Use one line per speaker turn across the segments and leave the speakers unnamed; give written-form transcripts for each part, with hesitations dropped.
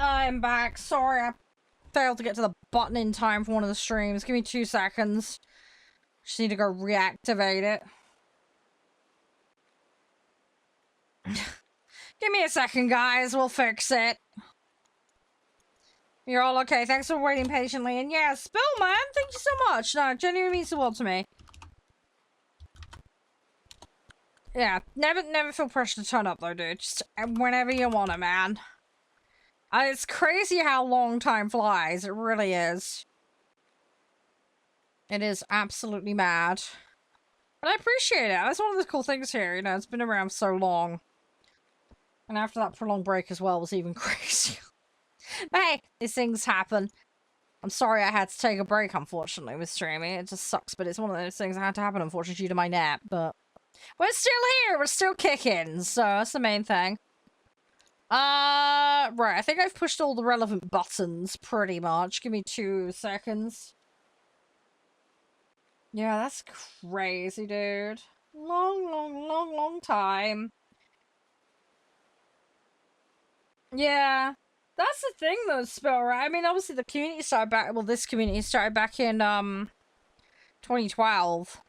I'm back. Sorry, I failed to get to the button in time for one of the streams. Give me 2 seconds. Just need to go reactivate it. Give me a second, guys. We'll fix it. You're all okay. Thanks for waiting patiently. And yeah, Spill, man, thank you so much. No, it genuinely means the world to me. Yeah, never feel pressure to turn up, though, dude. Just whenever you want it, man. It's crazy how long time flies. It really is. It is absolutely mad. But I appreciate it. That's one of the cool things here. You know, it's been around so long. And after that prolonged break as well was even crazier. But hey, these things happen. I'm sorry I had to take a break, unfortunately, with streaming. It just sucks, but it's one of those things that had to happen, unfortunately, due to my nap. But we're still here. We're still kicking. So that's the main thing. Right. I think I've pushed all the relevant buttons, pretty much. Give me 2 seconds. Yeah, that's crazy, dude. Long time. Yeah. That's the thing, though, Spill, right? I mean, obviously, the community started back... Well, this community started back in, 2012.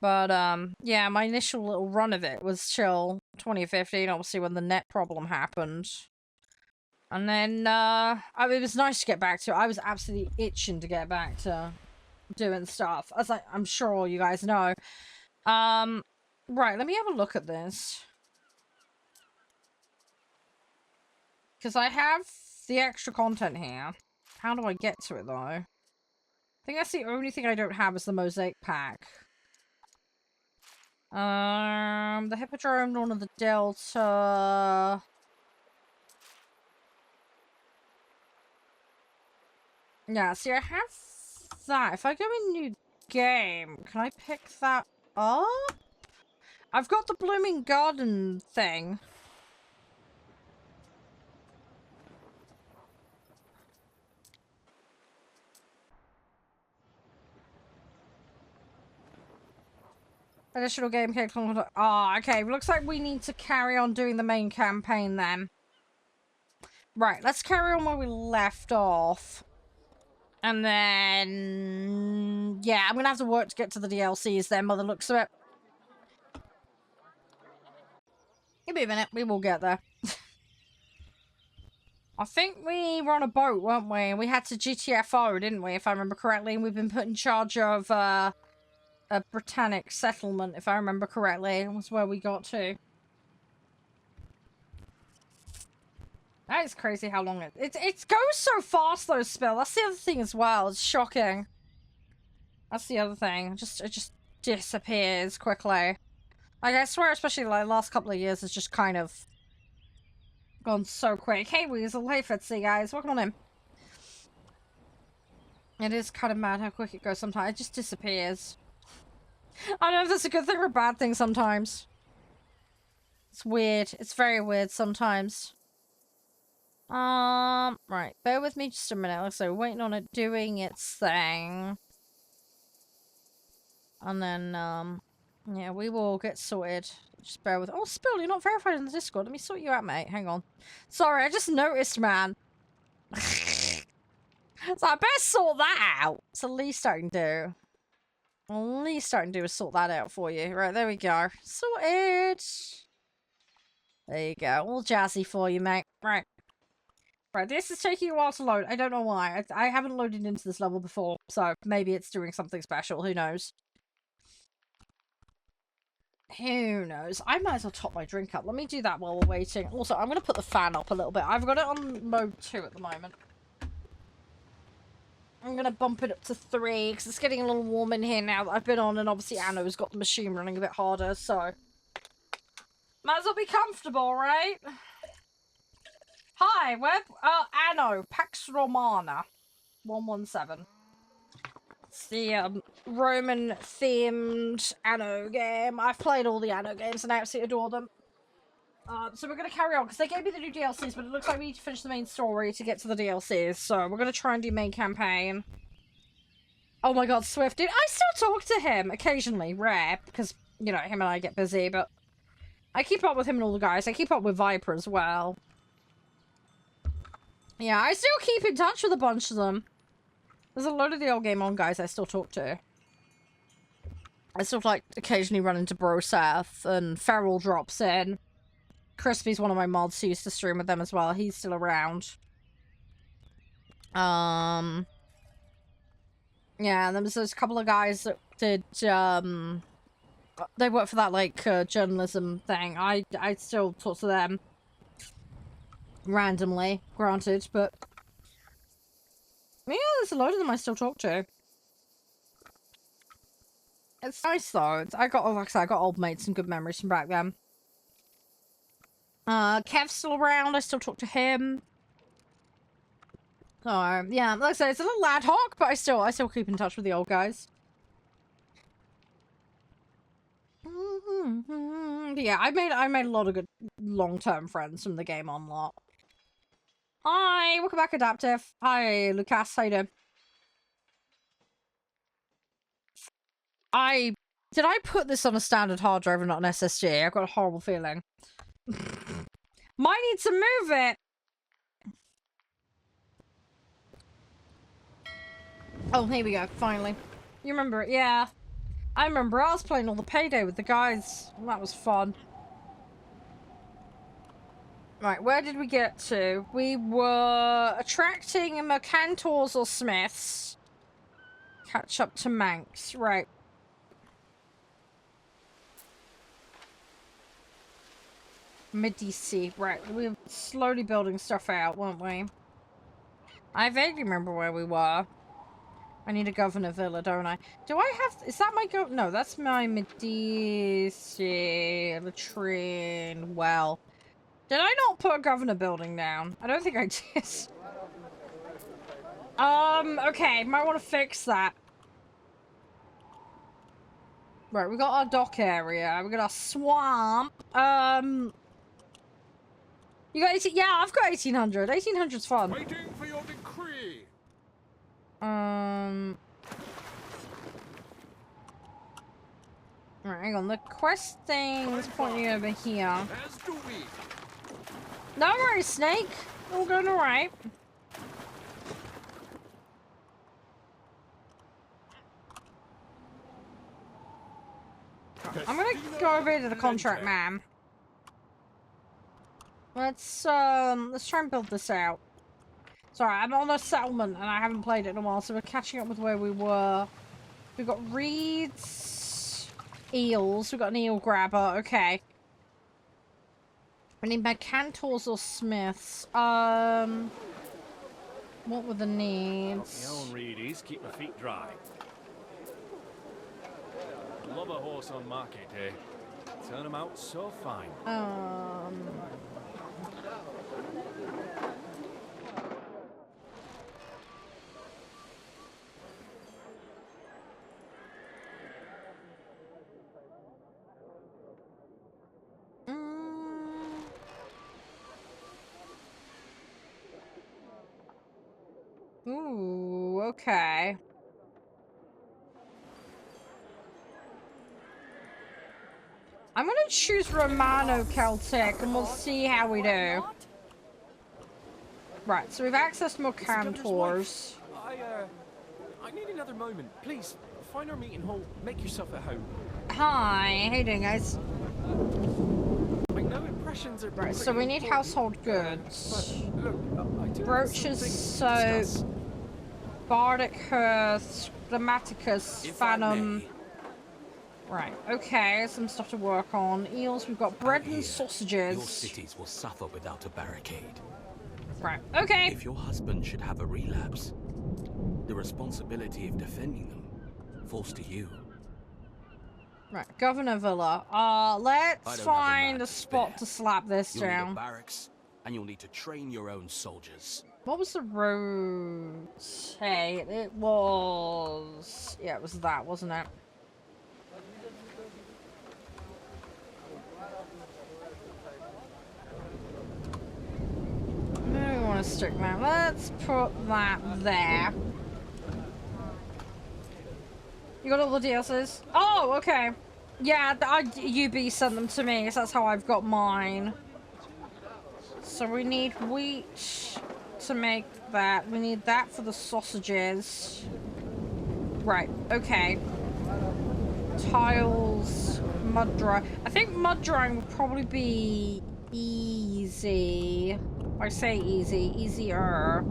But, yeah, my initial little run of it was till 2015, obviously, when the net problem happened. And then, I mean, it was nice to get back to. I was absolutely itching to get back to doing stuff, as I'm sure all you guys know. Right, let me have a look at this. Because I have the extra content here. How do I get to it, though? I think that's the only thing I don't have is the mosaic pack. The Hippodrome, Dawn of the Delta... Yeah, see, I have that. If I go in new game, can I pick that up? I've got the Blooming Garden thing. Additional game kick. Oh, okay. Looks like we need to carry on doing the main campaign then. Right, let's carry on where we left off. And then... yeah, I'm gonna have to work to get to the DLCs then, by the looks of it. Give me a minute, we will get there. I think we were on a boat, weren't we? We had to GTFO, didn't we, if I remember correctly? And we've been put in charge of, a Britannic settlement, if I remember correctly. It was where we got to. That is crazy how long it goes so fast, though, Spill. That's the other thing as well. It's shocking. That's the other thing. It just disappears quickly. Like, I swear, especially like the last couple of years, it's just kind of gone so quick. Hey, Weasel. Hey, Fitzy, guys. Welcome on in. It is kind of mad how quick it goes sometimes. It just disappears. I don't know if that's a good thing or a bad thing sometimes. It's weird. It's very weird sometimes. Right. Bear with me just a minute. Like, so waiting on it doing its thing. And then, yeah, we will get sorted. Just bear with... Oh, Spill, you're not verified in the Discord. Let me sort you out, mate. Hang on. Sorry, I just noticed, man. So I better sort that out. It's the least I can do. The least I can do is sort that out for you. Right, there we go. Sorted. There you go. All jazzy for you, mate. Right. Right, this is taking a while to load. I don't know why. I haven't loaded into this level before, so maybe it's doing something special. Who knows? Who knows? I might as well top my drink up. Let me do that while we're waiting. Also, I'm going to put the fan up a little bit. I've got it on mode 2 at the moment. I'm going to bump it up to 3, because it's getting a little warm in here now that I've been on, and obviously Anno's got the machine running a bit harder, so... might as well be comfortable, right? Hi, we're Anno, Pax Romana, 117. It's the Roman-themed Anno game. I've played all the Anno games and I absolutely adore them. So we're going to carry on, because they gave me the new DLCs, but it looks like we need to finish the main story to get to the DLCs, so we're going to try and do main campaign. Oh my god, Swift, dude, I still talk to him occasionally, rare, because, you know, him and I get busy, but I keep up with him and all the guys. I keep up with Viper as well. Yeah, I still keep in touch with a bunch of them. There's a load of the old Game On guys I still talk to. I still, like, occasionally run into Broseth, and Feral drops in. Crispy's one of my mods who used to stream with them as well. He's still around. Yeah, and there's a couple of guys that did, they work for that, like, journalism thing. I still talk to them. Randomly, granted, but... yeah, there's a load of them I still talk to. It's nice, though. I got, like I said, I got old mates and good memories from back then. Kev's still around. I still talk to him. So, yeah, like I said, it's a little ad hoc, but I still keep in touch with the old guys. Yeah, I made a lot of good long-term friends from the Game On lot. Hi, welcome back, Adaptive. Hi, Lucas. How you doing? Did I put this on a standard hard drive and not an SSD? I've got a horrible feeling. Might need to move it. Oh, here we go. Finally. You remember it? Yeah. I remember I was playing all the Payday with the guys. That was fun. Right, where did we get to? We were attracting mercantors or smiths. Catch up to Manx. Right. Medici. Right, we were slowly building stuff out, weren't we? I vaguely remember where we were. I need a governor villa, don't I? Do I have... is that my no, that's my Medici latrine well. Did I not put a governor building down? I don't think I did. Okay, might want to fix that. Right, we got our dock area. We got our swamp. You got 18... yeah, I've got 1800. 1800's fun.
Waiting for your decree.
Right, hang on. The quest thing is pointing over here.
As do we.
No worries, Snake. All going alright. I'm gonna go over to the contract man. Let's try and build this out. Sorry, I'm on a settlement and I haven't played it in a while, so we're catching up with where we were. We've got reeds, eels, we've got an eel grabber, okay. We need mercantors or smiths. What were the needs?
My own reedies keep my feet dry. Love a horse on market day. Turn them out so fine.
Ooh, okay. I'm gonna choose Romano Celtic and we'll see how we do. Right, so we've accessed more cantors.
I need another moment. Please, find our meeting hall. Make yourself at home.
Hi, how you doing, guys?
I know impressions are
right, so we need household goods.
Look, I do
brooches, soap, bardic hearth, grammaticus, phantom. Right, okay, some stuff to work on. Eels, we've got bread and sausages.
Your cities will suffer without a barricade.
Right, okay.
If your husband should have a relapse, the responsibility of defending them falls to you.
Right, Governor Villa. Let's find a spot to slap this
You'll
down.
need a barracks, and you'll need to train your own soldiers.
What was the road? Hey, it was... yeah, it was that, wasn't it? No, we want to stick that. Let's put that there. You got all the DLCs? Oh, okay. Yeah, UB sent them to me, so that's how I've got mine. So we need wheat, to make that. We need that for the sausages. Right, okay. Tiles, mud dry. I think mud drying would probably be easy. I say easy, easier.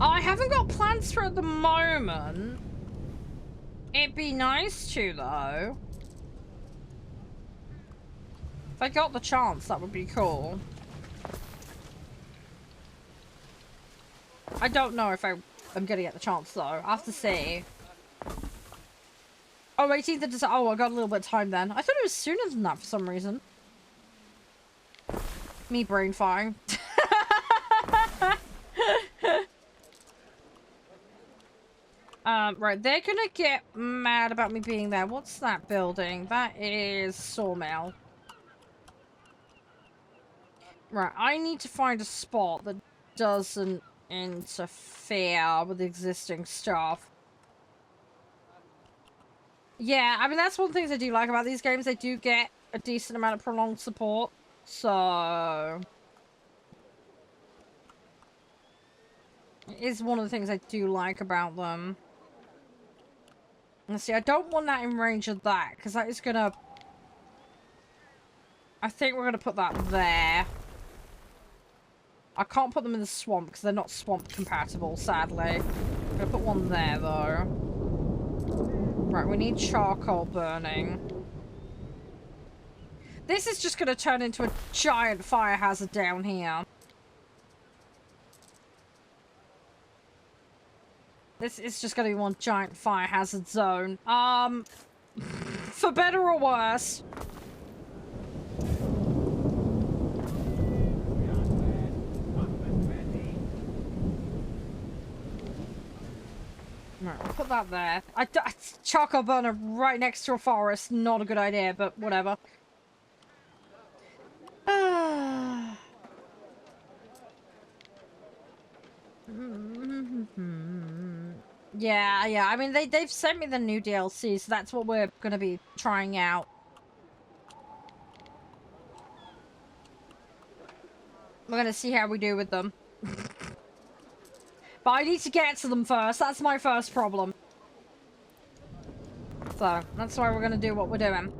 I haven't got plans for it at the moment. It'd be nice to, though. If I got the chance, that would be cool. I don't know if I'm gonna get the chance, though. I have to see. Oh, 18th of December. Oh, I got a little bit of time then. I thought it was sooner than that for some reason. Me brain firing. Right, they're gonna get mad about me being there. What's that building? That is Sawmill. Right, I need to find a spot that doesn't interfere with existing stuff. Yeah, I mean, that's one of the things I do like about these games. They do get a decent amount of prolonged support, so... it is one of the things I do like about them. And see, I don't want that in range of that, because that is gonna... I think we're gonna put that there. I can't put them in the swamp, because they're not swamp compatible, sadly. I'm gonna put one there, though. Right, we need charcoal burning. This is just gonna turn into a giant fire hazard down here. This is just gonna be one giant fire hazard zone. For better or worse. Right, I'll put that there. Charcoal burner right next to a forest, not a good idea, but whatever. Yeah, I mean, they've sent me the new DLC, so that's what we're gonna be trying out. We're gonna see how we do with them. But I need to get to them first. That's my first problem. So, that's why we're gonna do what we're doing.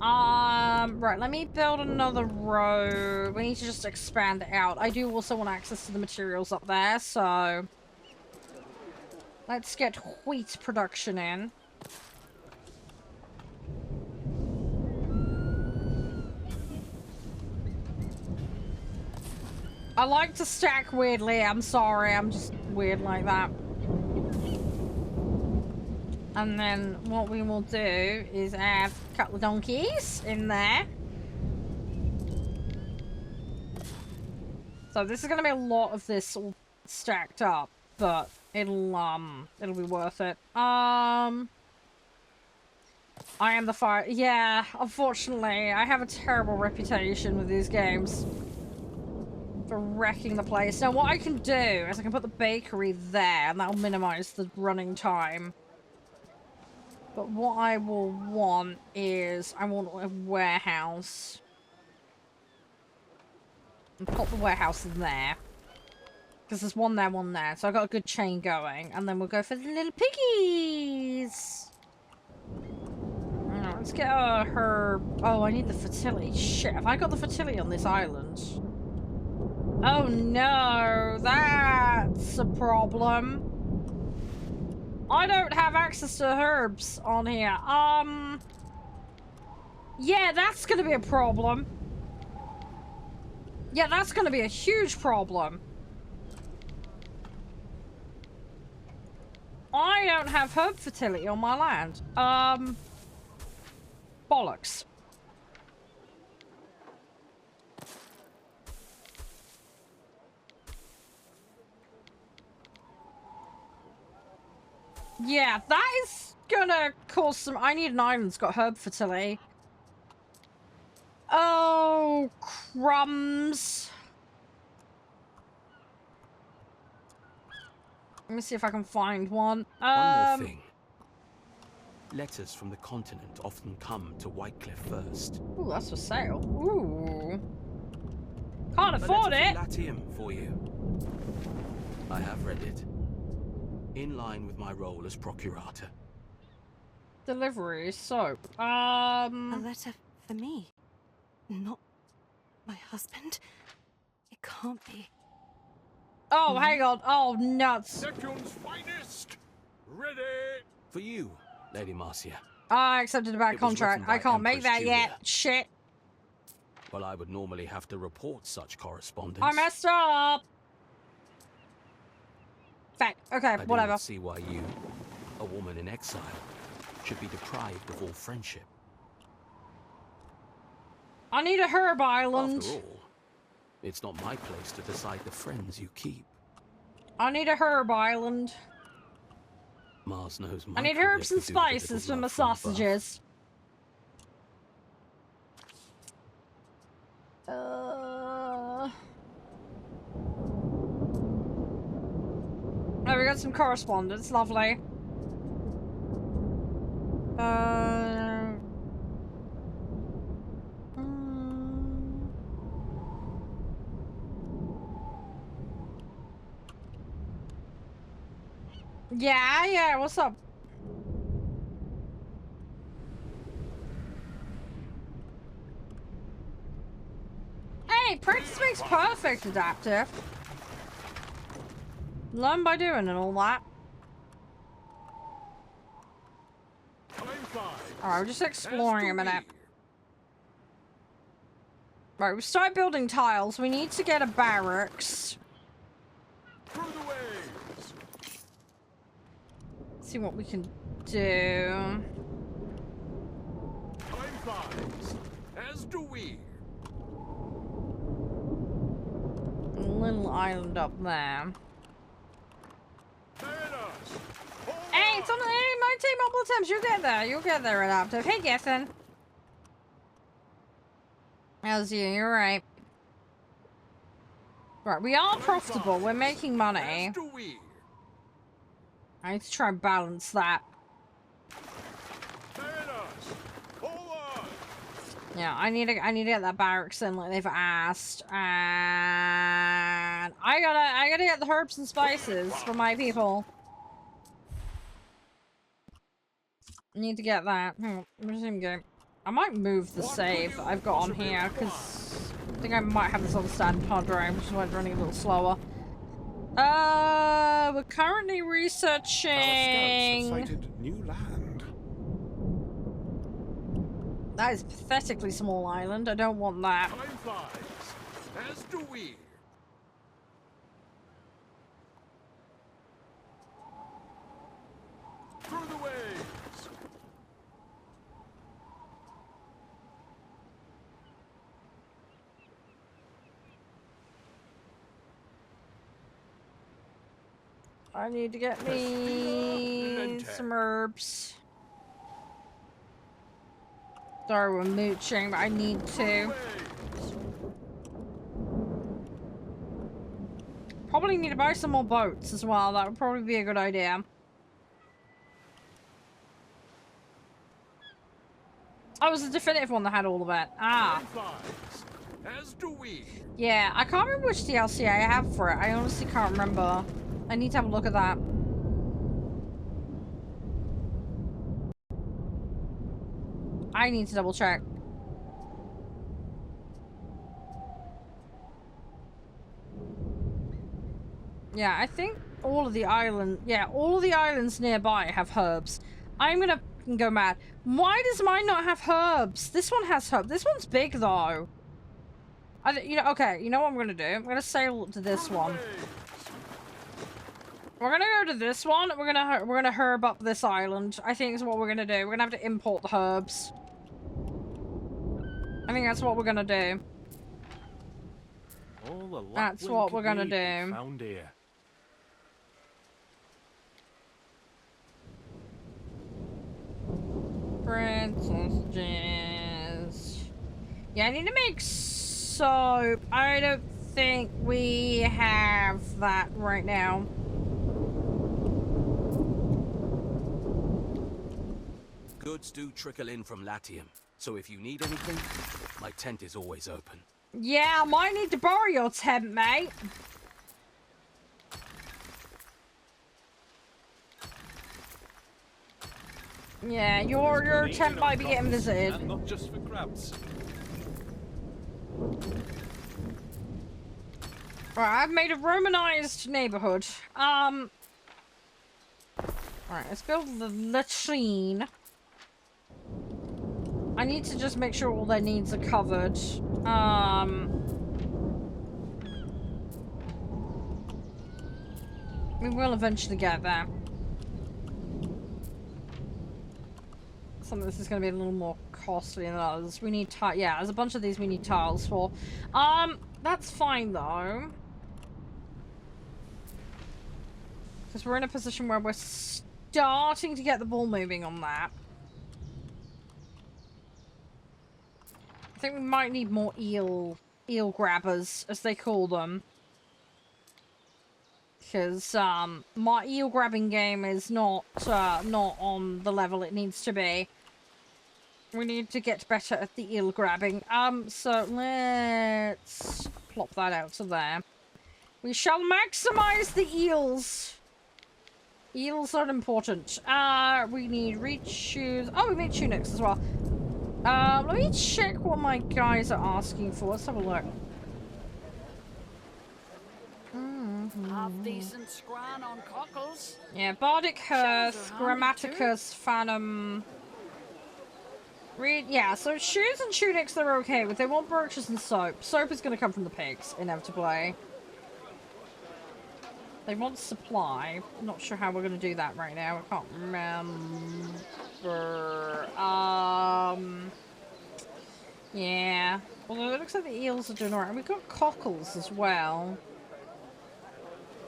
Right, let me build another road. We need to just expand it out. I do also want access to the materials up there, so... let's get wheat production in. I like to stack weirdly. I'm sorry, I'm just weird like that. And then what we will do is have a couple of donkeys in there. So this is going to be a lot of this all stacked up, but it'll be worth it. I am the fire. Yeah, unfortunately, I have a terrible reputation with these games for wrecking the place. Now, what I can do is I can put the bakery there, and that'll minimize the running time. But what I will want is I want a warehouse. And put the warehouse in there. Because there's one there. So I've got a good chain going. And then we'll go for the little piggies. Let's get her... oh, I need the fertility. Shit, have I got the fertility on this island? Oh no, that's a problem. I don't have access to herbs on here. Yeah, that's gonna be a problem. Yeah, that's gonna be a huge problem. I don't have herb fertility on my land. Bollocks. Yeah, that is gonna cause some... I need an island that's got herb fertility. Oh, crumbs. Let me see if I can find one.
One more thing. Letters from the continent often come to Whitecliff first.
Ooh, that's for sale. Ooh. Can't
A
afford
letter
it.
from Latium for you. I have read it. In line with my role as procurator.
Delivery, so,
A letter for me? Not my husband? It can't be.
Oh, hang on. Oh, nuts.
Neptune's finest! Ready!
For you, Lady Marcia.
I accepted a bad
It was
contract.
written
I
by
can't make
Empress
that yet.
Julia.
Shit.
Well, I would normally have to report such correspondence.
I messed up. Fact. Okay,
I do
whatever.
not see why you, a woman in exile, should be deprived of all friendship.
I need a herb island.
After all, it's not my place to decide the friends you keep.
I need a herb island.
Mars knows
I
my
need
career
herbs and
could do with a
spices
little
for my
love from above.
sausages. Oh, we got some correspondence. Lovely. mm. Yeah, what's up? Hey, practice makes perfect, Adaptive. Learn by doing and all that.
Time flies.
Alright, we're just exploring a
As do
minute.
we.
Right, we start building tiles. We need to get a barracks.
Through the waves.
See what we can do.
Time flies. As do we.
A little island up there.
Mariners.
Hey, it's on the my team multiple attempts. You'll get there. You'll get there, Adaptive. Hey, Geffen. How's you? You're right. Right, we are profitable. We're making money.
As do we.
I need to try and balance that.
Mariners. Forward.
Yeah, I need to get that barracks in like they've asked, and I gotta get the herbs and spices for my people. I need to get that. Resume game. I might move the save that I've got on here because I think I might have this on standard hard drive, which is why it's running a little slower. We're currently researching.
Sighted new land.
That is pathetically small island. I don't want that.
Time flies. As do we. Through the waves.
I need to get me some herbs. Sorry, we're mooching, but I need to. Probably need to buy some more boats as well. That would probably be a good idea. Oh, it was a definitive one that had all of it. Ah.
Time flies. As do we.
Yeah, I can't remember which DLC I have for it. I honestly can't remember. I need to have a look at that. I need to double check. Yeah, I think all of the islands nearby have herbs. I'm gonna fucking go mad. Why does mine not have herbs? This one has herbs. This one's big though. Okay, you know what I'm gonna do? I'm gonna sail to this one. We're gonna go to this one. We're gonna herb up this island. I think is what we're gonna do. We're gonna have to import the herbs. I think that's what we're gonna do.
All the luck
That's
we
what
could
we're gonna
need we
do.
Found here.
Princesses. Yeah, I need to make soap. I don't think we have that right now.
goods do trickle in from Latium, so if you need anything, my tent is always open.
Yeah, I might need to borrow your tent, mate. Yeah, your tent might be getting visited.
And not just for crabs.
Right, I've made a Romanized neighborhood. Alright, let's build the latrine. I need to just make sure all their needs are covered. We will eventually get there. Some of this is going to be a little more costly than others. We need yeah, there's a bunch of these we need tiles for. That's fine though. Because we're in a position where we're starting to get the ball moving on that. I think we might need more eel grabbers, as they call them. Because my eel grabbing game is not on the level it needs to be. We need to get better at the eel grabbing. So let's plop that out to there. We shall maximize the eels. Eels are important. We need reach shoes. Oh, we need tunics as well. Let me check what my guys are asking for. Let's have a look.
Half decent scran on cockles.
Yeah, Bardic Hearth, Grammaticus, Phantom. Yeah, so shoes and tunics they're okay with. They want brooches and soap. Soap is going to come from the pigs, inevitably. They want supply. I'm not sure how we're going to do that right now. I can't remember. Yeah. Although it looks like the eels are doing alright. We've got cockles as well.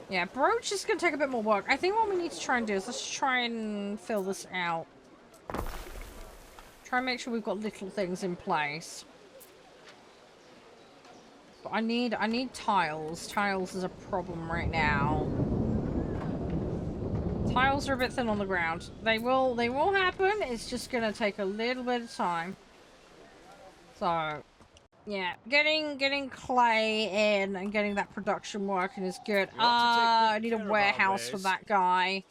Yeah, brooch is going to take a bit more work. I think what we need to try and do is let's try and fill this out. Try and make sure we've got little things in place. But I need tiles. Tiles is a problem right now. Tiles are a bit thin on the ground. They will happen. It's just gonna take a little bit of time. So, yeah, getting clay in and getting that production working is good. I need a warehouse for that guy.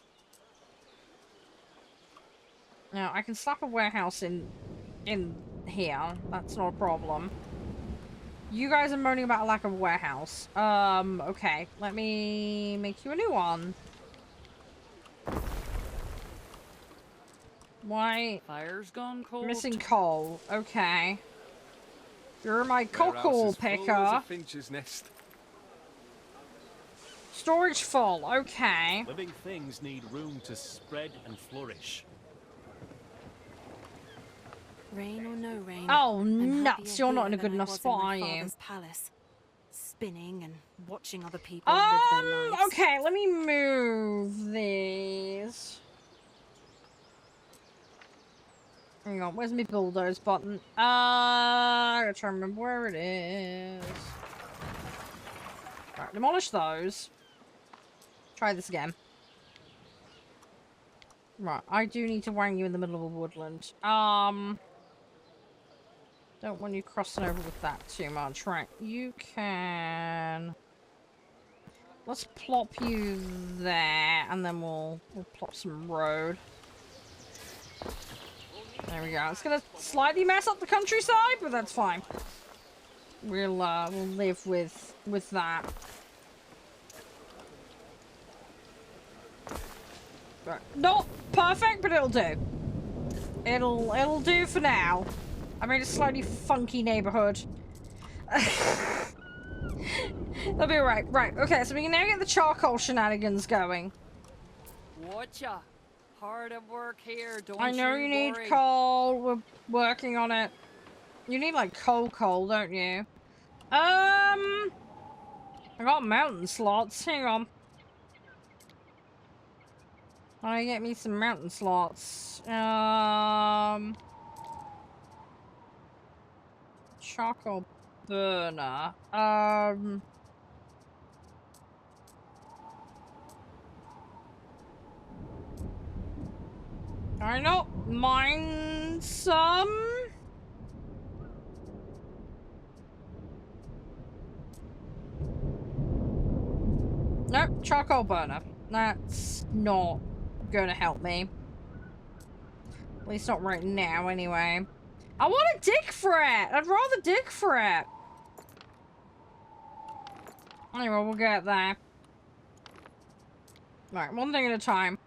Now I can slap a warehouse in here. That's not a problem. You guys are moaning about a lack of warehouse. Okay. Let me make you a new one. Why?
Fire's gone cold.
Missing coal. Okay. You're my cockle picker.
Finch's nest.
Storage full. Okay.
Living things need room to spread and flourish.
Rain or no rain.
Oh,
I'm
nuts.
happier
You're not
here
in a good
than I
enough
was in
spot,
my
are you?
father's palace, spinning and watching other people live their lives.
Okay, let me move these. Hang on, where's my bulldoze button? I gotta try and remember where it is. Right, demolish those. Try this again. Right, I do need to wang you in the middle of a woodland. Don't want you crossing over with that too much. Right, you can... Let's plop you there, and then we'll plop some road. There we go. It's gonna slightly mess up the countryside, but that's fine. We'll live with that. Right. Not perfect, but it'll do. It'll do for now. I made a slightly funky neighborhood. That'll be alright. Right, okay, so we can now get the charcoal shenanigans going.
Watcha. Hard at work here, don't
I know you need
worry.
coal. We're working on it. You need like coal, don't you? I got mountain slots. Hang on. I get me some mountain slots. Charcoal burner. I know. Mine want some... Nope, charcoal burner. That's not gonna help me. At least not right now, anyway. I want to dig for it! I'd rather dig for it! Anyway, we'll get there. Right, one thing at a time.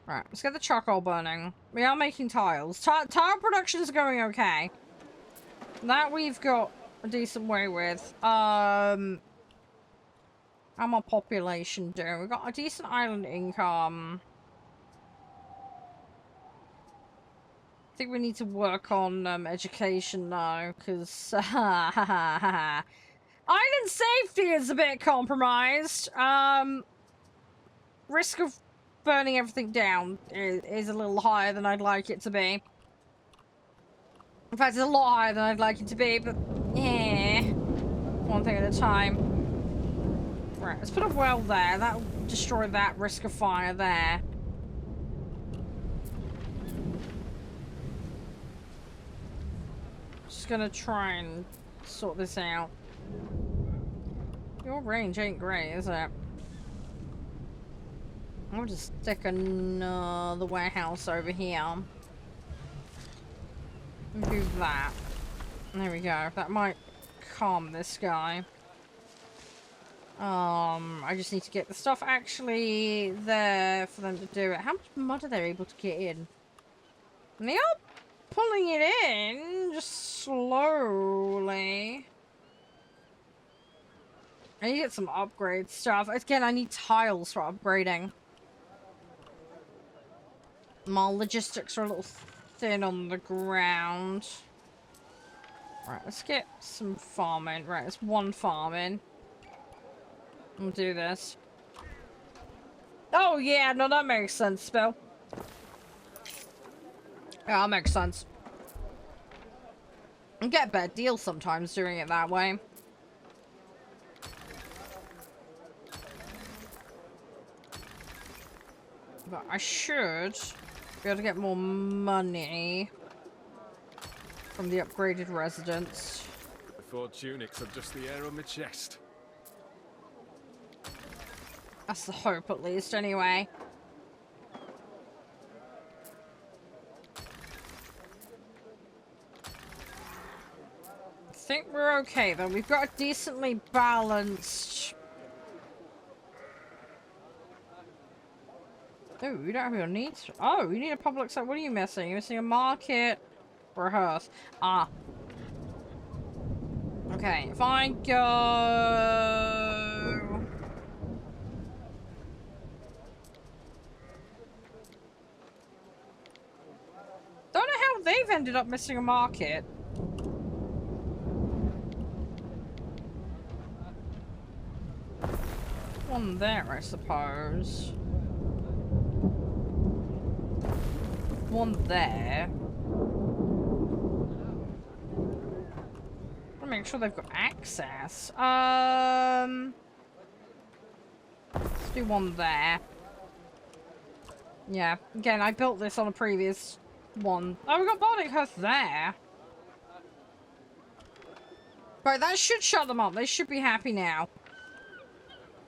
Right, let's get the charcoal burning. We are making tiles. Tile production is going okay. That we've got a decent way with. How my population doing? We've got a decent island income. I think we need to work on education now, because island safety is a bit compromised. Risk of burning everything down is a little higher than I'd like it to be. In fact, it's a lot higher than I'd like it to be, but yeah, one thing at a time. Right, let's put a well there. That'll destroy that risk of fire there. Just gonna try and sort this out. Your range ain't great, is it? I'll just stick another warehouse over here. And do that. There we go. That might calm this guy. I just need to get the stuff actually there for them to do it. How much mud are they able to get in? And they are pulling it in, just slowly. I need to get some upgrade stuff. Again, I need tiles for upgrading. My logistics are a little thin on the ground. Right, let's get some farming. Right, it's one farming. We'll do this. Oh yeah, no, that makes sense, Bill. Yeah, that makes sense. You get better deals sometimes doing it that way. But I should be able to get more money from the upgraded residents.
The 4 tunics are just the air on my chest.
That's the hope, at least, anyway. I think we're okay, though. We've got a decently balanced... Oh, you don't have your needs. Oh, you need a public site. What are you missing? You're missing a market or a hearth. Ah. Okay, if I go... Don't know how they've ended up missing a market. One there, I suppose. One there. I'll make sure they've got access. Let's do one there. Yeah, again, I built this on a previous one. Oh, we got Bardic Hearth there. Right, that should shut them up. They should be happy now.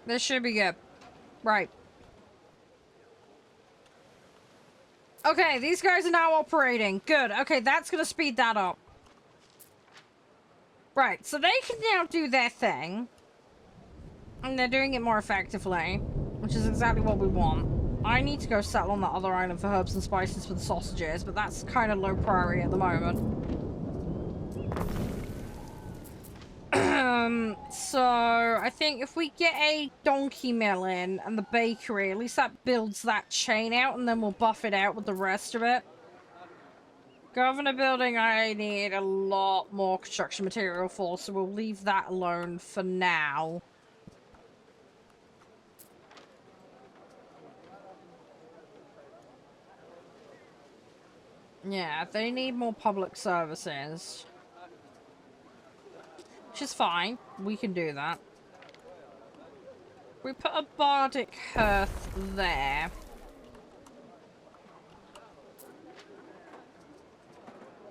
This should be good. Right. Okay, these guys are now operating. Good. Okay, that's gonna speed that up. Right, so they can now do their thing. And they're doing it more effectively. Which is exactly what we want. I need to go settle on that other island for herbs and spices for the sausages, but that's kind of low priority at the moment. So I think if we get a donkey mill in and the bakery, at least that builds that chain out, and then we'll buff it out with the rest of it. Governor building, I need a lot more construction material for, so we'll leave that alone for now. Yeah, they need more public services. Which is fine. We can do that. We put a Bardic Hearth there.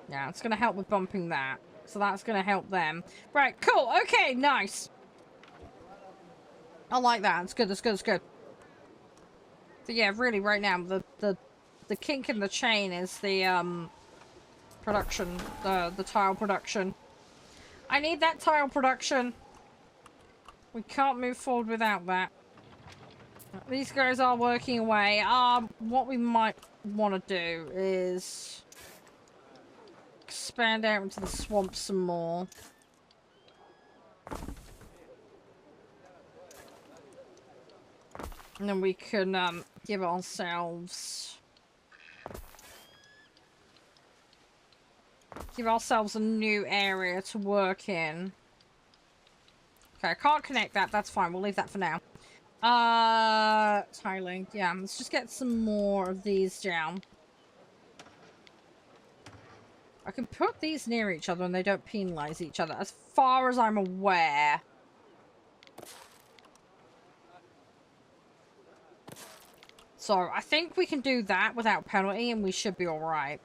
Yeah, it's gonna help with bumping that. So that's gonna help them. Right, cool. Okay, nice. I like that. It's good, it's good, it's good. So yeah, really right now, the kink in the chain is the production, the tile production. I need that tile production. We can't move forward without that. These guys are working away. What we might want to do is expand out into the swamp some more. And then we can give ourselves a new area to work in. Okay, I can't connect that. That's fine. We'll leave that for now. Tiling. Yeah, let's just get some more of these down. I can put these near each other and they don't penalize each other, as far as I'm aware. So, I think we can do that without penalty and we should be alright.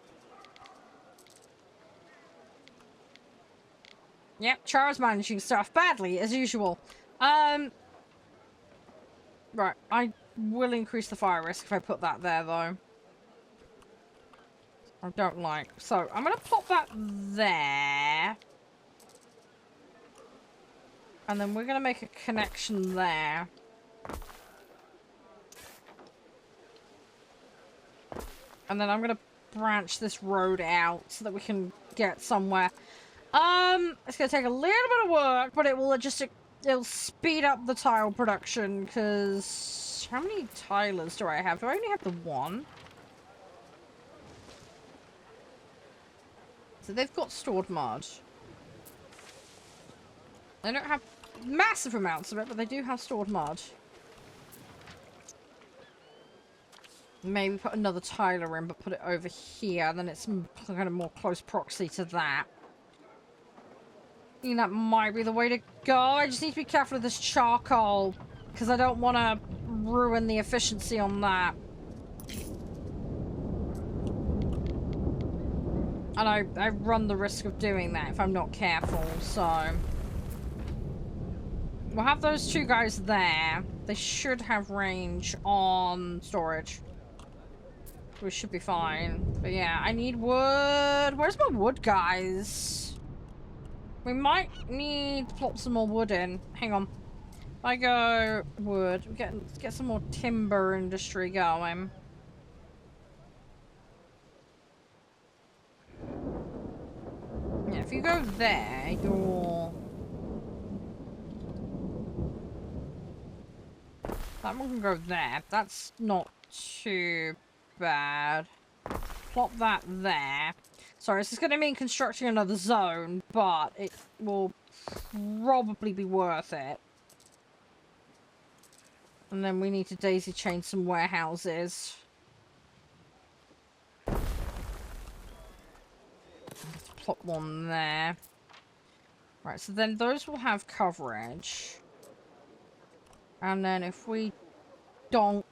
Yep, Chara's managing stuff badly, as usual. Right, I will increase the fire risk if I put that there, though. I don't like. So, I'm gonna pop that there. And then we're gonna make a connection there. And then I'm gonna branch this road out so that we can get somewhere. It's gonna take a little bit of work, but it will just, it'll speed up the tile production, because how many tilers do I have? Do I only have the one? So they've got stored mud. They don't have massive amounts of it, but they do have stored mud. Maybe put another tiler in, but put it over here, then it's kind of more close proxy to that. I think that might be the way to go. I just need to be careful of this charcoal, because I don't want to ruin the efficiency on that. And I run the risk of doing that if I'm not careful, so... We'll have those two guys there. They should have range on storage. We should be fine. But yeah, I need wood. Where's my wood, guys? We might need to plop some more wood in. Hang on. If I go wood, let's get some more timber industry going. Yeah, if you go there, you're... That one can go there. That's not too bad. Plop that there. Sorry, this is going to mean constructing another zone, but it will probably be worth it. And then we need to daisy chain some warehouses. Let's plop one there. Right, so then those will have coverage. And then if we donk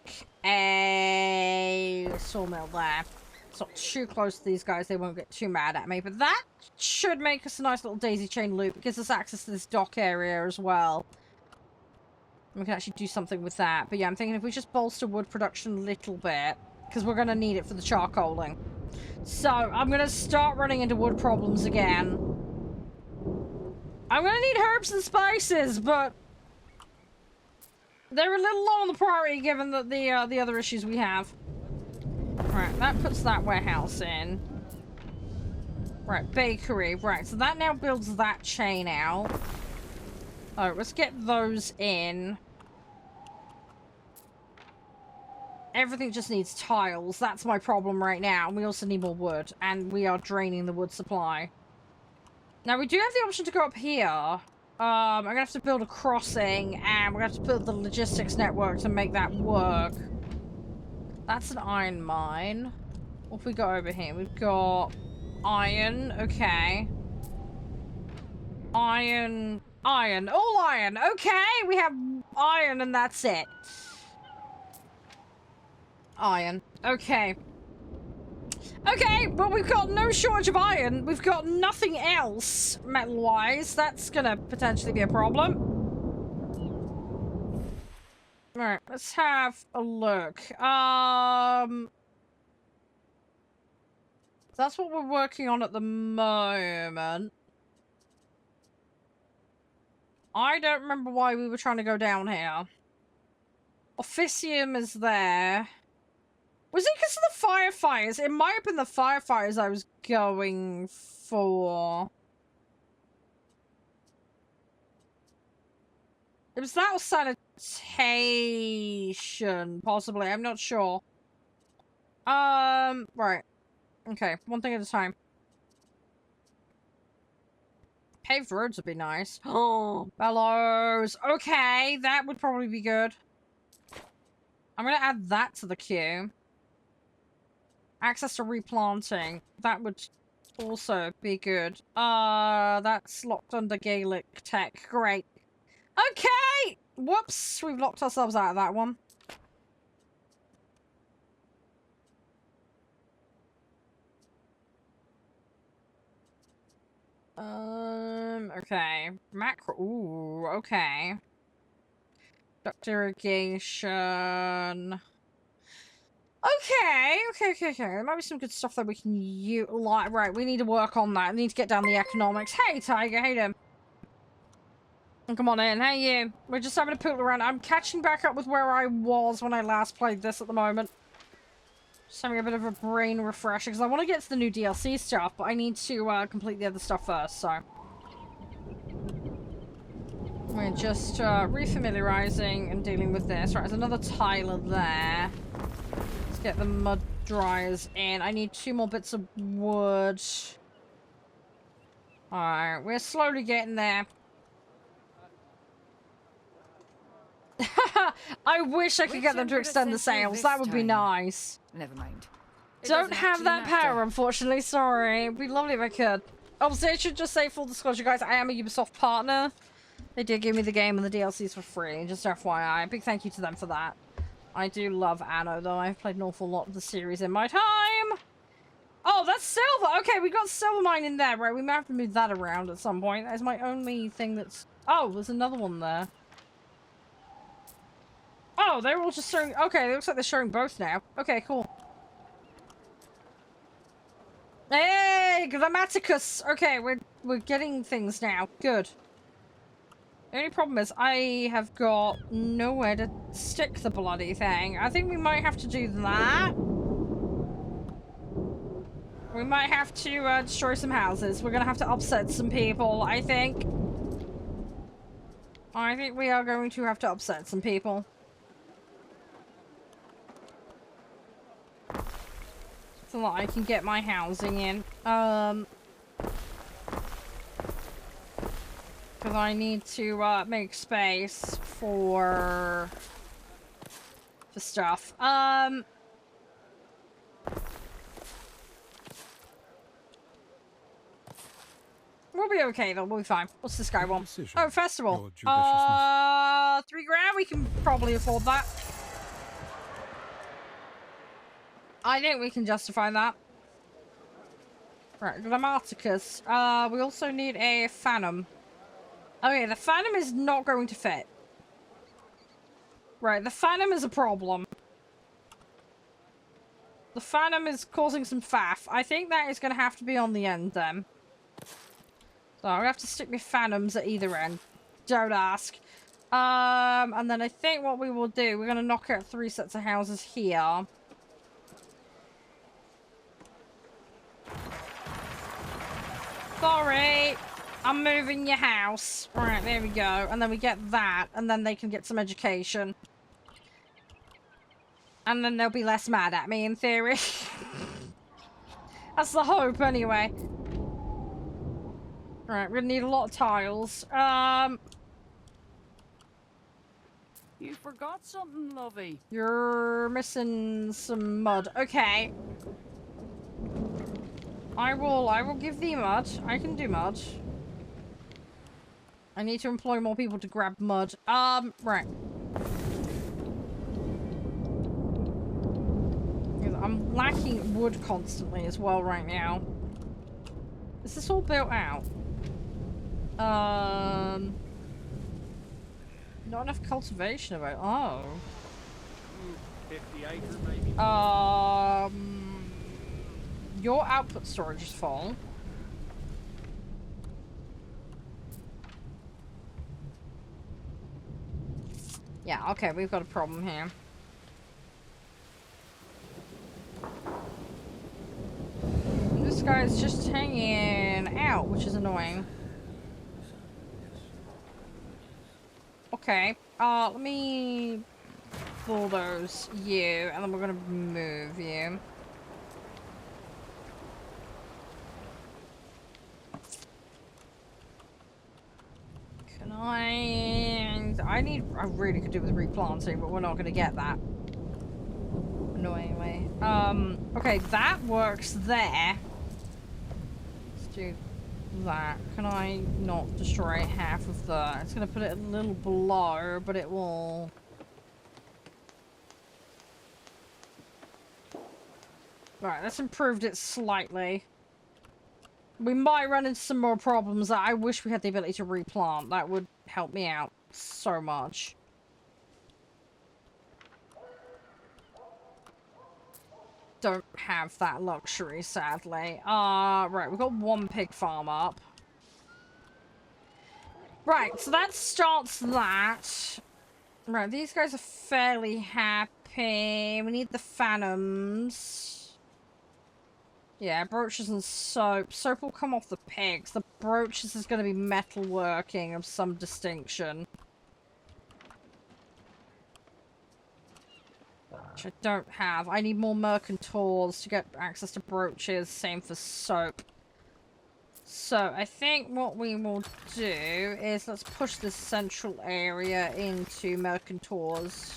a sawmill there. It's not too close to these guys, they won't get too mad at me. But that should make us a nice little daisy chain loop. It gives us access to this dock area as well. We can actually do something with that. But yeah, I'm thinking if we just bolster wood production a little bit, because we're going to need it for the charcoaling. So, I'm going to start running into wood problems again. I'm going to need herbs and spices, but... they're a little low on the priority given that the other issues we have. Right, that puts that warehouse in. Right, bakery. Right, so that now builds that chain out. Alright, let's get those in. Everything just needs tiles. That's my problem right now. We also need more wood. And we are draining the wood supply. Now, we do have the option to go up here. I'm gonna have to build a crossing, and we're gonna have to build the logistics network to make that work. That's an iron mine. What have we got over here? We've got iron, okay. Iron, all iron, okay! We have iron and that's it. Iron, okay. Okay, well, we've got no shortage of iron. We've got nothing else metal-wise. That's gonna potentially be a problem. Alright, let's have a look. That's what we're working on at the moment. I don't remember why we were trying to go down here. Officium is there. Was it because of the firefighters? It might have been the firefighters I was going for. It was that or sanitation, possibly. I'm not sure. Right. Okay, one thing at a time. Paved roads would be nice. Oh, bellows. Okay, that would probably be good. I'm gonna add that to the queue. Access to replanting. That would also be good. That's locked under Gaelic tech. Great. Okay! Whoops, we've locked ourselves out of that one. Okay. Macro. Ooh, okay. Duct irrigation. Okay. There might be some good stuff that we can utilize. Right, we need to work on that. We need to get down the economics. Hey, Tiger. Hey, them. Come on in. Hey, you. We're just having a poodle around. I'm catching back up with where I was when I last played this at the moment. Just having a bit of a brain refresher, because I want to get to the new DLC stuff, but I need to complete the other stuff first, so. We're just refamiliarizing and dealing with this. Right, there's another tiler there. Let's get the mud dryers in. I need 2 more bits of wood. Alright, we're slowly getting there. I wish I could get them to extend the sails. That would be nice.
Never mind.
Don't have that power, unfortunately. Sorry. It'd be lovely if I could. Obviously, I should just say, full disclosure, guys, I am a Ubisoft partner. They did give me the game and the DLCs for free. Just FYI. Big thank you to them for that. I do love Anno, though. I've played an awful lot of the series in my time. Oh, that's silver. Okay, we got silver mine in there, right? We might have to move that around at some point. That's my only thing that's... Oh, there's another one there. Oh, they're all just showing... Okay, it looks like they're showing both now. Okay, cool. Hey, Grammaticus! Okay, we're getting things now. Good. The only problem is I have got nowhere to stick the bloody thing. I think we might have to do that. We might have to destroy some houses. We're gonna have to upset some people, I think. I think we are going to have to upset some people. So that I can get my housing in. Because I need to make space for stuff. We'll be okay though. We'll be fine. What's this guy want? Oh, festival. 3 grand. We can probably afford that. I think we can justify that. Right, Grammaticus. We also need a Phantom. Okay, the Phantom is not going to fit. Right, the Phantom is a problem. The Phantom is causing some faff. I think that is going to have to be on the end then. So I'm going to have to stick my Phantoms at either end. Don't ask. And then I think what we will do, we're going to knock out 3 sets of houses here. Sorry, I'm moving your house. Right, there we go. And then we get that, and then they can get some education. And then they'll be less mad at me, in theory. That's the hope, anyway. Right, we're gonna need a lot of tiles.
You forgot something, lovey.
You're missing some mud. Okay. I will give thee mud. I can do mud. I need to employ more people to grab mud. Right. I'm lacking wood constantly as well right now. Is this all built out? Not enough cultivation about. Oh.
50 acres, maybe?
Your output storage is full. Yeah, okay, we've got a problem here. This guy's just hanging out, which is annoying. Okay, let me bulldoze you, and then we're gonna move you. Can I really could do with replanting, but we're not gonna get that. Annoyingly. Okay, that works there. Let's do that. Can I not destroy half of that? It's gonna put it a little below, but it will... Right, that's improved it slightly. We might run into some more problems. I wish we had the ability to replant. That would help me out so much. Don't have that luxury, sadly. Right, we've got one pig farm up. Right, so that starts that. Right, these guys are fairly happy. We need the phantoms. Yeah, brooches and soap. Soap will come off the pigs. The brooches is going to be metalworking of some distinction. Which I don't have. I need more mercantors to get access to brooches. Same for soap. So, I think what we will do is let's push this central area into mercantors.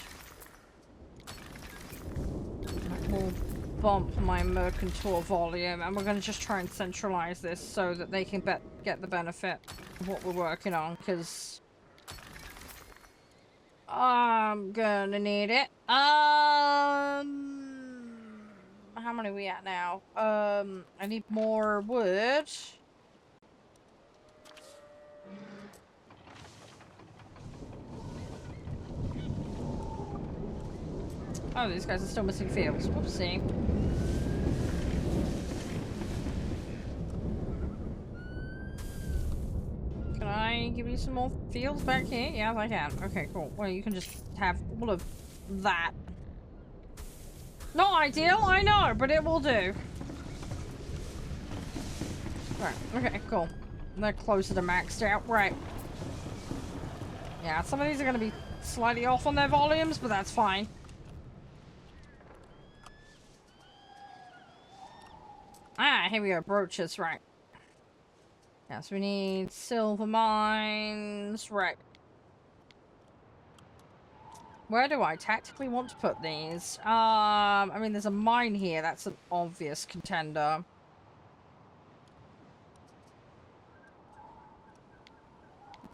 We'll bump my mercantor volume, and we're going to just try and centralize this so that they can get the benefit of what we're working on, because I'm gonna need it. How many are we at now? I need more wood. Oh, these guys are still missing fields. Whoopsie. Can I give you some more fields back here? Yeah, I can. Okay, cool. Well, you can just have all of that. Not ideal, I know, but it will do. Right, okay, cool. They're closer to maxed out. Right. Yeah, some of these are going to be slightly off on their volumes, but that's fine. Ah, here we go. Brooches, right. Yes, we need silver mines. Right. Where do I tactically want to put these? I mean, there's a mine here. That's an obvious contender.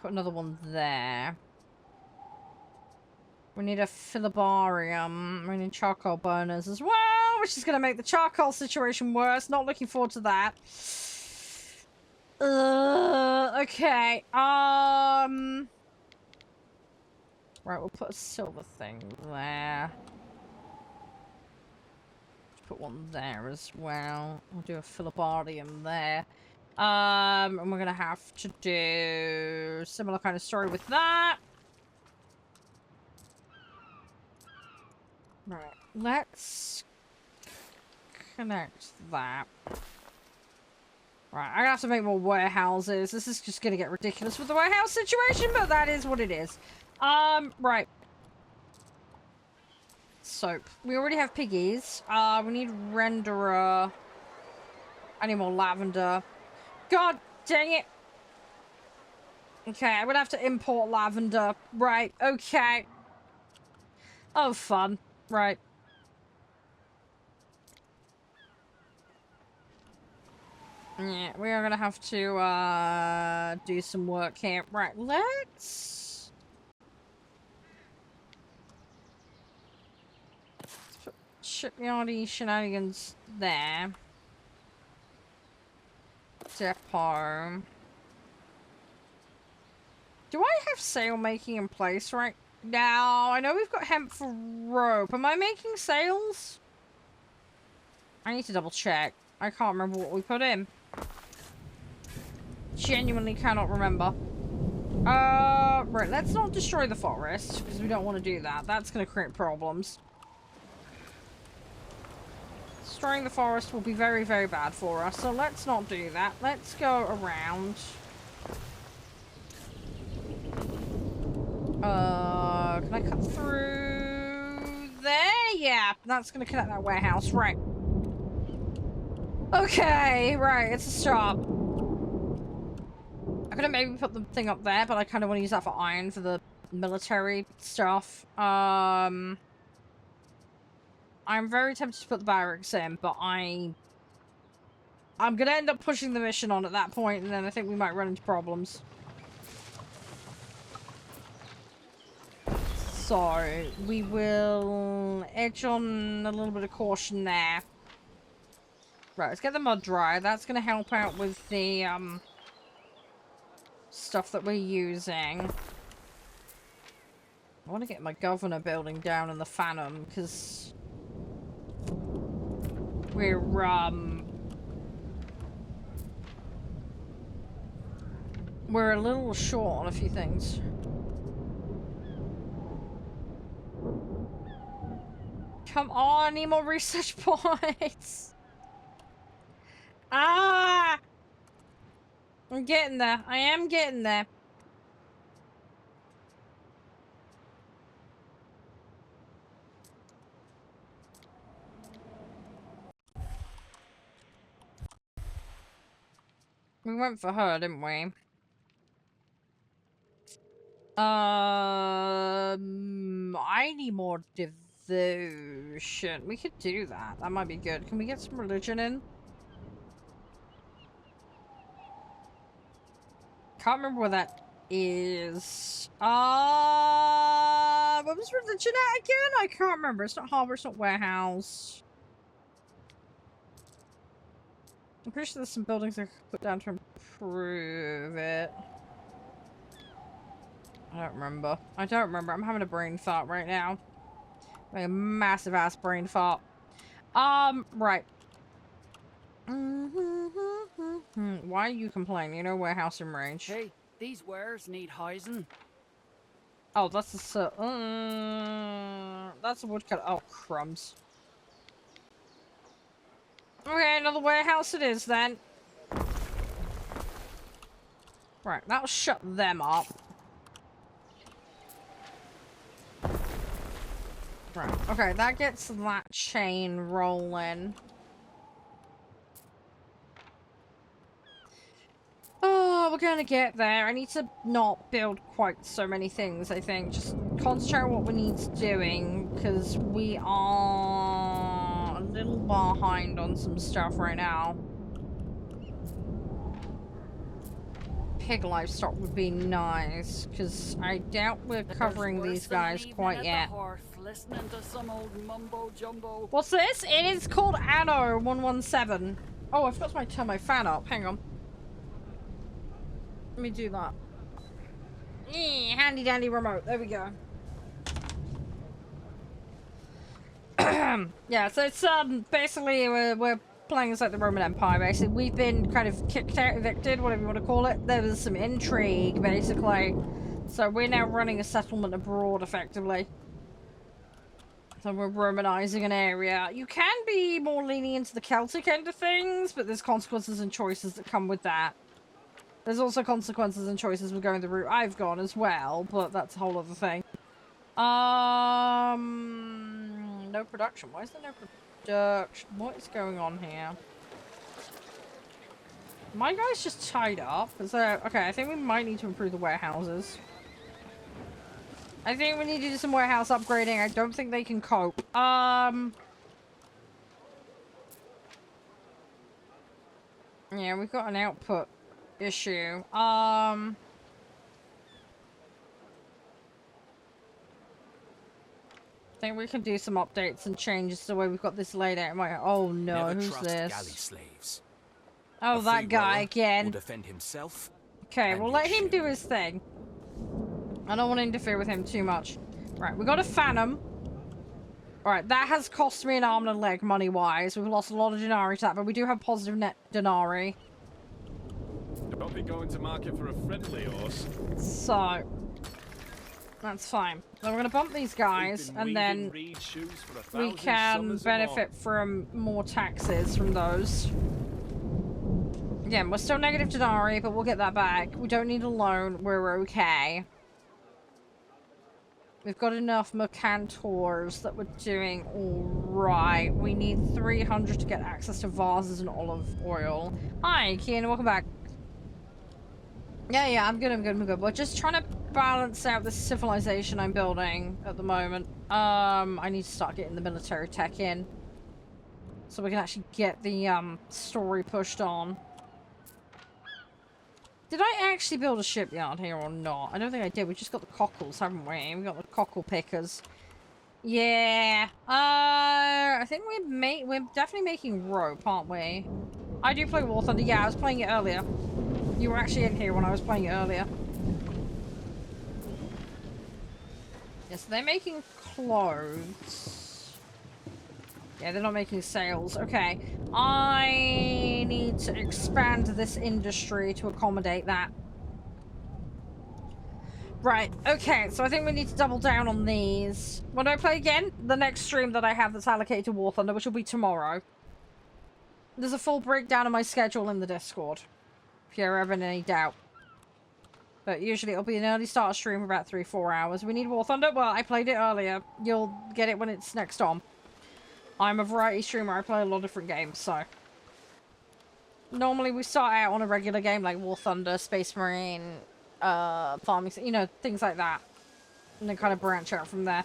Put another one there. We need a filibarium. We need charcoal burners as well, which is going to make the charcoal situation worse. Not looking forward to that. Okay. Right, we'll put a silver thing there. Put one there as well. We'll do a filibarium there. And we're gonna have to do similar kind of story with that. Right, let's connect that. Right, I'm gonna have to make more warehouses. This is just gonna get ridiculous with the warehouse situation, but that is what it is. Right. Soap. We already have piggies. We need renderer. I need more lavender. God dang it. Okay, I'm gonna have to import lavender. Right, okay. Oh, fun. Right. Yeah, we are gonna have to, do some work here. Right, let's put shipyardy shenanigans there. Depot. Do I have sail making in place right now? I know we've got hemp for rope. Am I making sails? I need to double check. I can't remember what we put in. Genuinely cannot remember. Right, let's not destroy the forest, because we don't want to do that. That's going to create problems. Destroying the forest will be very, very bad for us, so let's not do that. Let's go around. Can I cut through there? Yeah, that's going to connect that warehouse. Right. Okay, right, it's a stop. I could have maybe put the thing up there, but I kind of want to use that for iron for the military stuff. I'm very tempted to put the barracks in, but I'm gonna end up pushing the mission on at that point, and then I think we might run into problems. So, we will edge on a little bit of caution there. Right, let's get the mud dry. That's gonna help out with the, stuff that we're using. I want to get my governor building down in the Phantom, because we're a little short on a few things. Come on, need more research points. Ah! I'm getting there. I am getting there. We went for her, didn't we? I need more devotion. We could do that. That might be good. Can we get some religion in? Can't remember where that is. What was religion at again? I can't remember. It's not harbor, it's not warehouse. I'm pretty sure there's some buildings I could put down to improve it. I don't remember. I don't remember. I'm having a brain fart right now. Like a massive ass brain fart. Right. Why are you complaining? You know, warehouse in range.
Hey, these wares need housing.
Oh, that's a that's a woodcut. Oh, crumbs. Okay, another warehouse it is then. Right, that'll shut them up. Right, okay, that gets that chain rolling. Oh, we're gonna get there. I need to not build quite so many things, I think. Just concentrate on what we need doing, because we are a little behind on some stuff right now. Pig livestock would be nice, because I doubt we're covering these guys quite yet.
Listening to some old mumbo jumbo.
What's this? It is called Anno 117. Oh, I forgot to turn my fan up. Hang on. Let me do that. Handy dandy remote. There we go. Yeah, so it's basically we're playing as like the Roman Empire. Basically, we've been kind of kicked out, evicted, whatever you want to call it. There was some intrigue, basically. So we're now running a settlement abroad, effectively. So we're Romanizing an area. You can be more lenient to the Celtic end of things, but there's consequences and choices that come with that. There's also consequences and choices with going the route I've gone as well, but that's a whole other thing. No production. Why is there no production? What is going on here? My guy's just tied up. Is there... Okay, I think we might need to improve the warehouses. I think we need to do some warehouse upgrading. I don't think they can cope. Yeah, we've got an output issue. I think we can do some updates and changes the way we've got this laid out. Oh no,
Never
who's
trust
this?
galley slaves.
Oh,
A
that
free
guy
rower
again.
will defend himself.
Okay,
and
we'll
your
let him
ship.
do his thing. I don't want to interfere with him too much. Right, we got a Phantom. Alright, that has cost me an arm and a leg money-wise. We've lost a lot of denarii to that, but we do have positive net denarii.
Don't be going to market for a friendly horse.
So, that's fine. So we're going to bump these guys, and then we can benefit from more taxes from those. Again, we're still negative denarii, but we'll get that back. We don't need a loan. We're okay. We've got enough mercantors that we're doing alright. We need 300 to get access to vases and olive oil. Hi, Kian, welcome back. Yeah, I'm good. We're just trying to balance out this civilization I'm building at the moment. I need to start getting the military tech in. So we can actually get the, story pushed on. Did I actually build a shipyard here or not? I don't think I did. We just got the cockles, haven't we? We got the cockle pickers. Yeah. I think we're definitely making rope, aren't we? I do play War Thunder. Yeah, I was playing it earlier. You were actually in here when I was playing it earlier. Yes, they're making clothes. Yeah, they're not making sails. Okay. I need to expand this industry to accommodate that. Right, okay, so I think we need to double down on these. When do I play again? The next stream that I have that's allocated to War Thunder, which will be tomorrow. There's a full breakdown of my schedule in the Discord, if you're ever in any doubt. But usually it'll be an early start stream for about 3-4 hours. We need War Thunder? Well, I played it earlier. You'll get it when it's next on. I'm a variety streamer. I play a lot of different games, so... Normally we start out on a regular game like War Thunder, Space Marine, farming, you know, things like that. And then kind of branch out from there.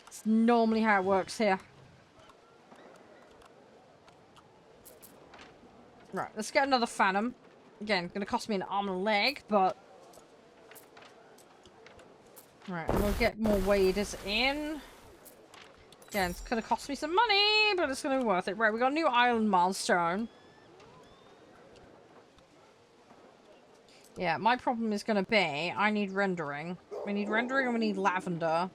It's normally how it works here. Right, let's get another Phantom. Again, gonna cost me an arm and a leg, but... Right, we'll get more waders in. Again, it's gonna cost me some money, but it's gonna be worth it. Right, we got a new island milestone. Yeah, my problem is gonna be, I need rendering. We need rendering and we need lavender.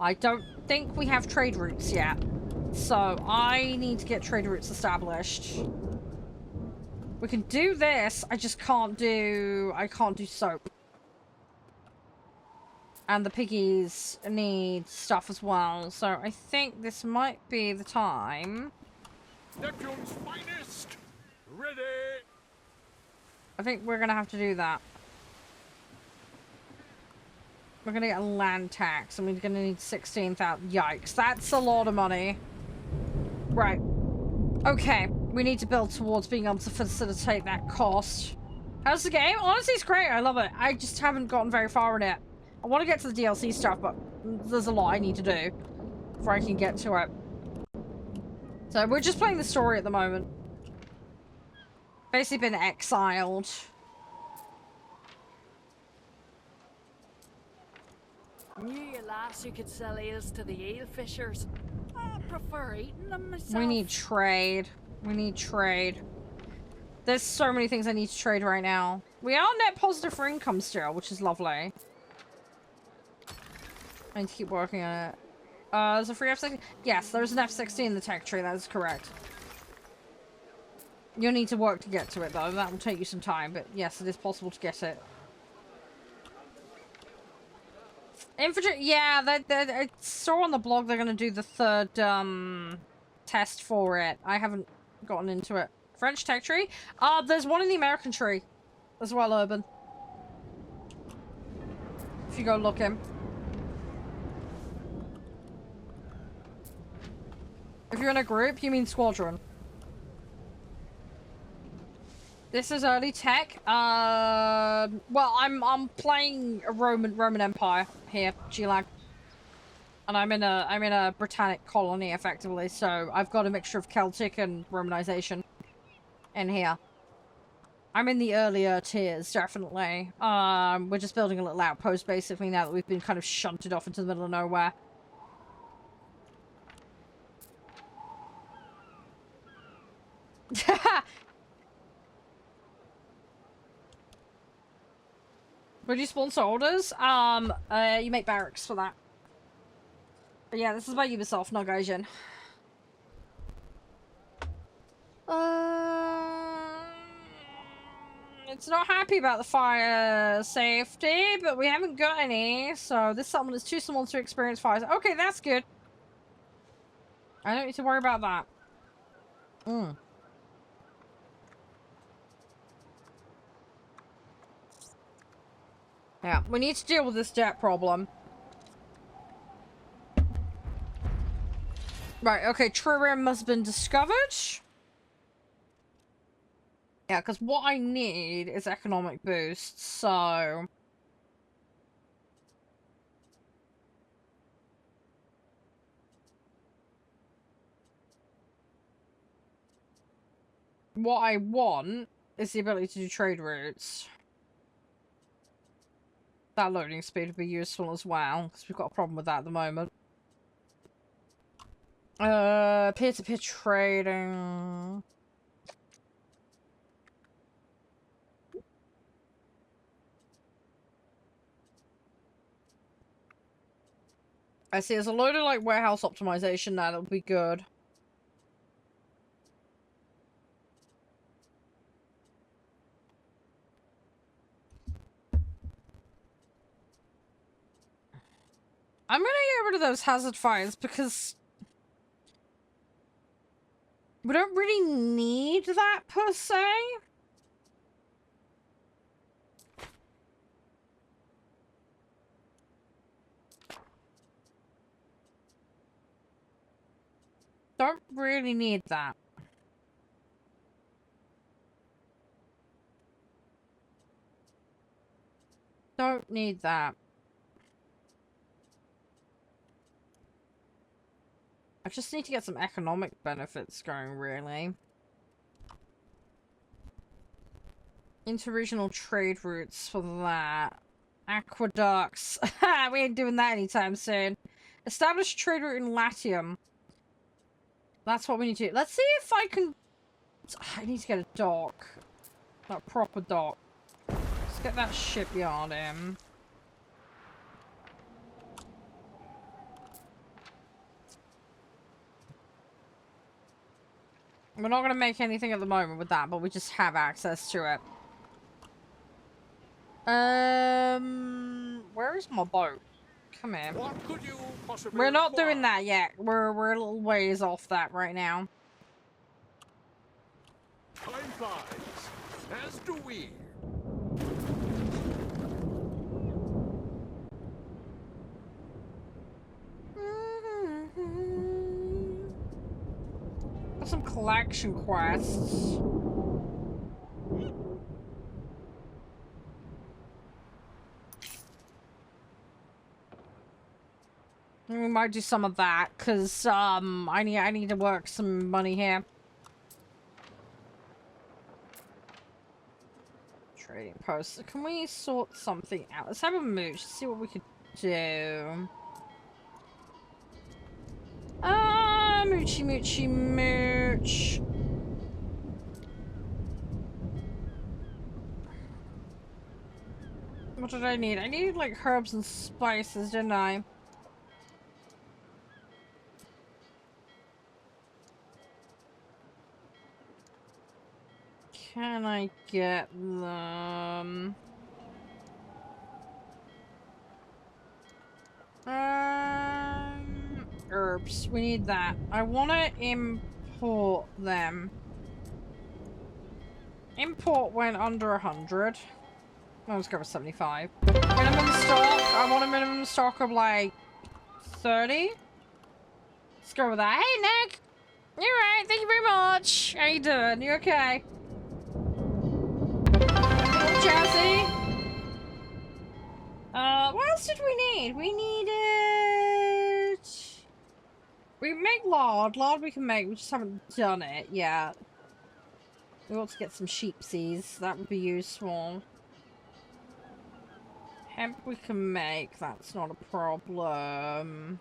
I don't think we have trade routes yet. So, I need to get trade routes established. We can do this, I just can't do... I can't do soap. And the piggies need stuff as well, so I think this might be the time.
Neptune's finest! Ready!
I think we're gonna have to do that. We're gonna get a land tax, and we're gonna need 16,000. Yikes, that's a lot of money. Right. Okay, we need to build towards being able to facilitate that cost. How's the game? Honestly, it's great. I love it. I just haven't gotten very far in it. I want to get to the DLC stuff, but there's a lot I need to do before I can get to it. So we're just playing the story at the moment. Basically been exiled.
Knew you lass who could sell eels to the eel fishers. I prefer eating them myself.
We need trade. We need trade. There's so many things I need to trade right now. We are net positive for income still, which is lovely. I need to keep working on it. There's a free F16? Yes, there's an F16 in the tech tree, that is correct. You'll need to work to get to it, though. That will take you some time, but yes, it is possible to get it. Infantry, yeah, I saw on the blog they're going to do the third, test for it. I haven't gotten into it. French tech tree? There's one in the American tree as well, Urban. If you go looking. If you're in a group, you mean squadron. This is early tech. Well, I'm playing a Roman Empire here, G-Lag. And I'm in a Britannic colony effectively, so I've got a mixture of Celtic and Romanization in here. I'm in the earlier tiers, definitely. We're just building a little outpost, basically, now that we've been kind of shunted off into the middle of nowhere. Would you spawn soldiers? You make barracks for that. But yeah, this is by Ubisoft, not Gaijin. It's not happy about the fire safety, but we haven't got any, so this settlement is too small to experience fires. Okay, that's good. I don't need to worry about that. Yeah, we need to deal with this jet problem. Right, okay, Tririm must have been discovered. Yeah, because what I need is economic boosts, so... What I want is the ability to do trade routes. That loading speed would be useful as well, because we've got a problem with that at the moment. Peer-to-peer trading... I see, there's a load of, like, warehouse optimization now that would be good. I'm gonna get rid of those hazard fires because we don't really need that per se. Don't really need that. Don't need that. I just need to get some economic benefits going, really. Interregional trade routes for that. Aqueducts. We ain't doing that anytime soon. Establish trade route in Latium. That's what we need to do. Let's see if I can... I need to get a dock. That proper dock. Let's get that shipyard in. We're not going to make anything at the moment with that, but we just have access to it. Where is my boat? Come here.
What could you possibly
We're not
require?
doing that yet. We're a little ways off that right now.
Time flies, as do we.
Got some collection quests. We might do some of that, because, I need to work some money here. Trading posts. Can we sort something out? Let's have a mooch, see what we could do. Moochy, moochy, mooch. What did I need? I needed, like, herbs and spices, didn't I? Can I get them? Herbs. We need that. I want to import them. Import went under 100. Let's go with 75. Minimum stock. I want a minimum stock of like 30. Let's go with that. Hey, Nick. You're right. Thank you very much. How you doing? You okay? Jazzy. What else did we need? We needed... We make lard. Lard we can make. We just haven't done it yet. We ought to get some sheepsies. That would be useful. Hemp we can make. That's not a problem.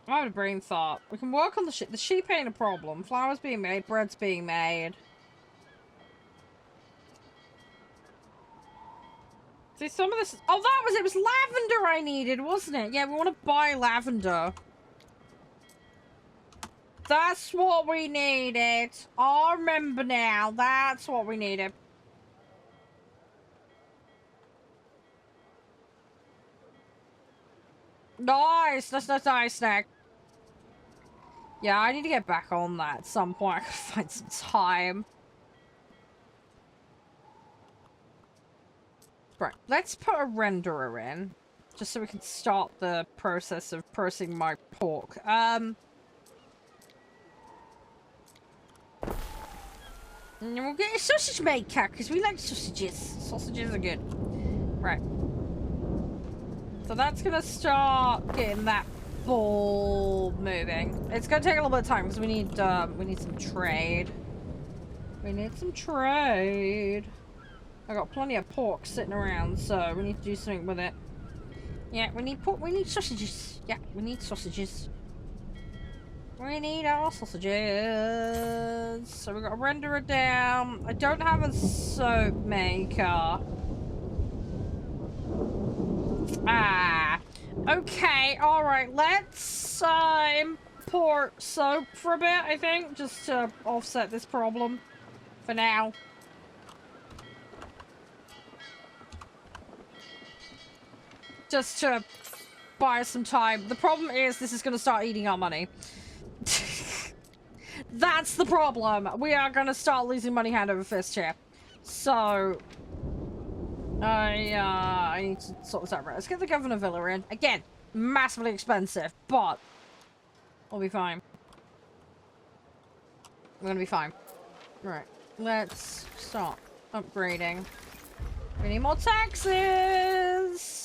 I'm having a brain thought. We can work on the sheep. The sheep ain't a problem. Flour's being made. Bread's being made. See, some of this... Oh, that was it. It was lavender I needed, wasn't it? Yeah, we want to buy lavender. That's what we needed. I remember now. That's what we needed. Nice. That's nice, Nick. Yeah, I need to get back on that at some point. I could find some time. Right, let's put a renderer in. Just so we can start the process of processing my pork. And we'll get a sausage maker, because we like sausages. Sausages are good. Right. So that's gonna start getting that ball moving. It's gonna take a little bit of time, because we need some trade. We need some trade. I got plenty of pork sitting around, so we need to do something with it. Yeah, we need pork. We need sausages. Yeah, we need sausages. We need our sausages. So we've got to render it down. I don't have a soap maker. Ah. Okay, alright. Let's import soap for a bit, I think. Just to offset this problem. For now. Just to buy us some time. The problem is this is going to start eating our money. That's the problem. We are going to start losing money hand over fist here. So, I need to sort this out. Right, let's get the Governor Villa in. Again, massively expensive, but we'll be fine. We're going to be fine. Right, let's start upgrading. We need more taxes.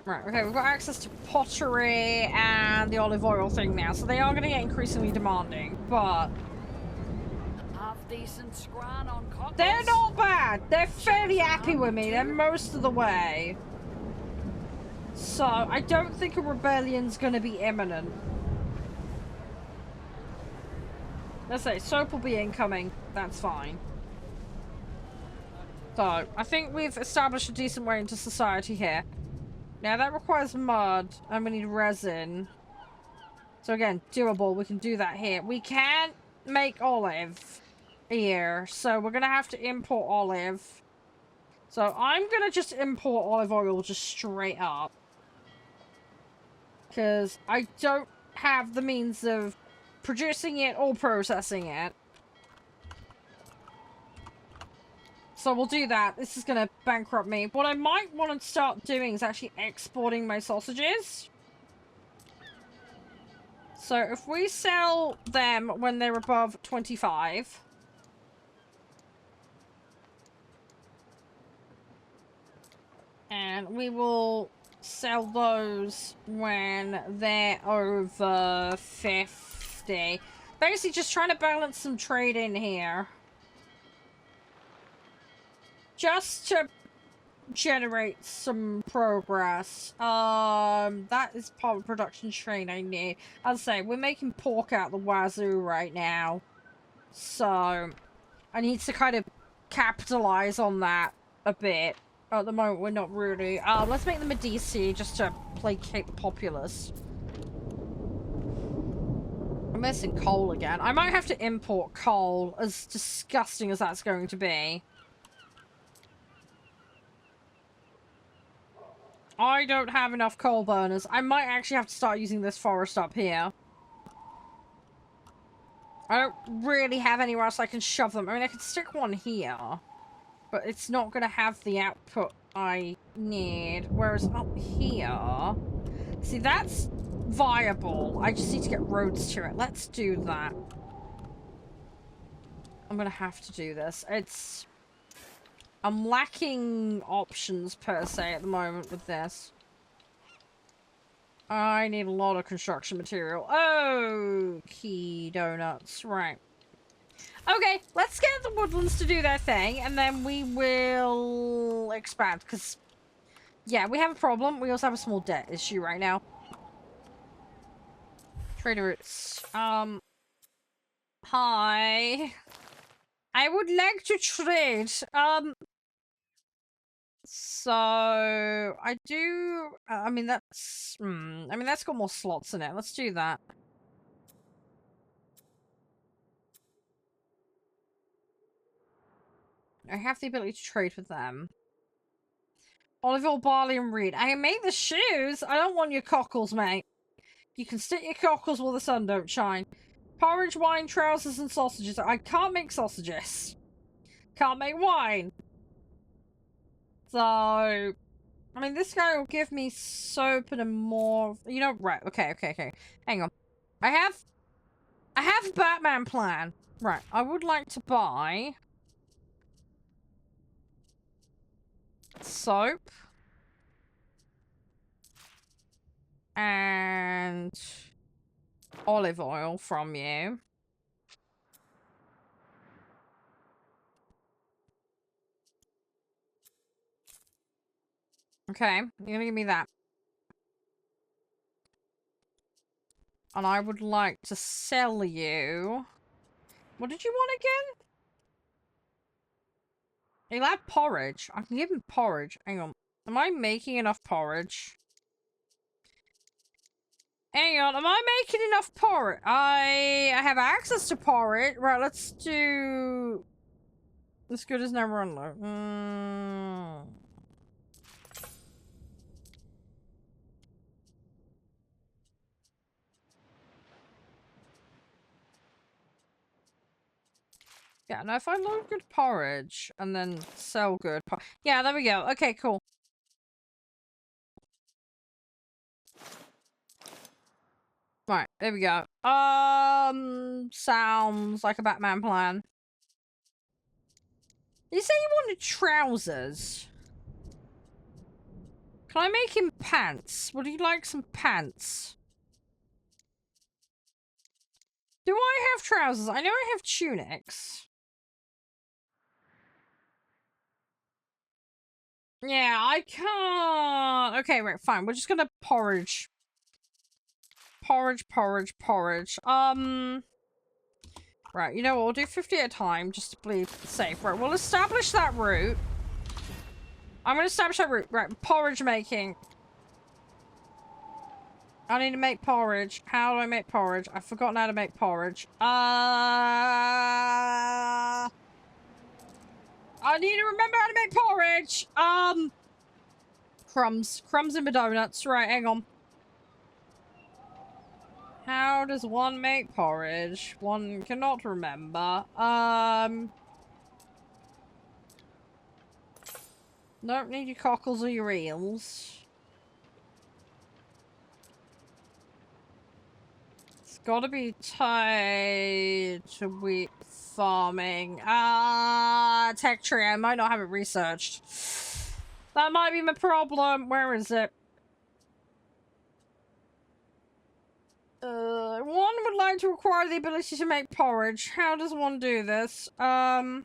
Right, okay, we've got access to pottery and the olive oil thing now, so they are going to get increasingly demanding, but...
Half decent scran on cockles.
They're not bad. They're fairly happy with me. They're most of the way. So, I don't think a rebellion's going to be imminent. Let's say, soap will be incoming. That's fine. So, I think we've established a decent way into society here. Now that requires mud, and we need resin. So again, doable. We can do that here. We can't make olive here, so we're gonna have to import olive. So I'm gonna just import olive oil just straight up. Because I don't have the means of producing it or processing it. So we'll do that. This is going to bankrupt me. What I might want to start doing is actually exporting my sausages. So if we sell them when they're above 25. And we will sell those when they're over 50. Basically just trying to balance some trade in here. Just to generate some progress. That is part of the production train I need. As I say, we're making pork out the wazoo right now. So, I need to kind of capitalize on that a bit. At the moment, we're not really. Let's make the Medici just to placate the populace. I'm missing coal again. I might have to import coal, as disgusting as that's going to be. I don't have enough coal burners. I might actually have to start using this forest up here. I don't really have anywhere else I can shove them. I mean, I could stick one here. But it's not going to have the output I need. Whereas up here... See, that's viable. I just need to get roads to it. Let's do that. I'm going to have to do this. It's... I'm lacking options, per se, at the moment with this. I need a lot of construction material. Oh, key donuts. Right. Okay, let's get the woodlands to do their thing, and then we will expand, because, yeah, we have a problem. We also have a small debt issue right now. Trader routes. Hi. I would like to trade. So I do. I mean that's. I mean that's got more slots in it. Let's do that. I have the ability to trade with them. Olive oil, barley, and reed. I can make the shoes. I don't want your cockles, mate. You can stick your cockles where the sun don't shine. Porridge, wine, trousers, and sausages. I can't make sausages. Can't make wine. So, I mean, this guy will give me soap and a more... You know, right. Okay. Hang on. I have a Batman plan. Right. I would like to buy... soap. And... olive oil from you. Okay, you're gonna give me that. And I would like to sell you... What did you want again? He'll have porridge. I can give him porridge. Hang on. Am I making enough porridge? Hang on, am I making enough porridge? I have access to porridge. Right, let's do... This good as never run low. Yeah, now if I load good porridge and then sell good yeah, there we go. Okay, cool. Right, there we go. Sounds like a Batman plan. You say you wanted trousers. Can I make him pants? Would he like some pants? Do I have trousers? I know I have tunics. Yeah, I can't. Okay, right, fine. We're just gonna porridge. Porridge. Right, you know what? We'll do 50 at a time just to be safe. Right, we'll establish that route. I'm gonna establish that route. Right, porridge making. I need to make porridge. How do I make porridge? I've forgotten how to make porridge. I need to remember how to make porridge. Crumbs. Crumbs in my donuts. Right, hang on. How does one make porridge? One cannot remember. Don't need your cockles or your eels. It's gotta be tied to wheat farming. Tech tree. I might not have it researched. That might be my problem. Where is it? One would like to acquire the ability to make porridge. How does one do this? I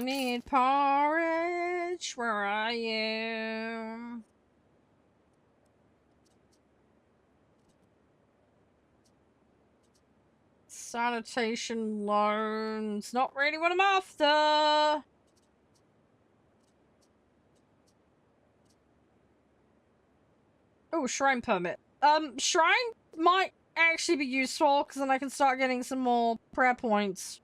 need porridge. Where are you? Sanitation loans. Not really what I'm after. Oh, shrine permit. Shrine might actually be useful, because then I can start getting some more prayer points.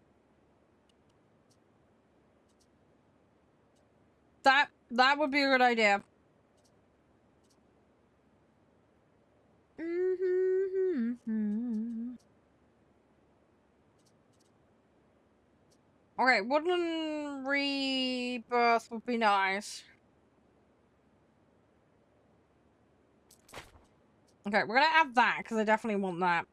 That would be a good idea. Okay, woodland rebirth would be nice. Okay, we're gonna add that, because I definitely want that.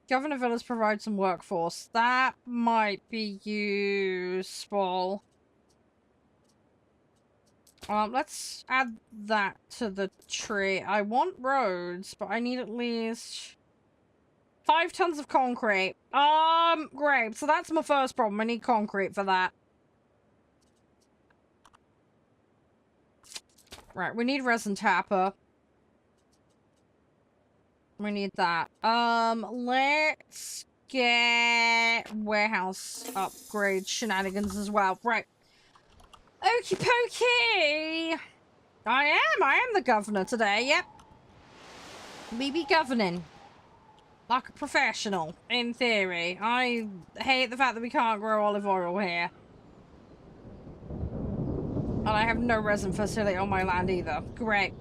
Governor villas provide some workforce. That might be useful. Let's add that to the tree. I want roads, but I need at least 5 tons of concrete. Great. So that's my first problem. I need concrete for that. Right, we need resin tapper. We need that. Let's get warehouse upgrade shenanigans as well. Right. Okie pokey! I am the governor today, yep. We be governing. Like a professional, in theory. I hate the fact that we can't grow olive oil here. And I have no resin facility on my land either. Great.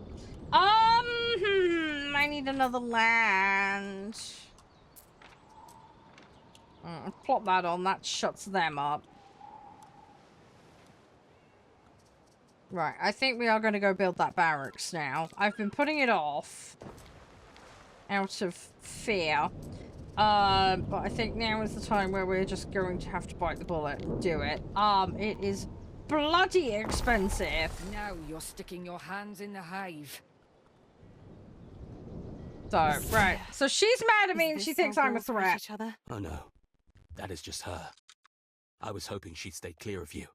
I need another land. Plot that on, that shuts them up. Right, I think we are going to go build that barracks now. I've been putting it off. Out of fear. But I think now is the time where we're just going to have to bite the bullet and do it. It is bloody expensive.
Now you're sticking your hands in the hive.
So, right. So she's mad at me and she thinks I'm a threat.
Each other?
Oh no, that is just her. I was hoping she'd stay clear of you.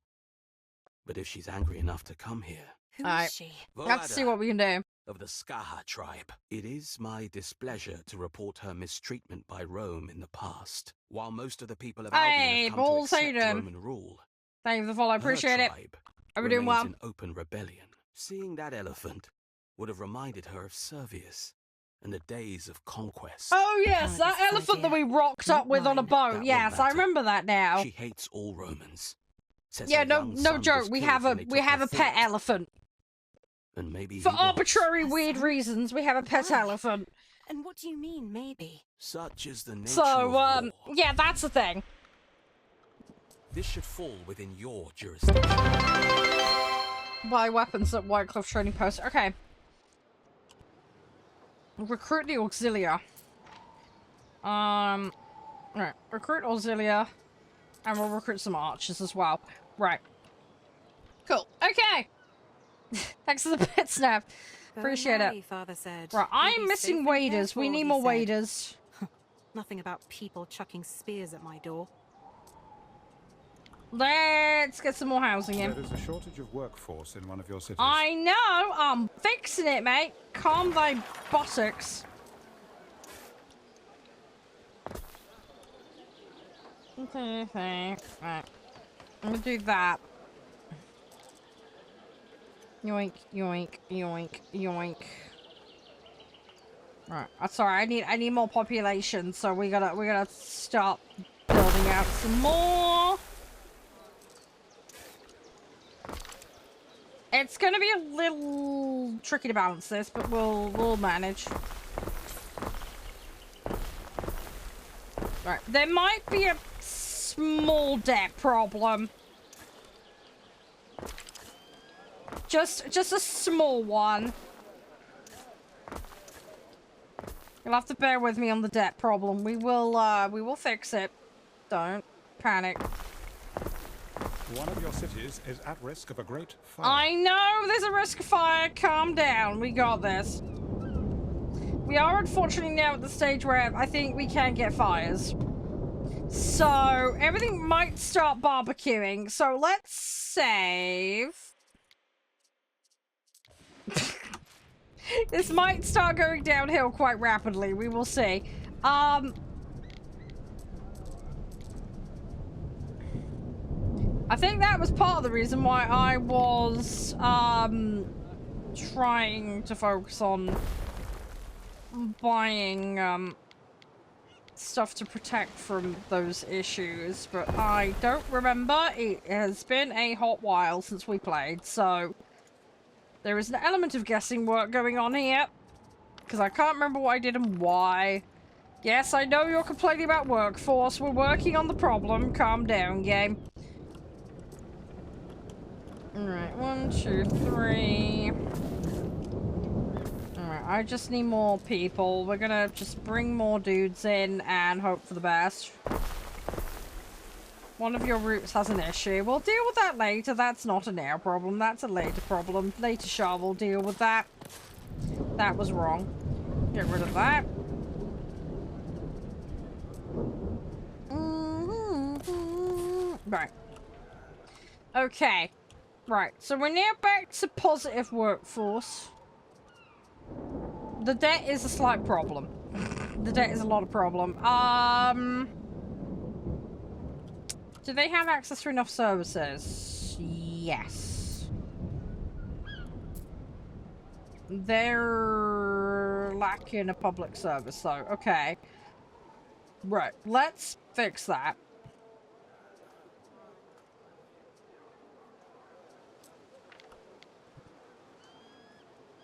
But if she's angry enough to come here...
Who
Alright.
is she?
Let's see what we can do.
Of the Skaha tribe. It is my displeasure to report her mistreatment by Rome in the past. While most of the people of
Hey,
Albion have come
balls,
to
how you
accept
doing?
Roman rule,
Thank you for the follow, I appreciate
her
it.
tribe
Are we doing well?
remains in open rebellion. Seeing that elephant would have reminded her of Servius and the days of conquest.
Oh yes,
Can't
that elephant that we rocked up with on a
mine.
boat.
That
Yes,
won't
I
matter.
remember that now.
She hates all Romans. Says
Yeah,
her
no,
young
no
son
joke.
was
We
killed
have a
when they took her
pet
fort.
elephant
And maybe
for
he was.
arbitrary
A
weird
son?
reasons. We have a pet
Why?
elephant.
And what do you mean, maybe?
Such is the nature
So,
of war.
yeah, that's the thing.
This should fall within your jurisdiction.
Buy weapons at Whitecliff Training Post. Okay. Recruit the Auxilia. Right. Recruit Auxilia. And we'll recruit some archers as well. Right. Cool. Okay. Thanks for the pet snap.
Go
Appreciate
marry,
it.
Father said.
Right,
You'll
I'm
be safe
missing
and
waders. We
careful,
need
he
more
said.
waders.
Nothing about people chucking spears at my door.
Let's get some more housing in.
There is a shortage of workforce in one of your cities.
I know! I'm fixing it, mate. Calm thy buttocks. Okay. Right. I'm gonna do that. Yoink, yoink, yoink, yoink. Right. Sorry, I need more population, so we gotta start building out some more. It's gonna be a little tricky to balance this, but we'll manage. Right, there might be a small debt problem. Just a small one. You'll have to bear with me on the debt problem. We will fix it. Don't panic.
One of your cities is at risk of a great fire.
I know there's a risk of fire. Calm down. We got this. We are unfortunately now at the stage where I think we can get fires. So everything might start barbecuing. So let's save. This might start going downhill quite rapidly. We will see. I think that was part of the reason why I was trying to focus on buying stuff to protect from those issues, but I don't remember. It has been a hot while since we played, so there is an element of guessing work going on here, because I can't remember what I did and why. Yes, I know you're complaining about workforce. We're working on the problem. Calm down, game. Alright, 1, 2, 3. Alright, I just need more people. We're gonna just bring more dudes in and hope for the best. One of your routes has an issue. We'll deal with that later. That's not a now problem. That's a later problem. Later Shah will deal with that. That was wrong. Get rid of that. Right. Okay. Right. So we're now back to positive workforce. The debt is a slight problem. The debt is a lot of problem. Do they have access to enough services? Yes. They're lacking a public service though. Okay. Right. Let's fix that.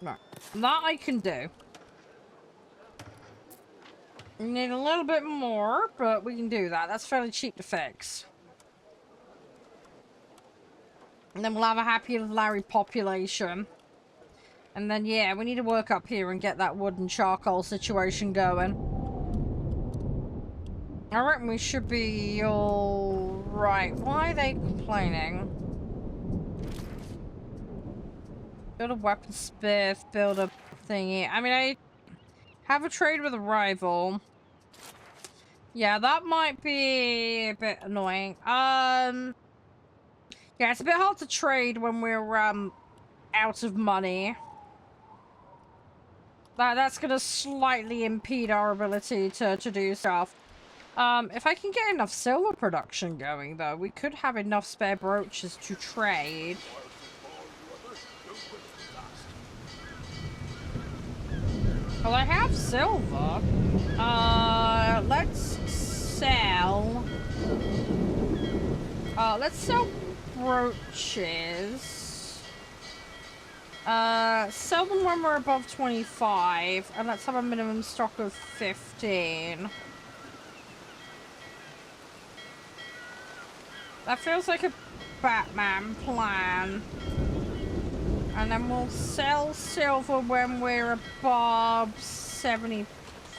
Right. That I can do. We need a little bit more, but we can do that. That's fairly cheap to fix. And then we'll have a happy Larry population. And then, yeah, we need to work up here and get that wood and charcoal situation going. I reckon we should be all right. Why are they complaining? Build a weaponsmith, build a thingy. I mean, I have a trade with a rival. Yeah, that might be a bit annoying. Yeah, it's a bit hard to trade when we're, out of money. That's gonna slightly impede our ability to do stuff. If I can get enough silver production going, though, we could have enough spare brooches to trade. Well, I have silver. Let's sell... let's sell brooches. Sell them when we're above 25, and let's have a minimum stock of 15. That feels like a Batman plan. And then we'll sell silver when we're above 75.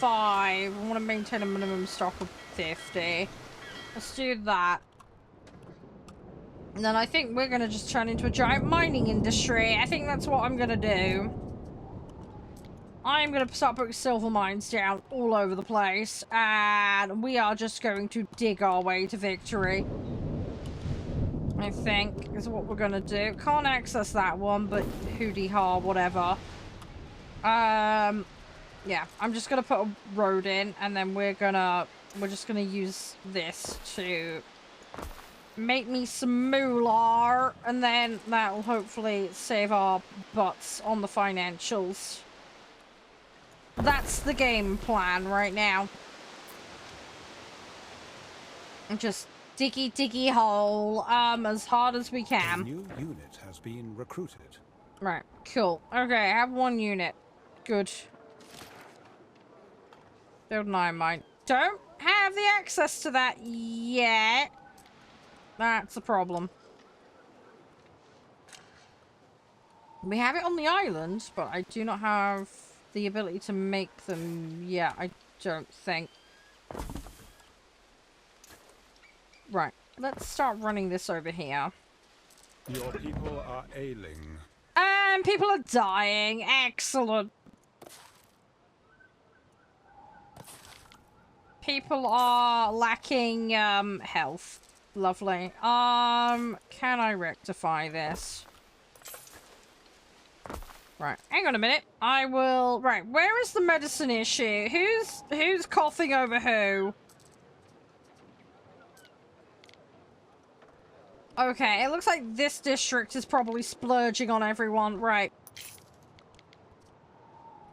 I want to maintain a minimum stock of 50. Let's do that. And then I think we're going to just turn into a giant mining industry. I think that's what I'm going to do. I'm going to start putting silver mines down all over the place. And we are just going to dig our way to victory. I think is what we're going to do. Can't access that one, but hooty-ha, whatever. Yeah, I'm just going to put a road in. And then we're just going to use this to... make me some moolah, and then that will hopefully save our butts on the financials. That's the game plan right now. Just diggy hole, as hard as we
A
can.
new unit has been recruited.
Right, cool. Okay, I have one unit. Good. Build 9 mine. Don't have the access to that yet. That's a problem. We have it on the island, but I do not have the ability to make them yet, I don't think. Right, let's start running this over here.
Your people are ailing.
And people are dying. Excellent. People are lacking, health. Lovely. Can I rectify this? Right, hang on a minute. I will... Right, where is the medicine issue? Who's coughing over who? Okay, it looks like this district is probably splurging on everyone. Right.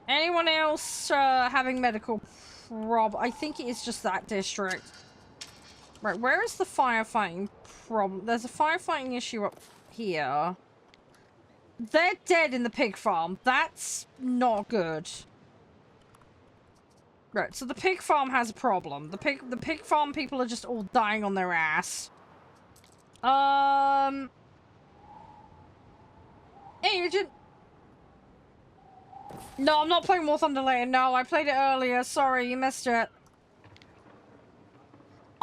Anyone else, having medical I think it is just that district. Right, where is the firefighting problem? There's a firefighting issue up here. They're dead in the pig farm. That's not good. Right, so the pig farm has a problem. The pig farm people are just all dying on their ass. Agent. No, I'm not playing War Thunder Lane. No, I played it earlier. Sorry, you missed it.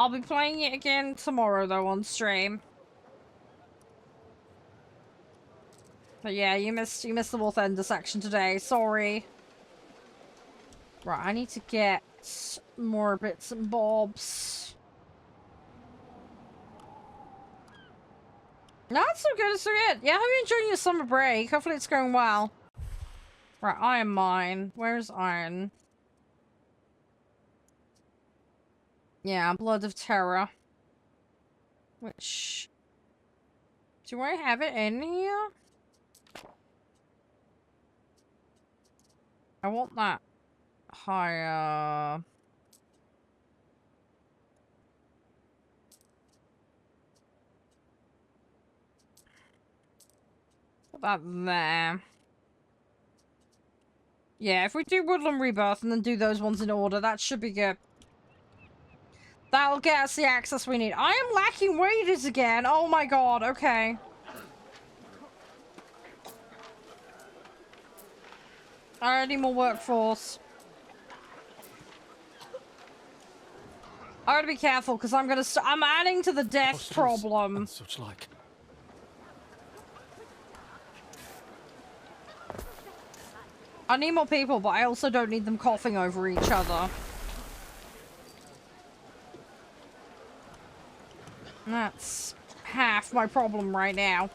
I'll be playing it again tomorrow, though, on stream. But yeah, you missed the North Ender section today. Sorry. Right, I need to get more bits and bobs. No, it's so good, it's so good. Yeah, I hope you're enjoying your summer break. Hopefully it's going well. Right, Iron Mine. Where's Iron? Yeah, Blood of Terror. Which... Do I have it in here? I want that higher... Put that there. Yeah, if we do Woodland Rebirth and then do those ones in order, that should be good. That'll get us the access we need. I am lacking wages again. Oh my god, okay. I need more workforce. I gotta be careful because I'm gonna. I'm adding to the death problem.
And such like.
I need more people, but I also don't need them coughing over each other. That's half my problem right now.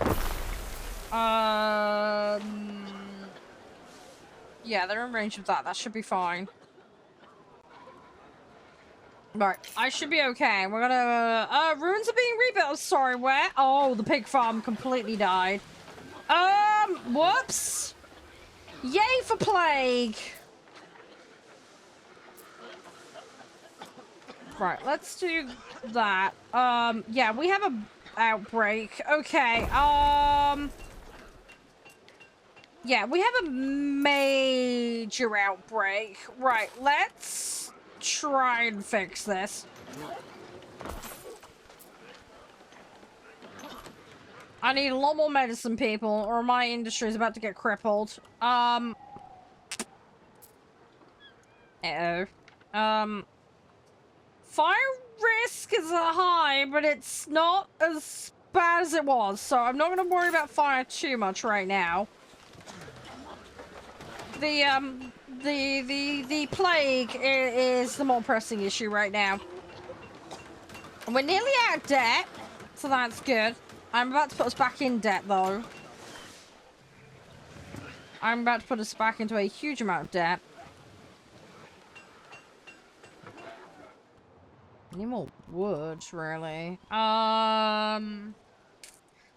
Yeah, they're in range of that. That should be fine. Right, I should be okay. We're gonna... ruins are being rebuilt. Sorry, where? Oh, the pig farm completely died. Whoops! Yay for plague! Right, let's do that. Yeah, we have a outbreak. Okay, yeah, we have a major outbreak. Right, let's try and fix this. I need a lot more medicine, people, or my industry is about to get crippled. Uh-oh. Fire risk is high, but it's not as bad as it was, so I'm not going to worry about fire too much right now. The plague is the more pressing issue right now. We're nearly out of debt, so that's good. I'm about to put us back in debt, though. I'm about to put us back into a huge amount of debt. I need more wood, really.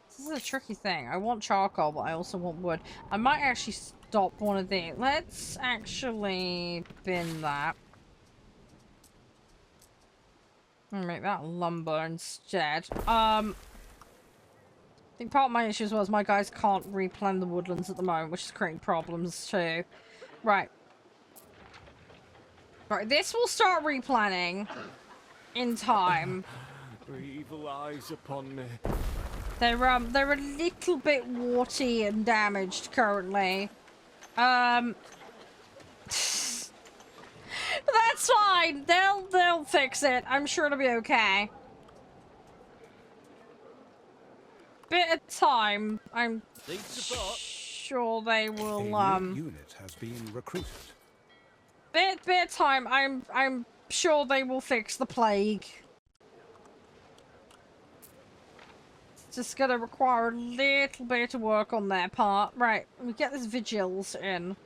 This is a tricky thing. I want charcoal, but I also want wood. I might actually stop one of these. Let's actually bin that. I'll make that lumber instead. I think part of my issue as well is my guys can't replan the woodlands at the moment, which is creating problems too. Right. Right, this will start replanning in time.
Evil eyes upon me.
They're a little bit warty and damaged currently. That's fine. They'll fix it. I'm sure it'll be okay. Bit of time. I'm sure they will.
A new unit has been recruited.
Bit of time. I'm sure they will fix the plague. It's just gonna require a little bit of work on their part. Right, we get this vigils in.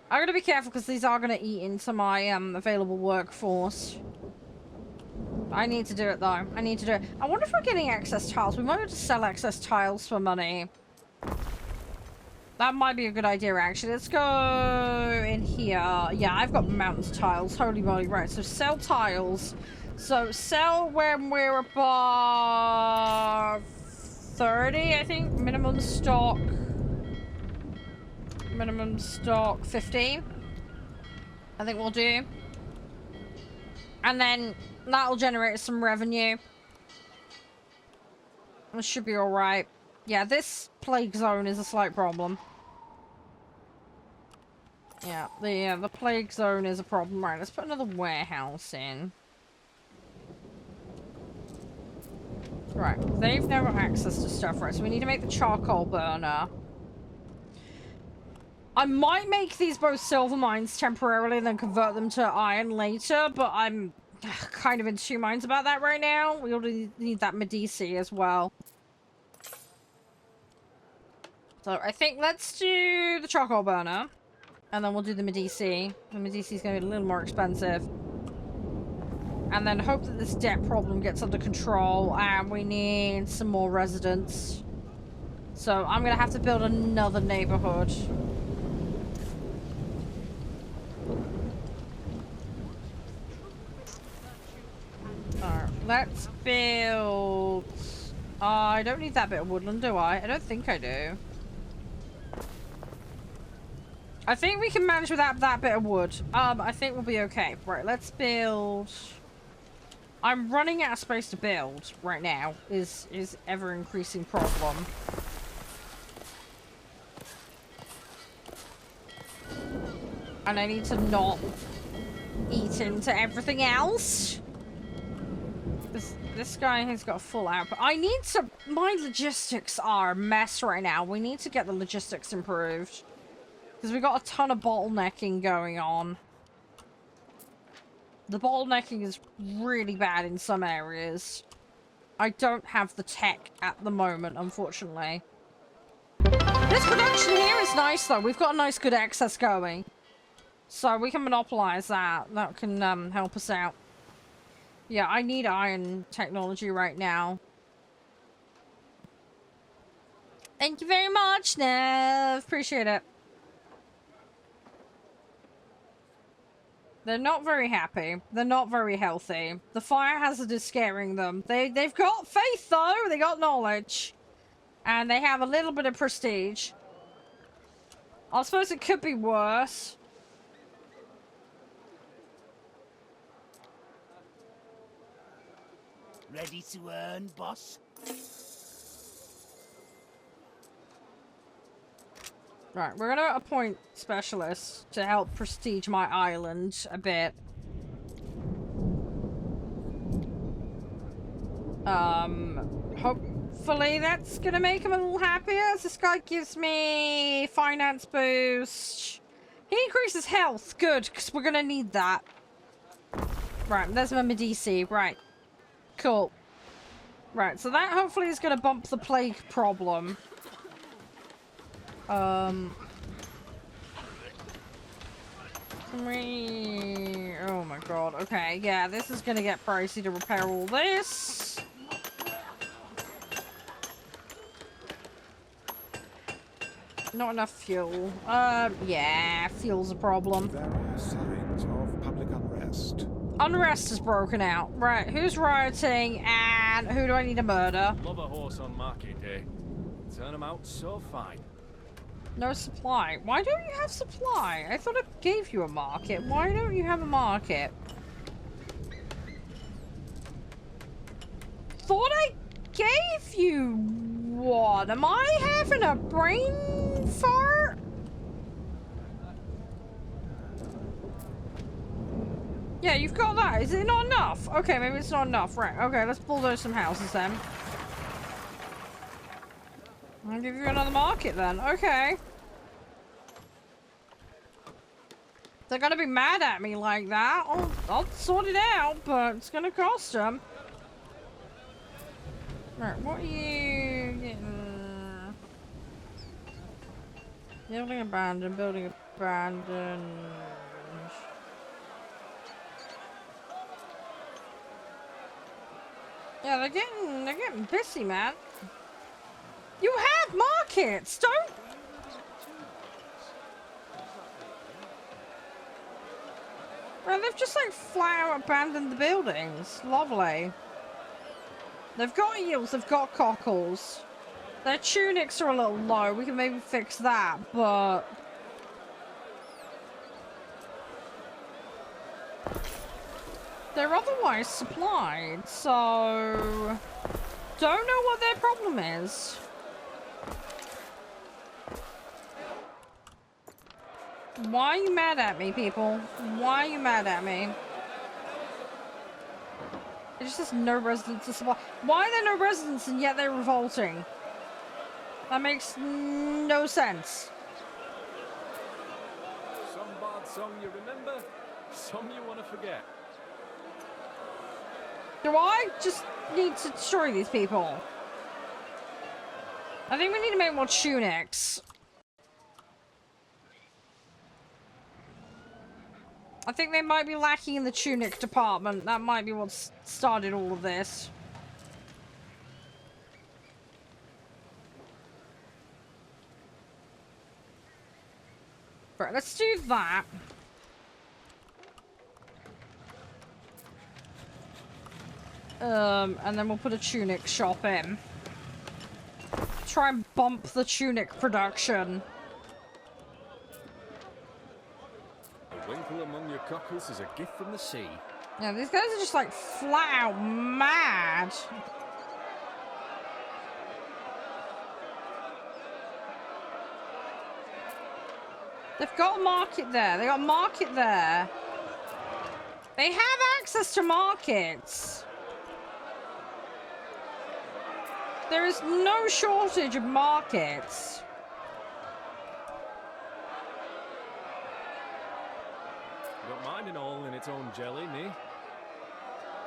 I'm gonna be careful because these are gonna eat into my available workforce. I need to do it though. I need to do it. I wonder if we're getting excess tiles. We might be able to sell excess tiles for money. That might be a good idea, actually. Let's go in here. Yeah, I've got mountains tiles. Holy moly. Right, so sell tiles. So sell when we're above 30, I think. Minimum stock. Minimum stock 15. I think we'll do. And then that'll generate some revenue. This should be alright. Yeah, this plague zone is a slight problem. Yeah, the plague zone is a problem. Right, let's put another warehouse in. Right, they've now got access to stuff, right? So we need to make the charcoal burner. I might make these both silver mines temporarily and then convert them to iron later, but I'm kind of in two minds about that right now. We already need that Medici as well. So I think let's do the charcoal burner, and then we'll do the Medici. The Medici is going to be a little more expensive. And then hope that this debt problem gets under control, and we need some more residents. So I'm going to have to build another neighborhood. Alright, let's build... I don't need that bit of woodland, do I? I don't think I do. I think we can manage without that bit of wood. I think we'll be okay. Right, let's build... I'm running out of space to build right now, is ever-increasing problem. And I need to not eat into everything else. This guy has got full output. I need to... My logistics are a mess right now. We need to get the logistics improved. Because we got a ton of bottlenecking going on. The bottlenecking is really bad in some areas. I don't have the tech at the moment, unfortunately. This production here is nice, though. We've got a nice, good excess going. So we can monopolize that. That can help us out. Yeah, I need iron technology right now. Thank you very much, Nev. Appreciate it. They're not very happy. They're not very healthy. The fire hazard is scaring them. They've got faith, though. They got knowledge. And they have a little bit of prestige. I suppose it could be worse.
Ready to earn, boss?
Right, we're gonna appoint specialists to help prestige my island a bit. Hopefully that's gonna make him a little happier. This guy gives me finance boost. He increases health. Good, because we're gonna need that. Right, there's my Medici. Right. Cool. Right, so that hopefully is gonna bump the plague problem. Oh my god. Okay, yeah, this is gonna get pricey to repair all this. Not enough fuel. Yeah, fuel's a problem.
There are signs of public unrest.
Unrest has broken out. Right, who's rioting and who do I need to murder?
Love a horse on market day. Turn them out so fine.
No supply. Why don't you have supply? I thought I gave you a market. Why don't you have a market? Thought I gave you one. Am I having a brain fart? Yeah, you've got that. Is it not enough? Okay, maybe it's not enough. Right, okay, let's bulldoze some houses then. I'll give you another market then. Okay. They're gonna be mad at me like that. I'll sort it out, but it's gonna cost them. Right, what are you getting? Building abandoned, building abandoned. Yeah, they're getting busy, man. You have markets, don't... Well, they've just like flat out abandoned the buildings. Lovely. They've got eels, they've got cockles. Their tunics are a little low. We can maybe fix that, but... They're otherwise supplied, so... Don't know what their problem is. Why are you mad at me, people? Why are you mad at me? It just says no residents to supply. Why are there no residents and yet they're revolting? That makes no sense.
Some bad song you remember, some you want to forget.
Do I just need to destroy these people? I think we need to make more tunics. I think they might be lacking in the tunic department. That might be what started all of this. Right, let's do that. And then we'll put a tunic shop in. Try and bump the tunic production.
A winkle among your cockles is a gift from the sea.
Yeah, these guys are just like flat out mad. They've got a market there. They got a market there. They have access to markets. There is no shortage of markets.
Don't mind it all in its own jelly, me.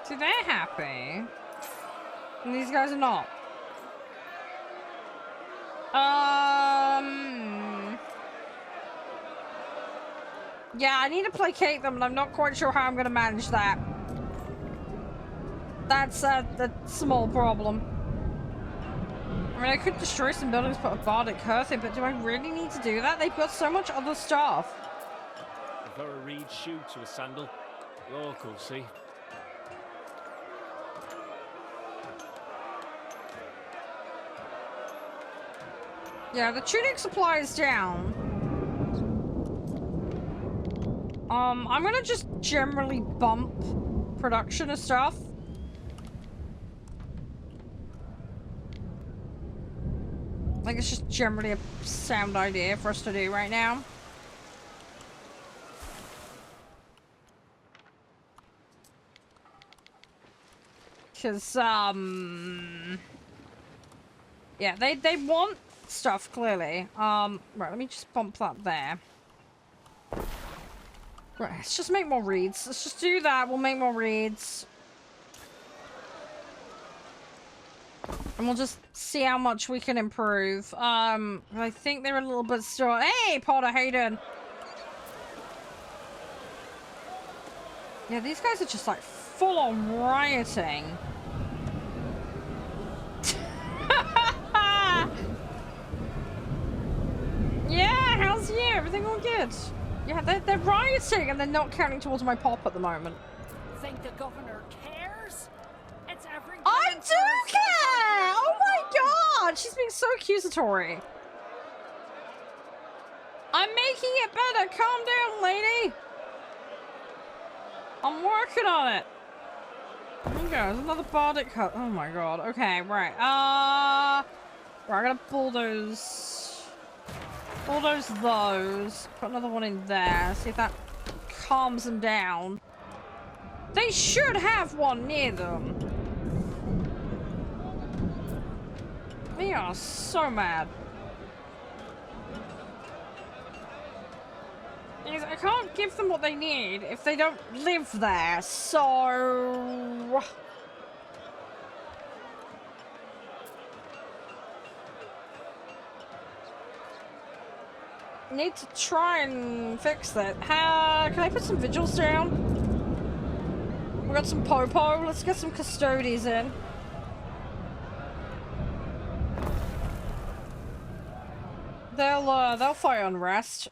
See, they're happy. And these guys are not. Yeah, I need to placate them, and I'm not quite sure how I'm going to manage that. That's a small problem. I mean, I could destroy some buildings, put a bardic curse in, but do I really need to do that? They've got so much other stuff.
Prefer a reed shoe to a sandal. Local, see?
Yeah, the tunic supply is down. I'm gonna just generally bump production of stuff. Like, it's just generally a sound idea for us to do right now. Cause, yeah, they want stuff, clearly. Right, let me just bump that there. Right, let's just make more reeds. Let's just do that. We'll make more reeds. And we'll just see how much we can improve. I think they're a little bit still... Hey, Potter Hayden! Yeah, these guys are just, like, full-on rioting. Yeah, how's you? Everything all good? Yeah, they're rioting and they're not counting towards my pop at the moment.
Think the governor cares? It's everything.
I do care! Oh my god! She's being so accusatory. I'm making it better. Calm down, lady. I'm working on it. There we go. There's another bardic cut. Oh my god. Okay, right. Right, I'm gonna bulldoze those. Put another one in there. See if that calms them down. They should have one near them. They are so mad. Because I can't give them what they need if they don't live there, so... Need to try and fix that. Can I put some vigils down? We got some popo. Let's get some custodies in. They'll fight unrest.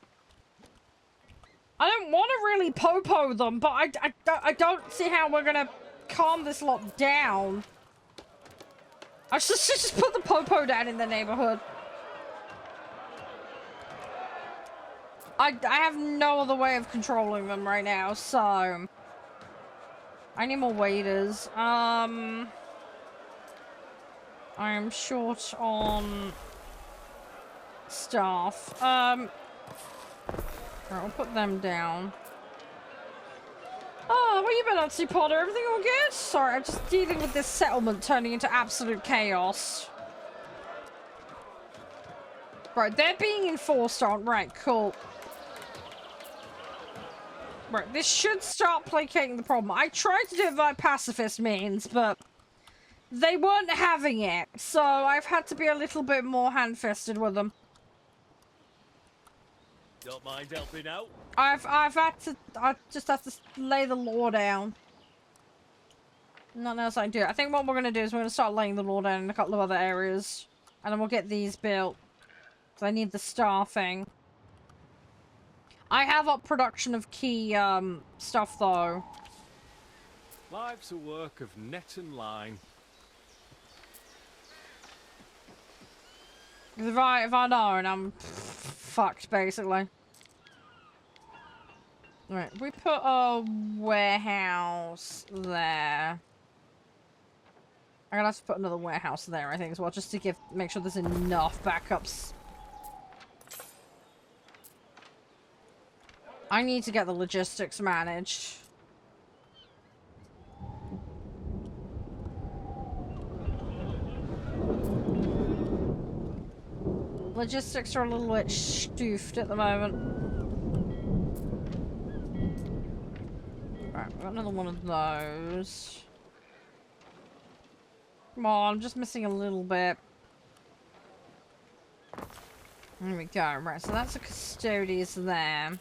I don't want to really popo them, but I don't see how we're gonna calm this lot down. I should just put the popo down in the neighborhood. I have no other way of controlling them right now, so... I need more waiters. I am short on... staff. Right, I'll put them down. Oh, what you been up to, Potter? Everything all good? Sorry, I'm just dealing with this settlement turning into absolute chaos. Right, they're being enforced on. Right, cool. Right, this should start placating the problem. I tried to do it by pacifist means, but they weren't having it. So I've had to be a little bit more hand-fisted with them.
Don't mind helping out.
I just have to lay the law down. Nothing else I can do. I think what we're going to do is we're going to start laying the law down in a couple of other areas. And then we'll get these built. So I need the staffing. I have up production of key stuff though.
Life's a work of net and line.
If I don't, I'm fucked basically. Right, we put a warehouse there. I'm gonna have to put another warehouse there, I think, as well, just to make sure there's enough backups. I need to get the logistics managed. Logistics are a little bit stoofed at the moment. Right, we've got another one of those. Come on, I'm just missing a little bit. There we go. Right, so that's a custodies there.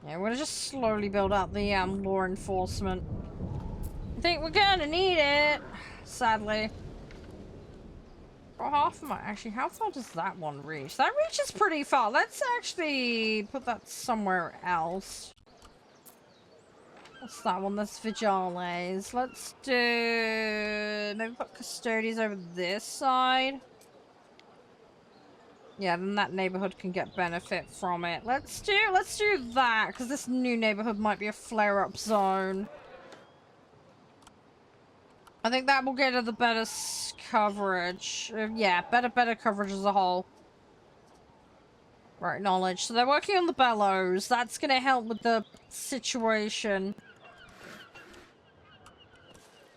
Yeah, we're gonna just slowly build up the law enforcement. I think we're gonna need it, sadly. For half of my, actually, how far does that one reach? That reaches pretty far. Let's actually put that somewhere else. What's that one? That's Vigiles. Let's do... maybe put custodies over this side. Yeah, then that neighborhood can get benefit from it. Let's do that, because this new neighborhood might be a flare-up zone. I think that will get her the better coverage. Yeah, better coverage as a whole. Right, knowledge. So they're working on the bellows. That's going to help with the situation.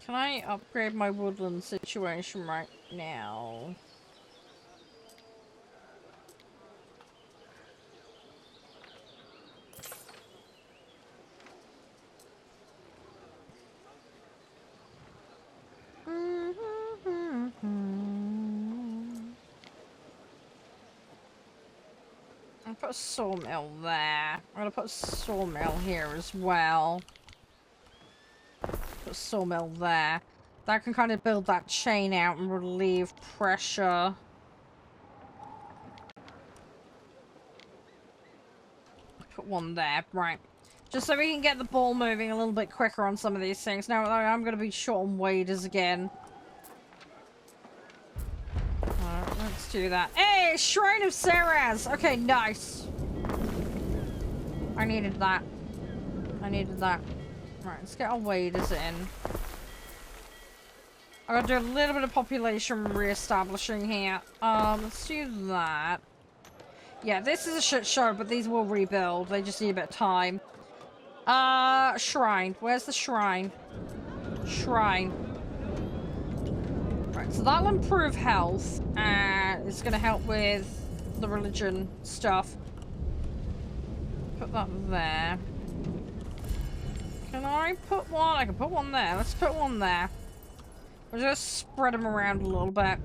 Can I upgrade my woodland situation right now? I'll put a sawmill there. I'm gonna put a sawmill here as well. Put a sawmill there. That can kind of build that chain out and relieve pressure. Put one there, right. Just so we can get the ball moving a little bit quicker on some of these things. Now, I'm gonna be short on waders again. Alright, let's do that. Hey! Shrine of Saraz! Okay, nice. I needed that. I needed that. Right, let's get our waders in. I gotta do a little bit of population re-establishing here. Let's do that. Yeah, this is a shit show, but these will rebuild. They just need a bit of time. Shrine. Where's the shrine? Shrine. Right, so that'll improve health, and it's gonna help with the religion stuff. Put that there. Can I put one? I can put one there. Let's put one there. We're just spread them around a little bit.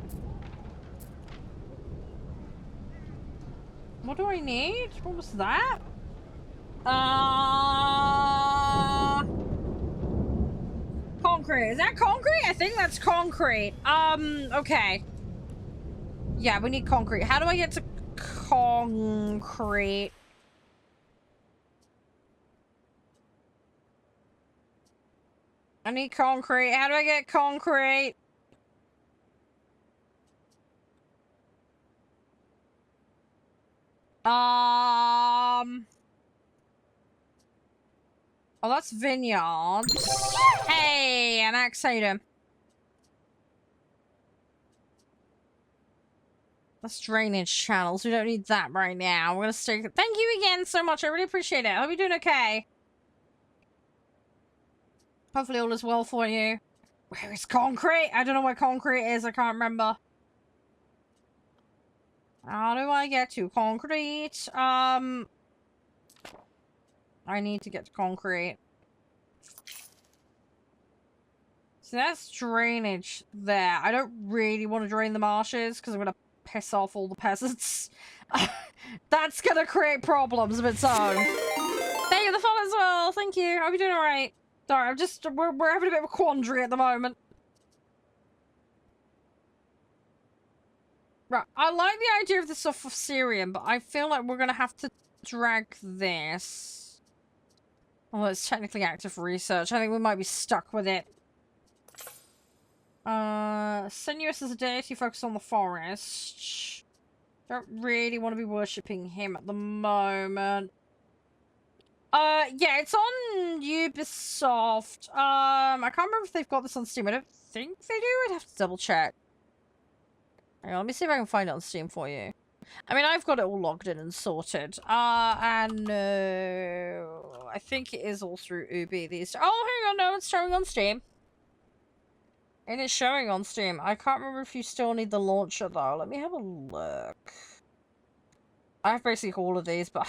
What do I need? What was that? Concrete. Is that concrete? I think that's concrete. Okay. Yeah, we need concrete. How do I get to concrete? I need concrete. How do I get concrete? Oh, that's vineyards. Hey, an axe item. That's drainage channels. We don't need that right now. We're gonna stay. Thank you again so much. I really appreciate it. I hope you're doing okay. Hopefully all is well for you. Where is concrete? I don't know where concrete is. I can't remember. How do I get to concrete? I need to get to concrete. So that's drainage there. I don't really want to drain the marshes because I'm going to piss off all the peasants. That's going to create problems of its own. Thank you for the follow as well. Thank you. Hope you're doing alright. Sorry, we're having a bit of a quandary at the moment. Right, I like the idea of the stuff of Syrian, but I feel like we're going to have to drag this. Although it's technically active research, I think we might be stuck with it. Sinuous as a deity focused on the forest. Don't really want to be worshipping him at the moment. Yeah, it's on Ubisoft. I can't remember if they've got this on Steam. I don't think they do. I'd have to double check. Hang on, let me see if I can find it on Steam for you. I mean, I've got it all logged in and sorted. And I think it is all through Ubi these days. Oh, hang on, no, it's showing on Steam. It is showing on Steam. I can't remember if you still need the launcher, though. Let me have a look. I have basically all of these, but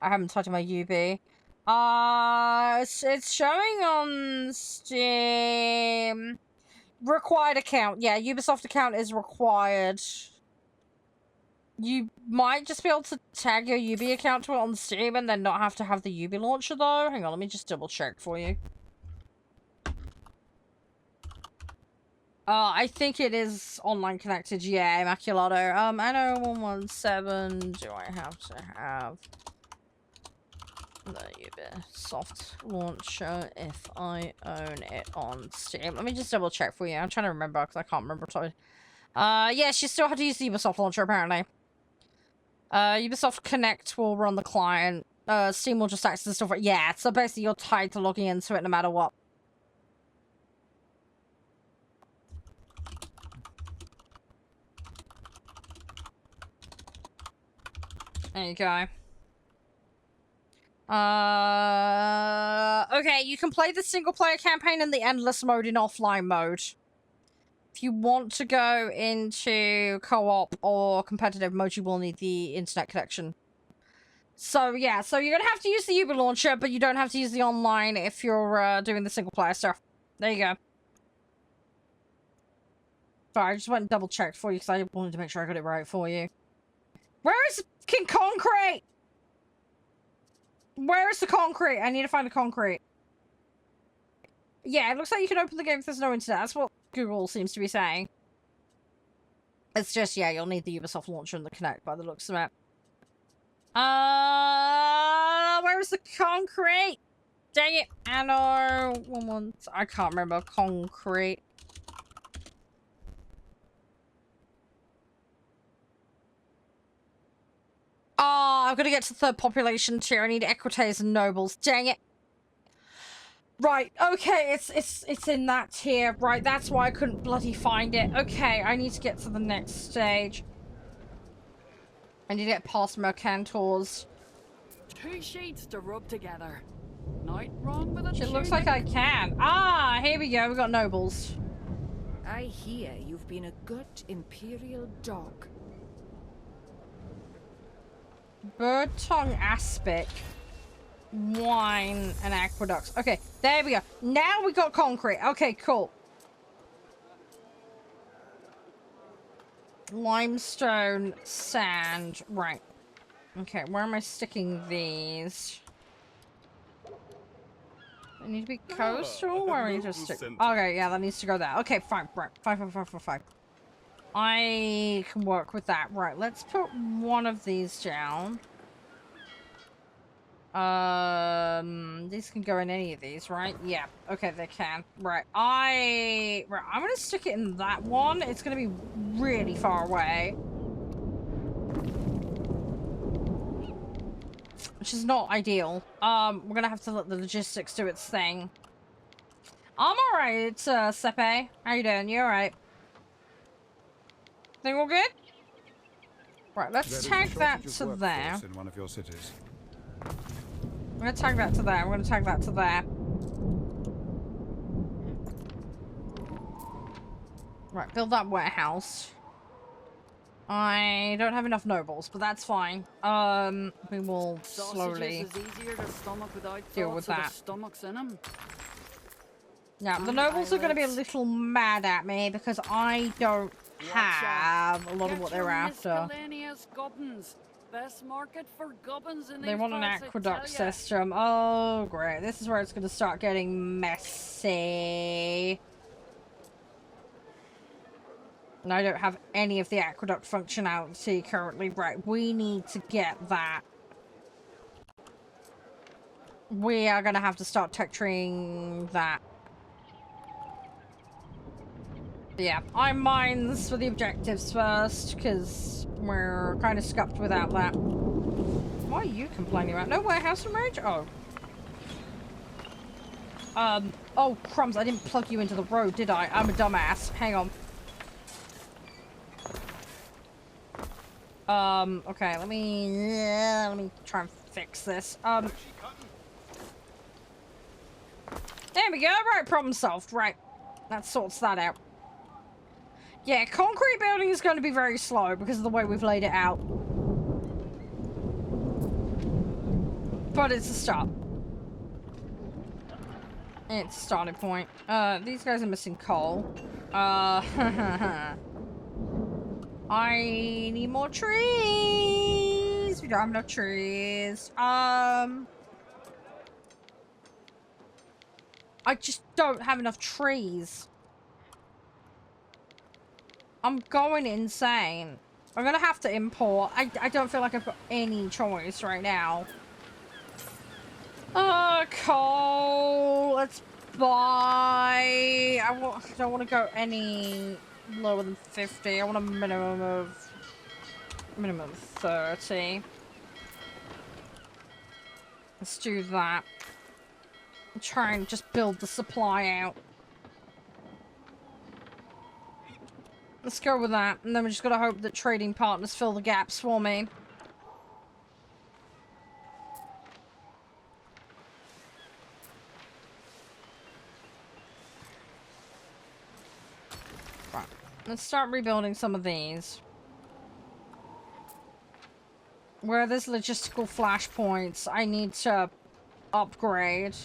I haven't touched my UB. It's showing on Steam. Required account. Yeah, Ubisoft account is required. You might just be able to tag your UB account to it on Steam and then not have to have the UB launcher, though. Hang on, let me just double check for you. I think it is online connected. Yeah, Immaculado. Anno 117. Do I have to have the Ubisoft launcher if I own it on Steam? Let me just double check for you. I'm trying to remember because I can't remember. Yes, you still have to use the Ubisoft launcher apparently. Ubisoft Connect will run the client. Steam will just access the stuff. Yeah, so basically you're tied to logging into it no matter what. There you go. Okay, you can play the single player campaign in the endless mode in offline mode. If you want to go into co-op or competitive mode, you will need the internet connection. So yeah, so you're gonna have to use the Uber launcher, but you don't have to use the online if you're doing the single player stuff. There you go. Sorry, I just went and double checked for you because I wanted to make sure I got it right for you. Where is fucking concrete? Where is the concrete? I need to find the concrete. Yeah, it looks like you can open the game if there's no internet. That's what Google seems to be saying. It's just, yeah, you'll need the Ubisoft launcher and the Kinect by the looks of it. Where is the concrete? Dang it. Anno. I can't remember. Concrete. Oh, I've got to get to the third population tier. I need equites and nobles. Dang it. Right, okay, it's in that tier. Right, that's why I couldn't bloody find it. Okay, I need to get to the next stage. I need to get past Mercantors.
2 sheets to rub together. Not wrong with it.
It looks like I can. Ah, here we go. We got nobles.
I hear you've been a good imperial dog.
Bird tongue aspic. Wine and aqueducts. Okay, there we go. Now we got concrete. Okay, cool. Limestone, sand. Right. Okay, where am I sticking these? They need to be coastal? Where are you just stick? Okay, yeah, that needs to go there. Okay, fine. Right. Fine. I can work with that. Right, let's put one of these down. These can go in any of these, right? Yeah. Okay, they can. Right. I'm gonna stick it in that one. It's gonna be really far away. Which is not ideal. We're gonna have to let the logistics do its thing. I'm alright, Sepe. How you doing? You alright? Think all good? Right, let's tag that to there.
In one of your cities.
I'm gonna tag that to there. I'm gonna tag that to there. Right, build that warehouse. I don't have enough nobles, but that's fine. We will slowly
Sausages is easier to stomach without
deal with
thoughts of
that.
the stomachs in 'em.
Now, the
And
nobles are going to be a
eyelids.
little mad at me because I don't have a lot of
Get
what
your
they're after.
miscellaneous gubbins. Best market for gubbins in
They
these
want an
parts, I
aqueduct
tell ya.
system. Oh, great. This is where it's going to start getting messy. And I don't have any of the aqueduct functionality currently. Right, we need to get that. We are going to have to start tech treeing that. Yeah, I mines for the objectives first, because we're kind of scuffed without that. Why are you complaining about? No warehouse from rage? Oh. Oh, crumbs, I didn't plug you into the road, did I? I'm a dumbass. Hang on. Okay, let me try and fix this. There we go, right, problem solved. Right, that sorts that out. Yeah, concrete building is going to be very slow because of the way we've laid it out. But it's a start. It's a starting point. These guys are missing coal. I need more trees. We don't have enough trees. I just don't have enough trees. I'm going insane. I'm gonna have to import. I don't feel like I've got any choice right now. Coal. Let's buy. I don't want to go any lower than 50. I want a minimum of 30. Let's do that. Try and just build the supply out. Let's go with that, and then we just gotta hope that trading partners fill the gaps for me. Right, let's start rebuilding some of these. Where there's logistical flashpoints, I need to upgrade.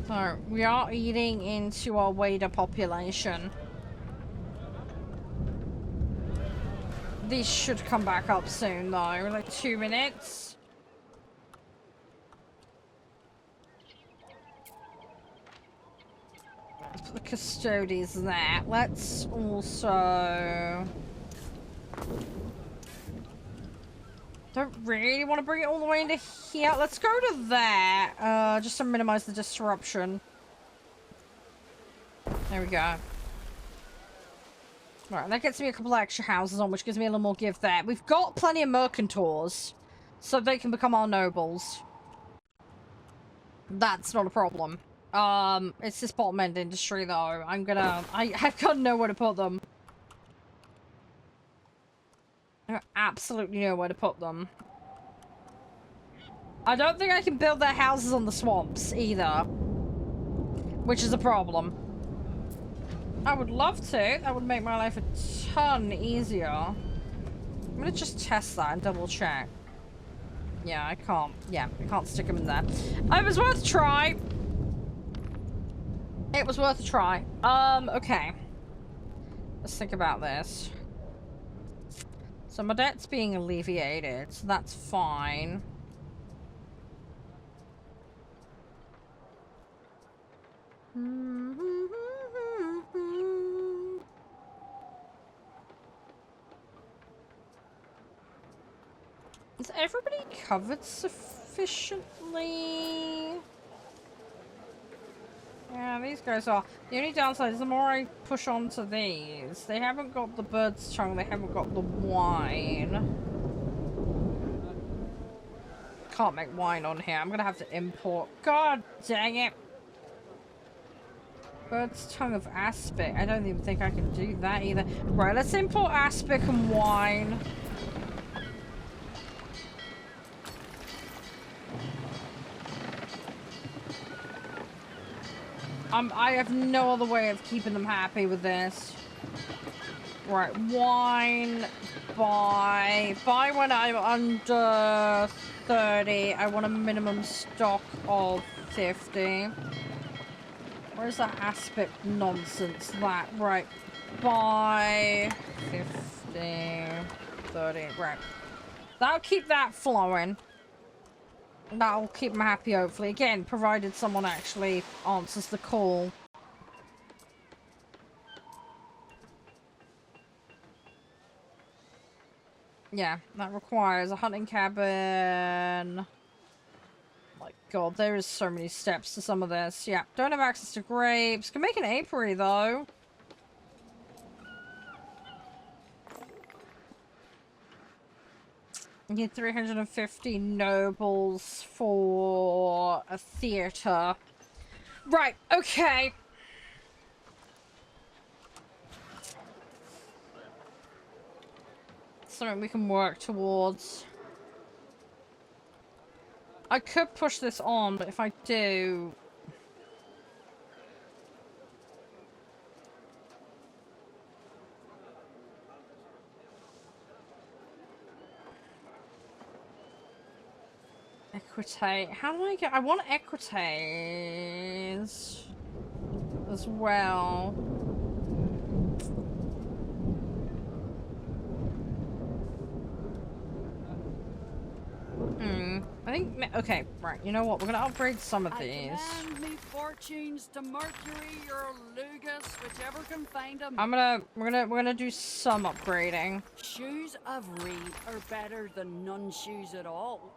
So, we are eating into our wader population. These should come back up soon, though. Like 2 minutes. Let's put the custodians there. Let's also... Don't really want to bring it all the way into here. Let's go to there, just to minimize the disruption. There we go. Alright, that gets me a couple of extra houses on, which gives me a little more give there. We've got plenty of mercantors, so they can become our nobles. That's not a problem. It's this bottom end industry, though. I've got nowhere to put them. I absolutely know where to put them. I don't think I can build their houses on the swamps either, which is a problem. I would love to. That would make my life a ton easier. I'm gonna just test that and double check. Yeah, I can't. Yeah, I can't stick them in there. It was worth a try. It was worth a try. Okay. Let's think about this. So my debt's being alleviated, so that's fine. Is everybody covered sufficiently? Yeah, these guys are. The only downside is the more I push onto these, they haven't got the bird's tongue, they haven't got the wine. Can't make wine on here. I'm gonna have to import. God dang it. Bird's tongue of aspic. I don't even think I can do that either. Right, let's import aspic and wine. I have no other way of keeping them happy with this. Right, wine, buy when I'm under 30. I want a minimum stock of 50. Where's that aspect nonsense? That, right. Buy 50, 30, right. That'll keep that flowing. That'll keep them happy, hopefully. Again, provided someone actually answers the call. Yeah, that requires a hunting cabin. My god, there is so many steps to some of this. Yeah, don't have access to grapes. Can make an apiary, though. Need 350 nobles for a theater. Right, okay. Something we can work towards. I could push this on, but if I do... Equity. How do I get... I want equities as well. I think... Okay, right. You know what? We're gonna upgrade some of these.
I commend me fortunes to Mercury or Lugus, whichever can find them.
We're gonna do some upgrading.
Shoes of reed are better than none shoes at all.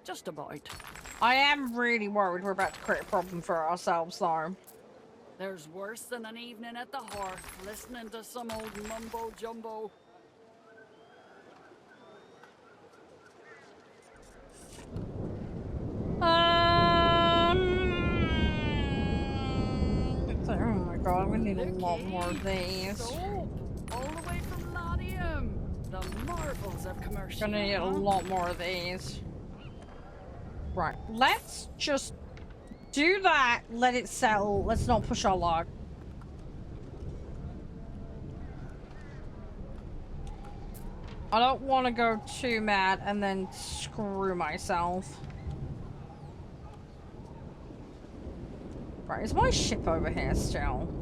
Just about.
I am really worried we're about to create a problem for ourselves, though.
There's worse than an evening at the hearth, listening to some old mumbo-jumbo.
Oh my god, I'm gonna need a lot more of these.
Soap, all the way from Latium. The marvels of commercial.
Gonna need a lot more of these. Right, let's just do that, let it settle. Let's not push our luck. I don't want to go too mad and then screw myself. Right, is my ship over here still?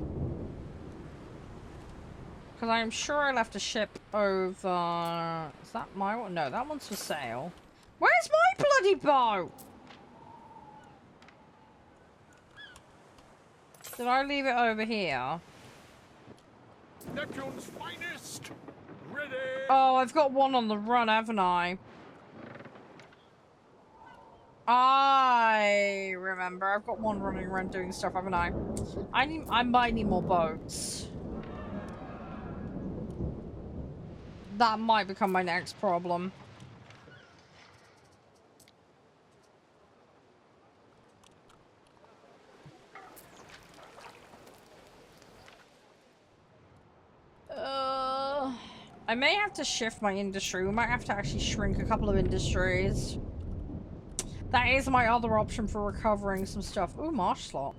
Because I'm sure I left a ship over... Is that my one? No, that one's for sale. Where's my bloody boat? Did I leave it over here?
Neptune's finest. Ready.
Oh, I've got one on the run, haven't I? I remember. I've got one running around doing stuff, haven't I? I might need more boats. That might become my next problem. I may have to shift my industry. We might have to actually shrink a couple of industries. That is my other option for recovering some stuff. Ooh, marsh slot.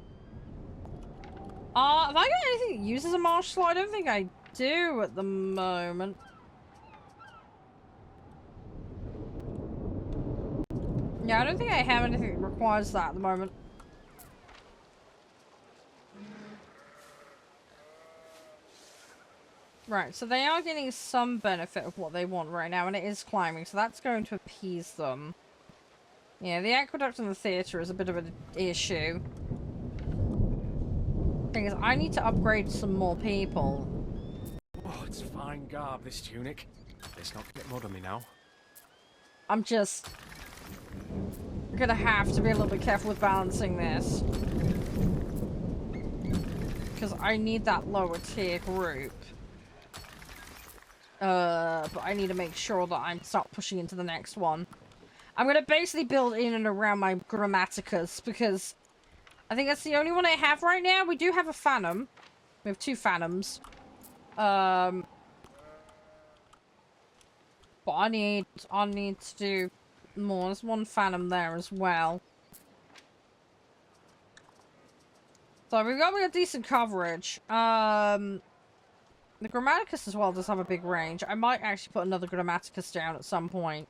Have I got anything that uses a marsh slot? I don't think I do at the moment. Yeah, I don't think I have anything that requires that at the moment. Right, so they are getting some benefit of what they want right now, and it is climbing, so that's going to appease them. Yeah, the aqueduct and the theatre is a bit of an issue. Thing is, I need to upgrade some more people.
Oh, it's fine garb, this tunic. Let's not get mud on me now.
I'm just gonna have to be a little bit careful with balancing this. Because I need that lower tier group. But I need to make sure that I'm start pushing into the next one. I'm gonna basically build in and around my Grammaticus, because I think that's the only one I have right now. We do have a Phantom. We have 2 Phantoms. But I need to do more. There's 1 Phantom there as well. So we've got a decent coverage. The Grammaticus as well does have a big range. I might actually put another Grammaticus down at some point.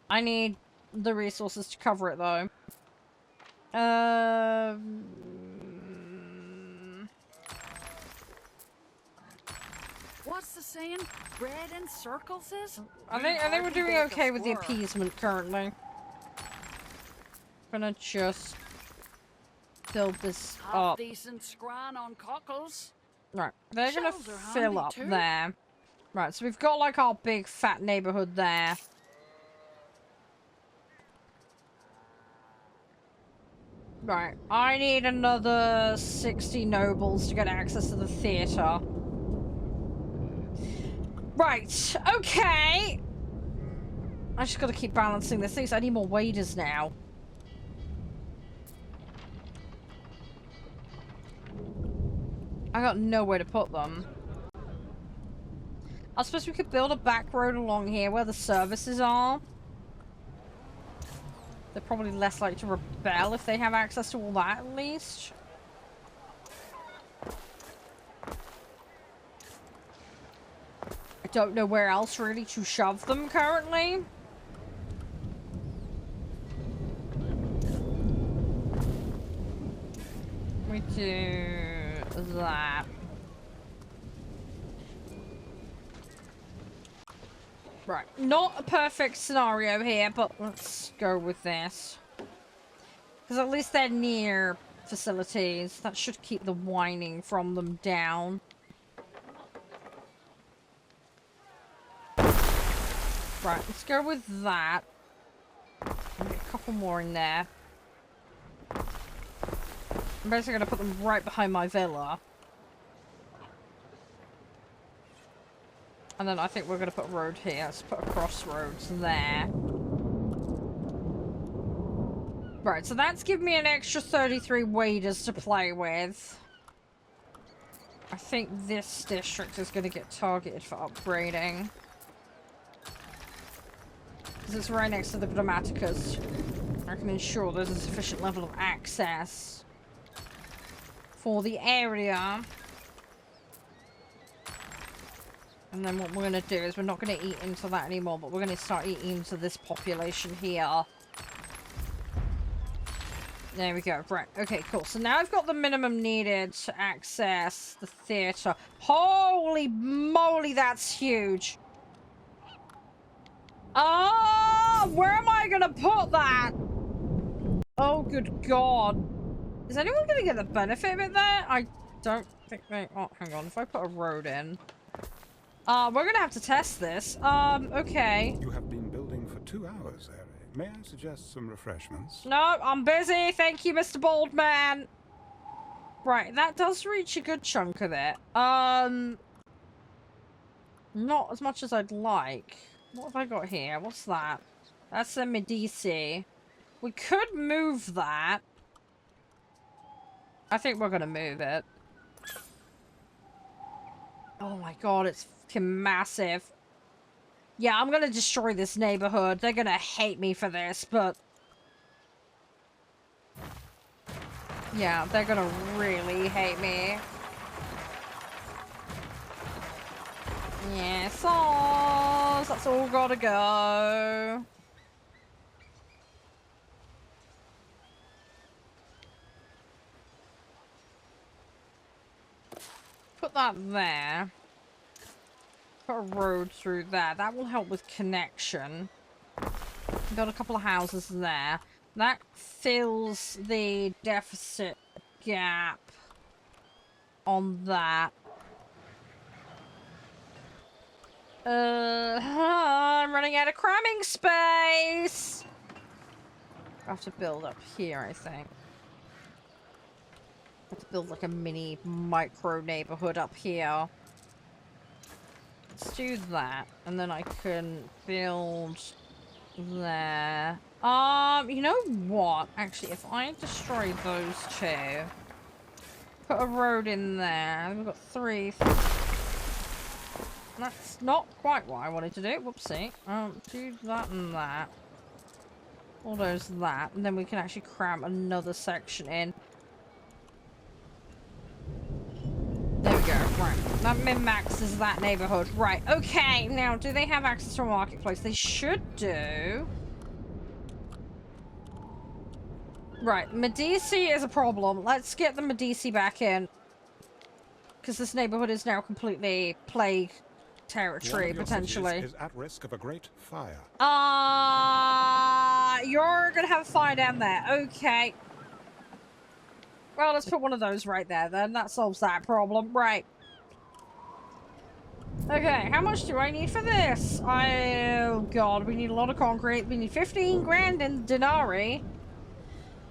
I need the resources to cover it though.
What's the saying? Bread in circles is?
I think we're doing okay with the appeasement currently. Gonna just build this up.
Decent scran on cockles.
Right, they're gonna
Shelves are
fill
handy
up
too.
there. Right, so we've got like our big fat neighborhood there. Right, I need another 60 nobles to get access to the theater. Right, okay. I just gotta keep balancing this thing, so I need more waders now. I got nowhere to put them. I suppose we could build a back road along here where the services are. They're probably less likely to rebel if they have access to all that, at least. I don't know where else really to shove them currently. We do that. Right, not a perfect scenario here, but let's go with this. Because at least they're near facilities. That should keep the whining from them down. Right, let's go with that. Get a couple more in there. I'm basically going to put them right behind my villa. And then I think we're going to put a road here. Let's put a crossroads there. Right, so that's given me an extra 33 waders to play with. I think this district is going to get targeted for upgrading. Because it's right next to the Grammaticus. I can ensure there's a sufficient level of access for the area. And then what we're going to do is we're not going to eat into that anymore, but we're going to start eating into this population here. There we go. Right. Okay, cool. So now I've got the minimum needed to access the theater. Holy moly, that's huge. Oh, where am I going to put that? Oh, good God. Is anyone going to get the benefit of it there? I don't think they... Oh, hang on. If I put a road in... we're going to have to test this. Okay.
You have been building for 2 hours, Harry. May I suggest some refreshments?
No, I'm busy. Thank you, Mr. Baldman. Right, that does reach a good chunk of it. Not as much as I'd like. What have I got here? What's that? That's a Medici. We could move that. I think we're gonna move it. Oh my God, it's fucking massive. Yeah, I'm gonna destroy this neighborhood. They're gonna hate me for this, but... yeah, they're gonna really hate me. Yes, oh, that's all gotta go. Put that there. Put a road through there. That will help with connection. Got a couple of houses there. That fills the deficit gap on that. I'm running out of cramming space. I have to build up here, I think. I have to build like a mini micro neighborhood up here. Let's do that, and then I can build there. You know what? Actually, if I destroy those two, put a road in there. We've got 3. That's not quite what I wanted to do. Whoopsie. Do that and that. All those that, and then we can actually cram another section in. Right, that min-maxes that neighborhood. Right, okay, now, do they have access to a marketplace? They should do. Right, Medici is a problem. Let's get the Medici back in. Because this neighborhood is now completely plague territory, potentially.
Is at risk of a great fire.
You're gonna have a fire down there. Okay. Well, let's put one of those right there, then. That solves that problem. Right. Okay, how much do I need for this? Oh, God, we need a lot of concrete. We need 15 grand in denarii.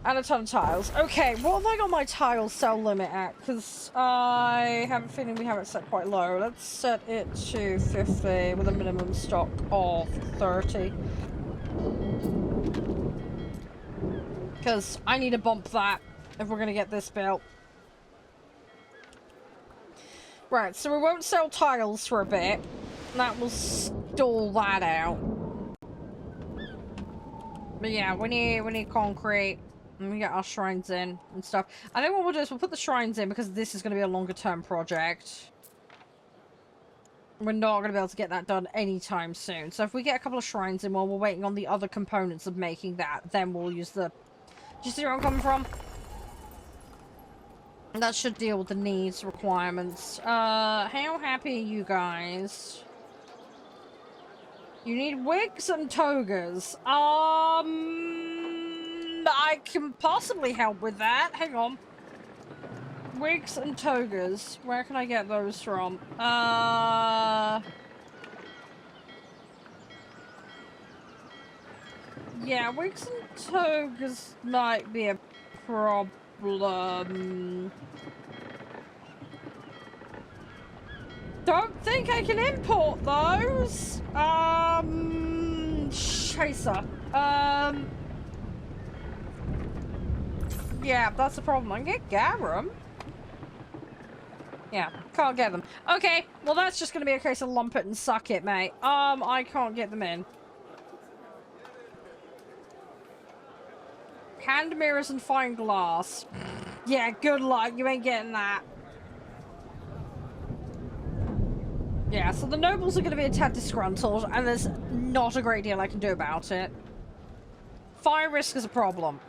And a ton of tiles. Okay, what have I got my tile sell limit at? Because I have a feeling we have it set quite low. Let's set it to 50 with a minimum stock of 30. Because I need to bump that if we're going to get this built. Right, so we won't sell tiles for a bit. That will stall that out. But yeah, we need concrete. And we get our shrines in and stuff. I think what we'll do is we'll put the shrines in because this is going to be a longer term project. We're not going to be able to get that done anytime soon. So if we get a couple of shrines in while we're waiting on the other components of making that, then we'll use the... Do you see where I'm coming from? That should deal with the needs requirements. How happy are you guys? You need wigs and togas. I can possibly help with that. Hang on. Wigs and togas. Where can I get those from? Yeah, wigs and togas might be a problem. Don't think I can import those. Chaser. Yeah, that's the problem. I can get garum. Yeah, can't get them. Okay, well that's just gonna be a case of lump it and suck it, mate. I can't get them in. Hand mirrors and fine glass. Yeah, good luck. You ain't getting that. Yeah, so the nobles are gonna be a tad disgruntled, and there's not a great deal I can do about it. Fire risk is a problem.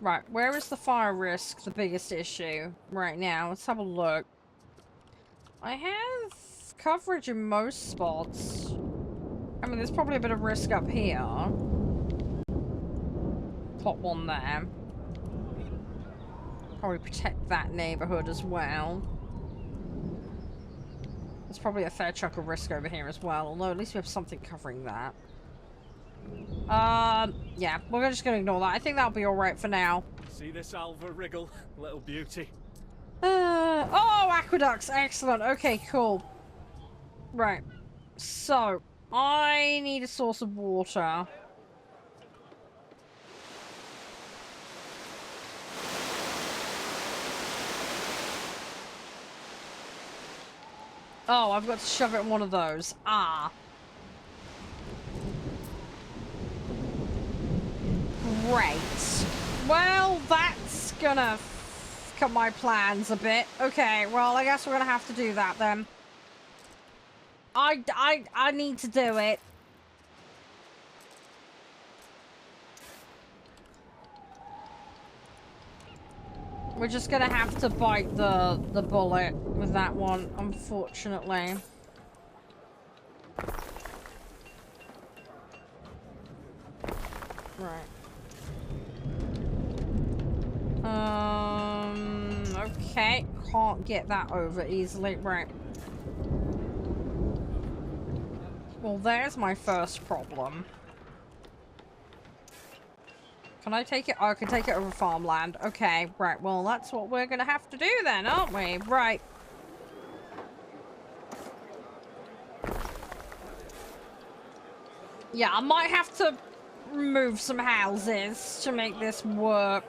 Right, where is the fire risk the biggest issue right now? Let's have a look. I have coverage in most spots. I mean, there's probably a bit of risk up here. Pop one there. Probably protect that neighborhood as well. There's probably a fair chunk of risk over here as well, although at least we have something covering that. Yeah, we're just gonna ignore that. I think that'll be alright for now.
See this Alva wriggle, little beauty?
Oh, aqueducts! Excellent. Okay, cool. Right. So, I need a source of water. Oh, I've got to shove it in one of those. Ah. Great. Well, that's gonna cut my plans a bit. Okay, well, I guess we're gonna have to do that then. I need to do it. We're just gonna have to bite the bullet with that one, unfortunately. Right. Okay. Can't get that over easily. Right. Well, there's my first problem. Can I take it? Oh, I can take it over farmland. Okay, right. Well, that's what we're gonna have to do then, aren't we? Right. Yeah, I might have to remove some houses to make this work.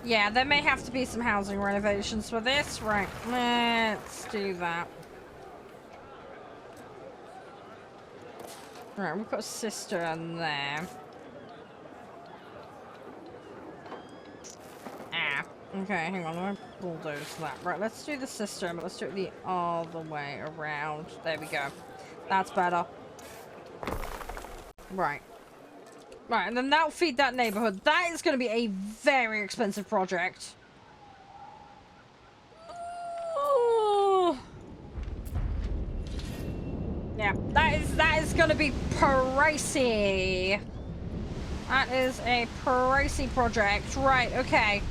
Yeah, there may have to be some housing renovations for this. Right, let's do that. Right, we've got a cistern there. Ah. Okay, hang on, I'm gonna bulldoze that. Right, let's do the system, but let's do it the other way around. There we go. That's better. Right. Right, and then that'll feed that neighborhood. That is gonna be a very expensive project. Ooh. Yeah, that is gonna be pricey. That is a pricey project. Right, okay.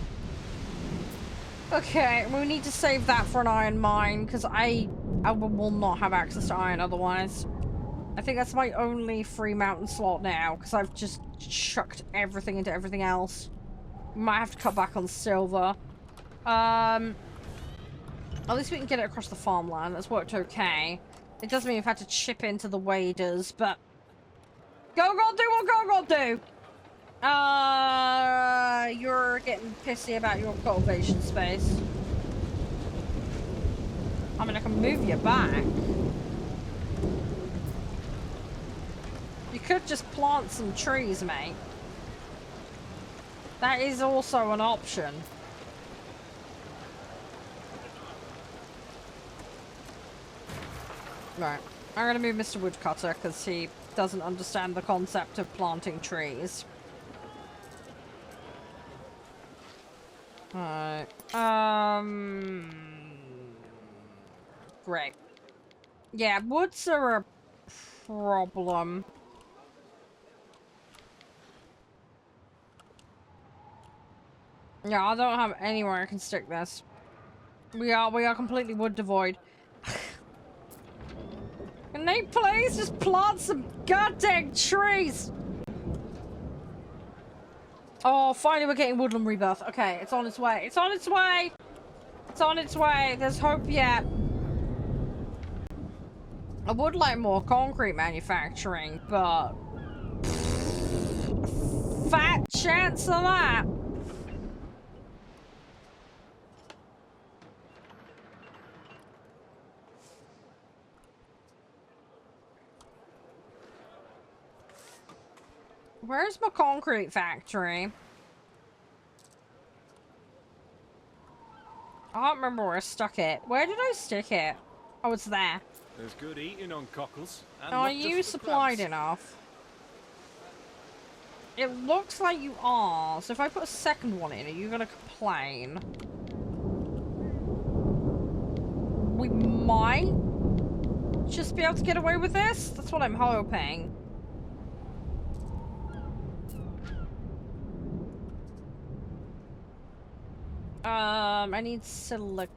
Okay, we need to save that for an iron mine, because I will not have access to iron otherwise. I think that's my only free mountain slot now, because I've just chucked everything into everything else. Might have to cut back on silver. At least we can get it across the farmland. That's worked okay. It does mean we've had to chip into the waders, but... Go-Go do what Go-Go do! You're getting pissy about your cultivation space. I mean, I can move you back. You could just plant some trees, mate. That is also an option. Right. I'm gonna move Mr. Woodcutter because he doesn't understand the concept of planting trees. Alright. Great. Yeah, woods are a problem. Yeah, I don't have anywhere I can stick this. We are completely wood devoid. Can they please just plant some goddamn trees? Oh, finally we're getting woodland rebirth. Okay, it's on its way. It's on its way! It's on its way. There's hope yet. I would like more concrete manufacturing, but... fat chance of that. Where's my concrete factory? I don't remember where I stuck it. Where did I stick it? Oh, it's there.
There's good eating on Cockles. And
Are
not just
you
for
supplied
crabs.
enough? It looks like you are. So if I put a second one in, are you gonna complain? We might just be able to get away with this? That's what I'm hoping. I need silica.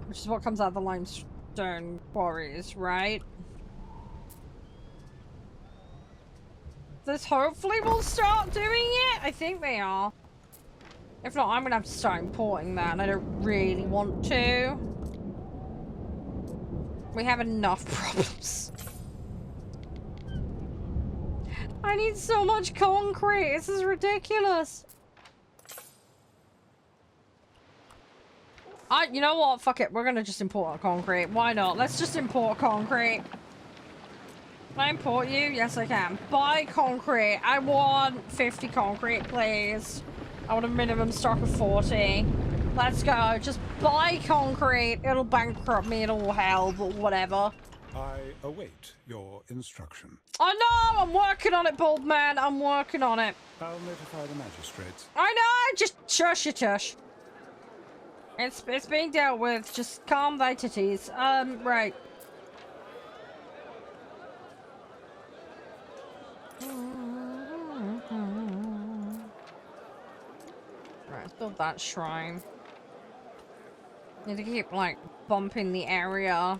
Which is what comes out of the limestone quarries, right? This hopefully will start doing it? I think they are. If not, I'm gonna have to start importing that, and I don't really want to. We have enough problems. I need so much concrete. This is ridiculous. You know what? Fuck it. We're gonna just import concrete. Why not? Let's just import concrete. Can I import you? Yes, I can. Buy concrete. I want 50 concrete, please. I want a minimum stock of 40. Let's go. Just buy concrete. It'll bankrupt me in all hell, but whatever.
I await your instruction.
I know! I'm working on it, bald man. I'm working on it.
I'll notify the magistrates.
I know! Just shush your tush. It's being dealt with. Just calm thy titties. Right. Right, let's build that shrine. Need to keep, like, bumping the area.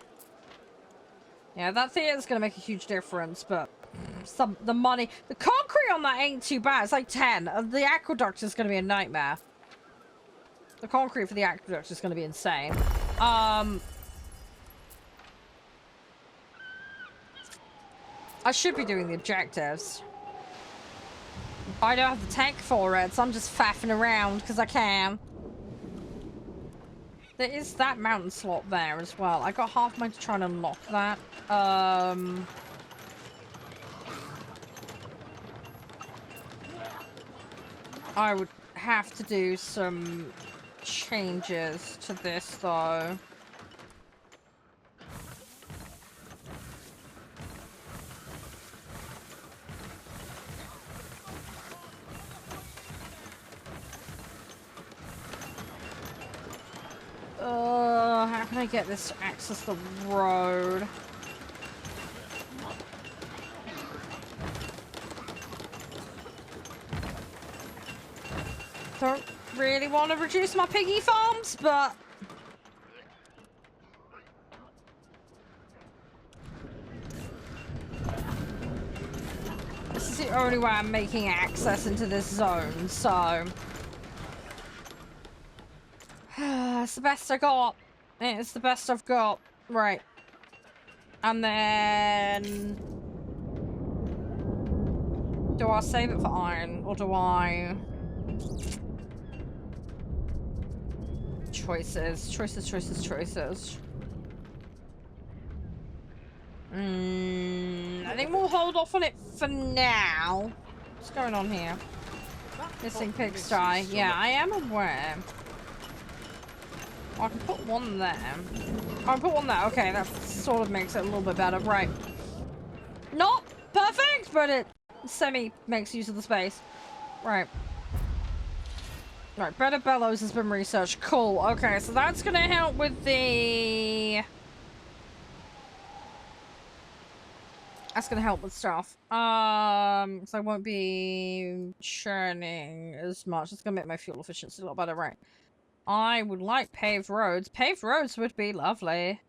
Yeah, that theater's gonna make a huge difference, but the money... The concrete on that ain't too bad. It's like 10. The aqueduct is gonna be a nightmare. The concrete for the aqueduct is gonna be insane. I should be doing the objectives. I don't have the tech for it, so I'm just faffing around because I can. There is that mountain slot there as well. I got half mine to try and unlock that. I would have to do some changes to this, though. How can I get this to access the road? Don't really want to reduce my piggy farms, but this is the only way I'm making access into this zone, so it's the best I got. It's the best I've got. Right. And then do I save it for iron, or do I... Choices. I think we'll hold off on it for now. What's going on here? Missing pigsty. Yeah, I am aware. I can put one there. I can put one there. Okay, that sort of makes it a little bit better. Right. Not perfect, but it semi makes use of the space. Right. Right, better bellows has been researched. Cool. Okay, so that's gonna help with the... That's gonna help with stuff. So I won't be churning as much. It's gonna make my fuel efficiency a lot better, right? I would like paved roads. Paved roads would be lovely.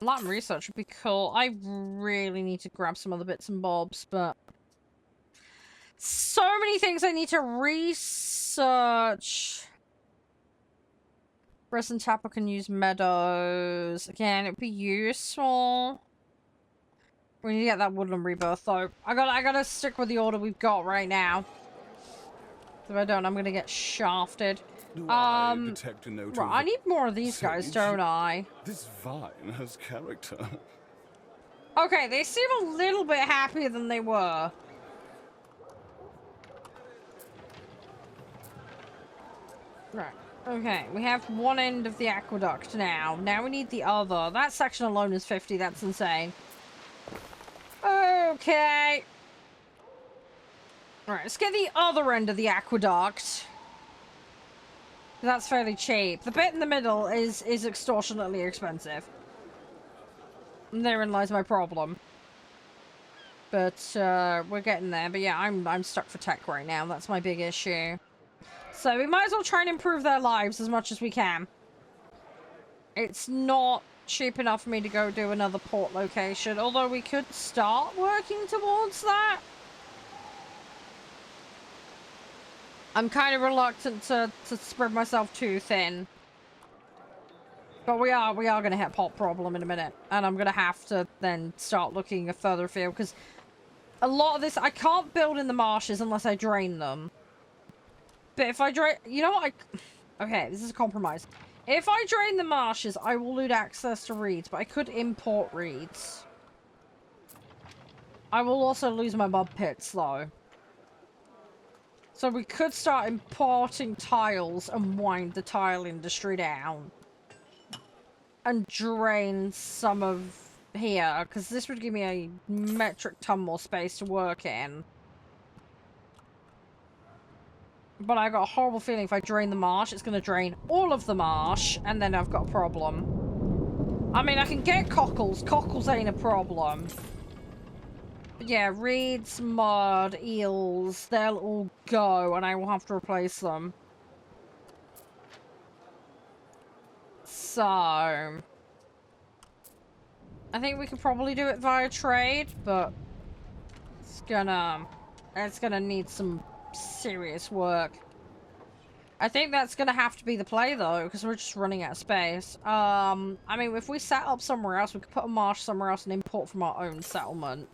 Latin research would be cool. I really need to grab some other bits and bobs, but... So many things I need to research. Resin Tapper can use meadows. Again, it'd be useful. We need to get that woodland rebirth, though. I gotta stick with the order we've got right now. If I don't, I'm gonna get shafted.
Do I detect a note
right,
of
I need more of these guys,
sage?
don't I?
This vine has character.
Okay, they seem a little bit happier than they were. Right. Okay, we have one end of the aqueduct now. Now we need the other. That section alone is 50. That's insane. Okay. Alright, let's get the other end of the aqueduct. That's fairly cheap. The bit in the middle is extortionately expensive. And therein lies my problem. But, we're getting there. But yeah, I'm stuck for tech right now. That's my big issue. So we might as well try and improve their lives as much as we can. It's not cheap enough for me to go do another port location, although we could start working towards that. I'm kind of reluctant to spread myself too thin. But we are going to hit pot problem in a minute. And I'm going to have to then start looking further afield, because a lot of this, I can't build in the marshes unless I drain them. But if I drain... You know what? Okay, this is a compromise. If I drain the marshes, I will lose access to reeds, but I could import reeds. I will also lose my mud pits, though. So we could start importing tiles and wind the tile industry down. And drain some of here, because this would give me a metric ton more space to work in. But I got a horrible feeling if I drain the marsh, it's going to drain all of the marsh, and then I've got a problem. I mean, I can get cockles. Cockles ain't a problem. But yeah, reeds, mud, eels, they'll all go, and I will have to replace them. So... I think we could probably do it via trade, but... It's gonna need some serious work. I think that's gonna have to be the play, though, because we're just running out of space. I mean, if we set up somewhere else, we could put a marsh somewhere else and import from our own settlement.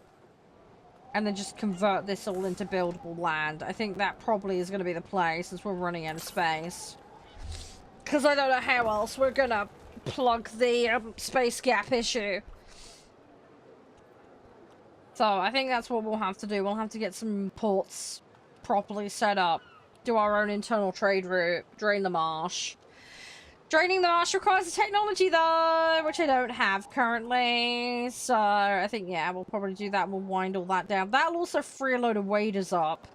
And then just convert this all into buildable land. I think that probably is gonna be the play, since we're running out of space. Because I don't know how else we're gonna plug the space gap issue. So I think that's what we'll have to do. We'll have to get some ports properly set up, do our own internal trade route, drain the marsh. Draining the marsh requires the technology though, which I don't have currently. So I think, yeah, we'll probably do that. We'll wind all that down. That'll also free a load of waders up.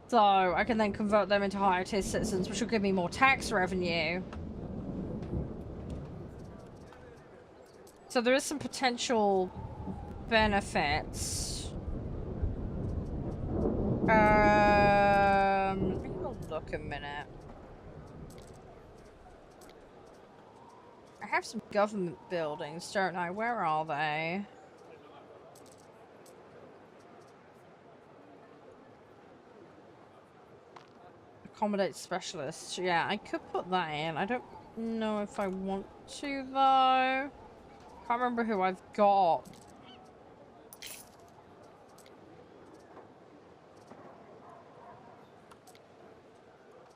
So I can then convert them into higher tier citizens, which will give me more tax revenue. So there is some potential benefits. Let me look a minute. I have some government buildings, don't I? Where are they? Accommodate specialists. Yeah, I could put that in. I don't know if I want to, though. Can't remember who I've got.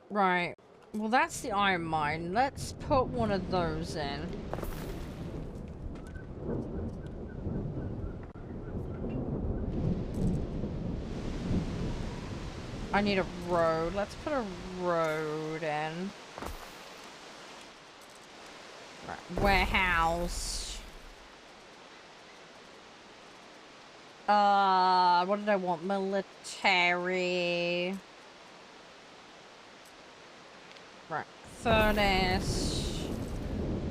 Right. Well, that's the iron mine. Let's put one of those in. I need a road. Let's put a road in. Right. Warehouse. What did I want? Military. Right. Furnace.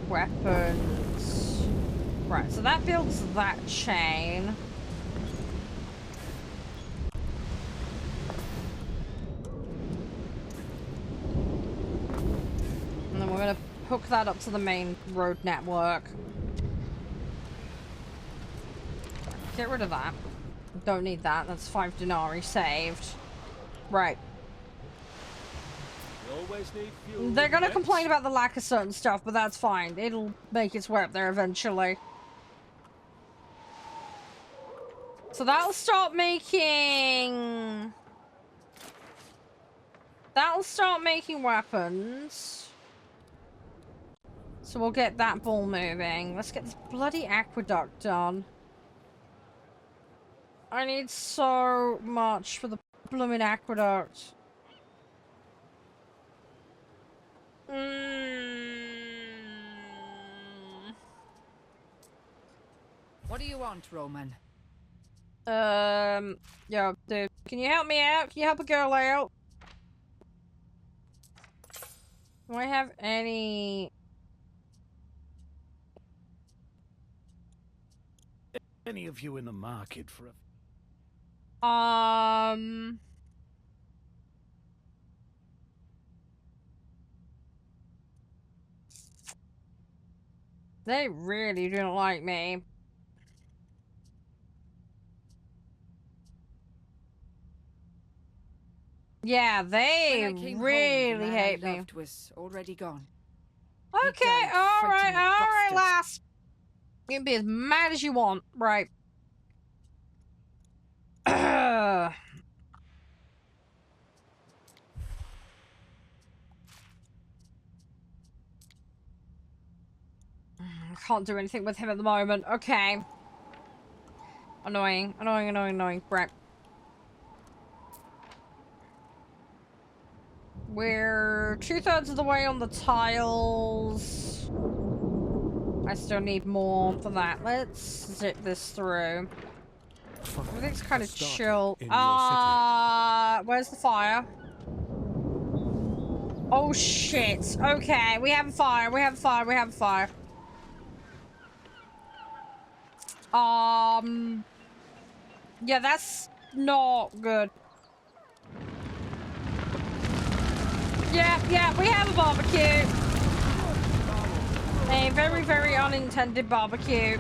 Weapons. Right, so that builds that chain. And then we're gonna hook that up to the main road network. Get rid of that. Don't need that. That's 5 denarii saved. Right.
Always need fuel.
They're gonna complain about the lack of certain stuff, but that's fine. It'll make its way up there eventually. So that'll start making... That'll start making weapons. So we'll get that ball moving. Let's get this bloody aqueduct done. I need so much for the blooming aqueduct.
What do you want, Roman?
Yo, dude, can you help me out? Can you help a girl out? Do I have any...
Any of you in the market for a...
They really don't like me. Yeah, they really hate me.
Was already gone.
Okay, alright, lass. You can be as mad as you want, right? I can't do anything with him at the moment. Okay. Annoying. Right. We're 2/3 of the way on the tiles. I still need more for that. Let's zip this through. Everything's kind of chill. Where's the fire? Oh shit. Okay, we have a fire. Yeah, that's not good. Yeah, we have a barbecue. A very, very unintended barbecue.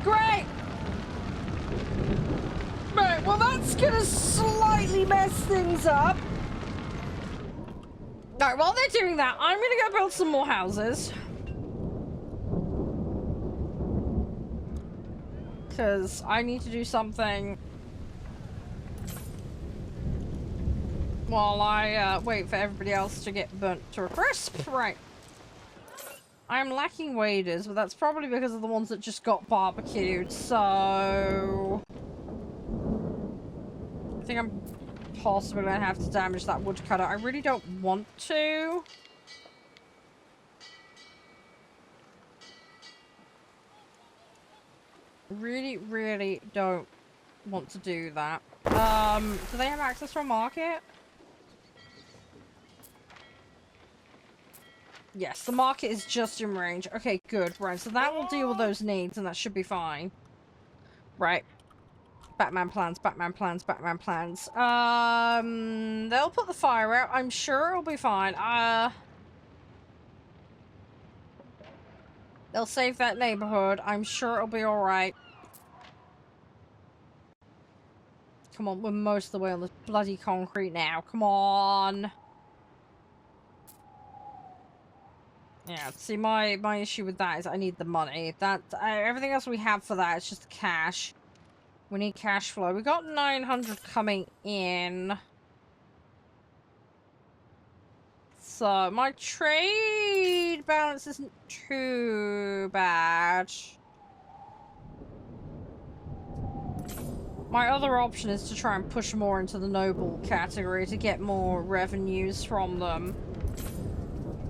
Great! Right, well that's gonna slightly mess things up. Alright, while they're doing that, I'm gonna go build some more houses. Because I need to do something while I wait for everybody else to get burnt to a crisp. Right. I'm lacking waders, but that's probably because of the ones that just got barbecued, so... I think I'm possibly gonna have to damage that woodcutter. I really don't want to. Really don't want to do that. Do they have access to a market? Yes, the market is just in range. Okay, good. Right, so that will deal with those needs, and that should be fine. Right. Batman plans, Batman plans, Batman plans. They'll put the fire out. I'm sure it'll be fine. They'll save that neighborhood. I'm sure it'll be alright. Come on, we're most of the way on the bloody concrete now. Come on. Yeah, see, my issue with that is I need the money. That everything else we have for that is just cash. We need cash flow. We got 900 coming in. So, my trade balance isn't too bad. My other option is to try and push more into the noble category to get more revenues from them.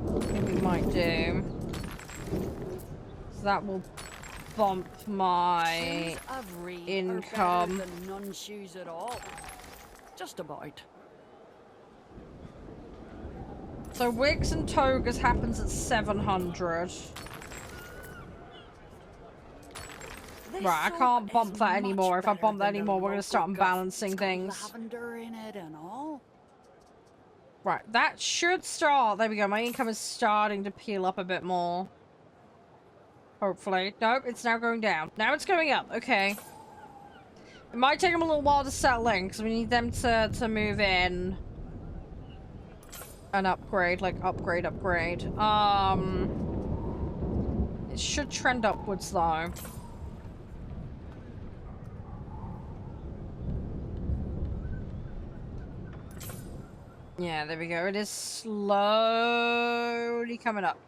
We might do. So that will bump my income.
None shoes at all. Just about.
So wigs and togas happens at 700. Right, I can't bump that anymore. If I bump that anymore, we're gonna start unbalancing things.
Lavender in it and all.
Right, that should start. There we go. My income is starting to peel up a bit more. Hopefully. Nope, it's now going down. Now it's going up. Okay. It might take them a little while to settle in, because we need them to move in. And upgrade. Like, upgrade. It should trend upwards, though. Yeah, there we go. It is slowly coming up.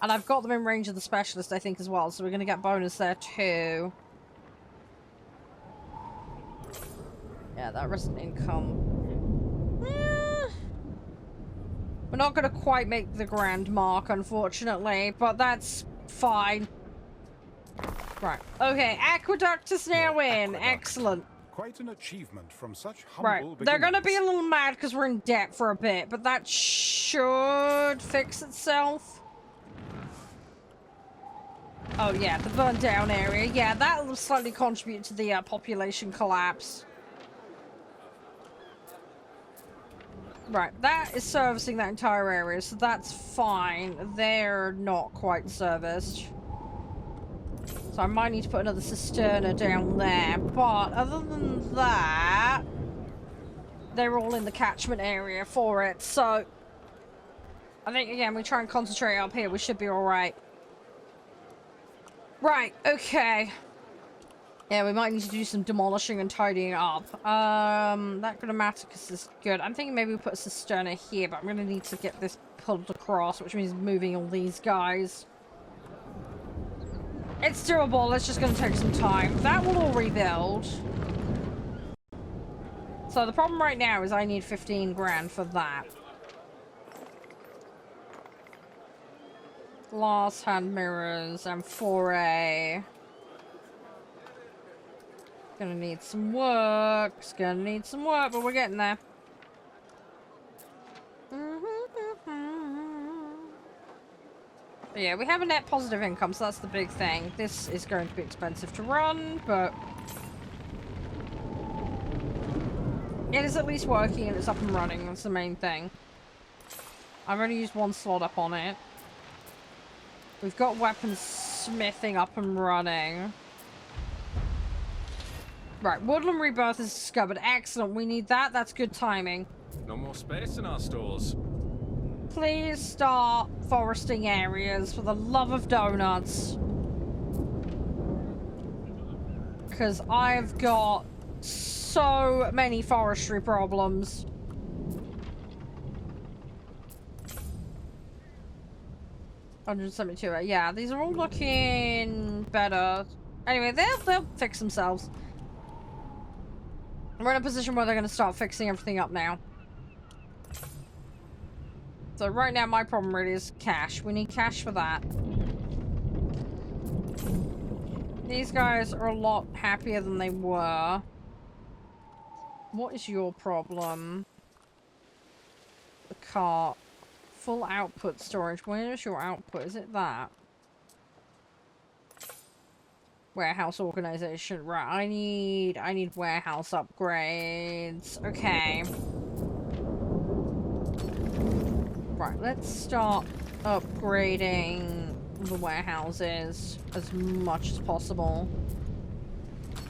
And I've got them in range of the specialist, I think, as well. So we're going to get bonus there, too. Yeah, that resident income. We're not going to quite make the grand mark, unfortunately. But that's fine. Right. Okay, Aqueduct is now in. Excellent.
Quite an achievement from such humble
Right, they're
beginnings.
gonna be a little mad because we're in debt for a bit, but that should fix itself. Oh yeah, the burned down area. Yeah, that'll slightly contribute to the population collapse. Right, that is servicing that entire area, so that's fine. They're not quite serviced. So I might need to put another cisterna down there. But other than that, they're all in the catchment area for it. So I think, again, we try and concentrate up here. We should be alright. Right, okay. Yeah, we might need to do some demolishing and tidying up. That grammaticus is good. I'm thinking maybe we put a cisterna here, but I'm going to need to get this pulled across, which means moving all these guys. It's doable, it's just going to take some time. That will all rebuild. So the problem right now is I need 15 grand for that. Glass hand mirrors and foray. Gonna need some work. It's gonna need some work, but we're getting there. But yeah, we have a net positive income, so that's the big thing. This is going to be expensive to run, but it is at least working and it's up and running. That's the main thing. I've only used one slot up on it. We've got weapons smithing up and running. Right, Woodland Rebirth is discovered. Excellent, we need that. That's good timing.
No more space in our stores.
Please start foresting areas for the love of donuts. Because I've got so many forestry problems. 172. Yeah, these are all looking better. Anyway, they'll fix themselves. We're in a position where they're going to start fixing everything up now. So right now, my problem really is cash. We need cash for that. These guys are a lot happier than they were. What is your problem? The cart. Full output storage. Where is your output? Is it that? Warehouse organization. Right, I need warehouse upgrades. Okay. Right, let's start upgrading the warehouses as much as possible.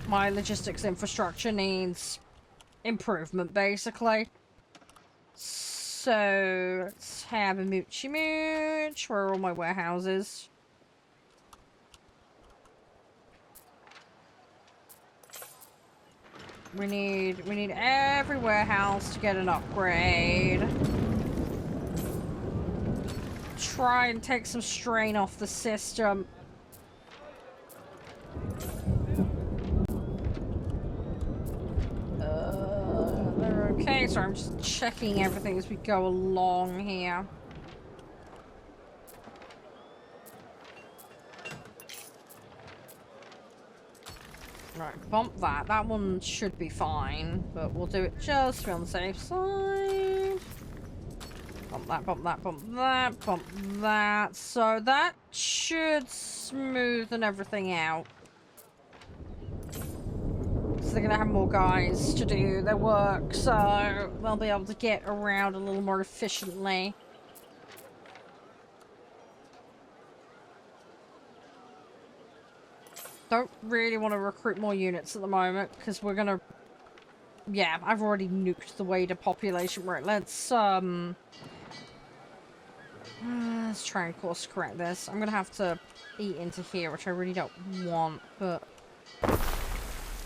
My logistics infrastructure needs improvement, basically. So, let's have a mooch. Where are all my warehouses? We need every warehouse to get an upgrade. Try and take some strain off the system. They're okay, so I'm just checking everything as we go along here. Right, bump that. That one should be fine, but we'll do it just to be on the safe side. Bump that, bump that, bump that, bump that. So that should smoothen everything out. So they're gonna have more guys to do their work, so they'll be able to get around a little more efficiently. Don't really want to recruit more units at the moment, because we're gonna... Yeah, I've already nuked the way to population. Right, let's try and course correct this. I'm gonna have to eat into here, which I really don't want, but...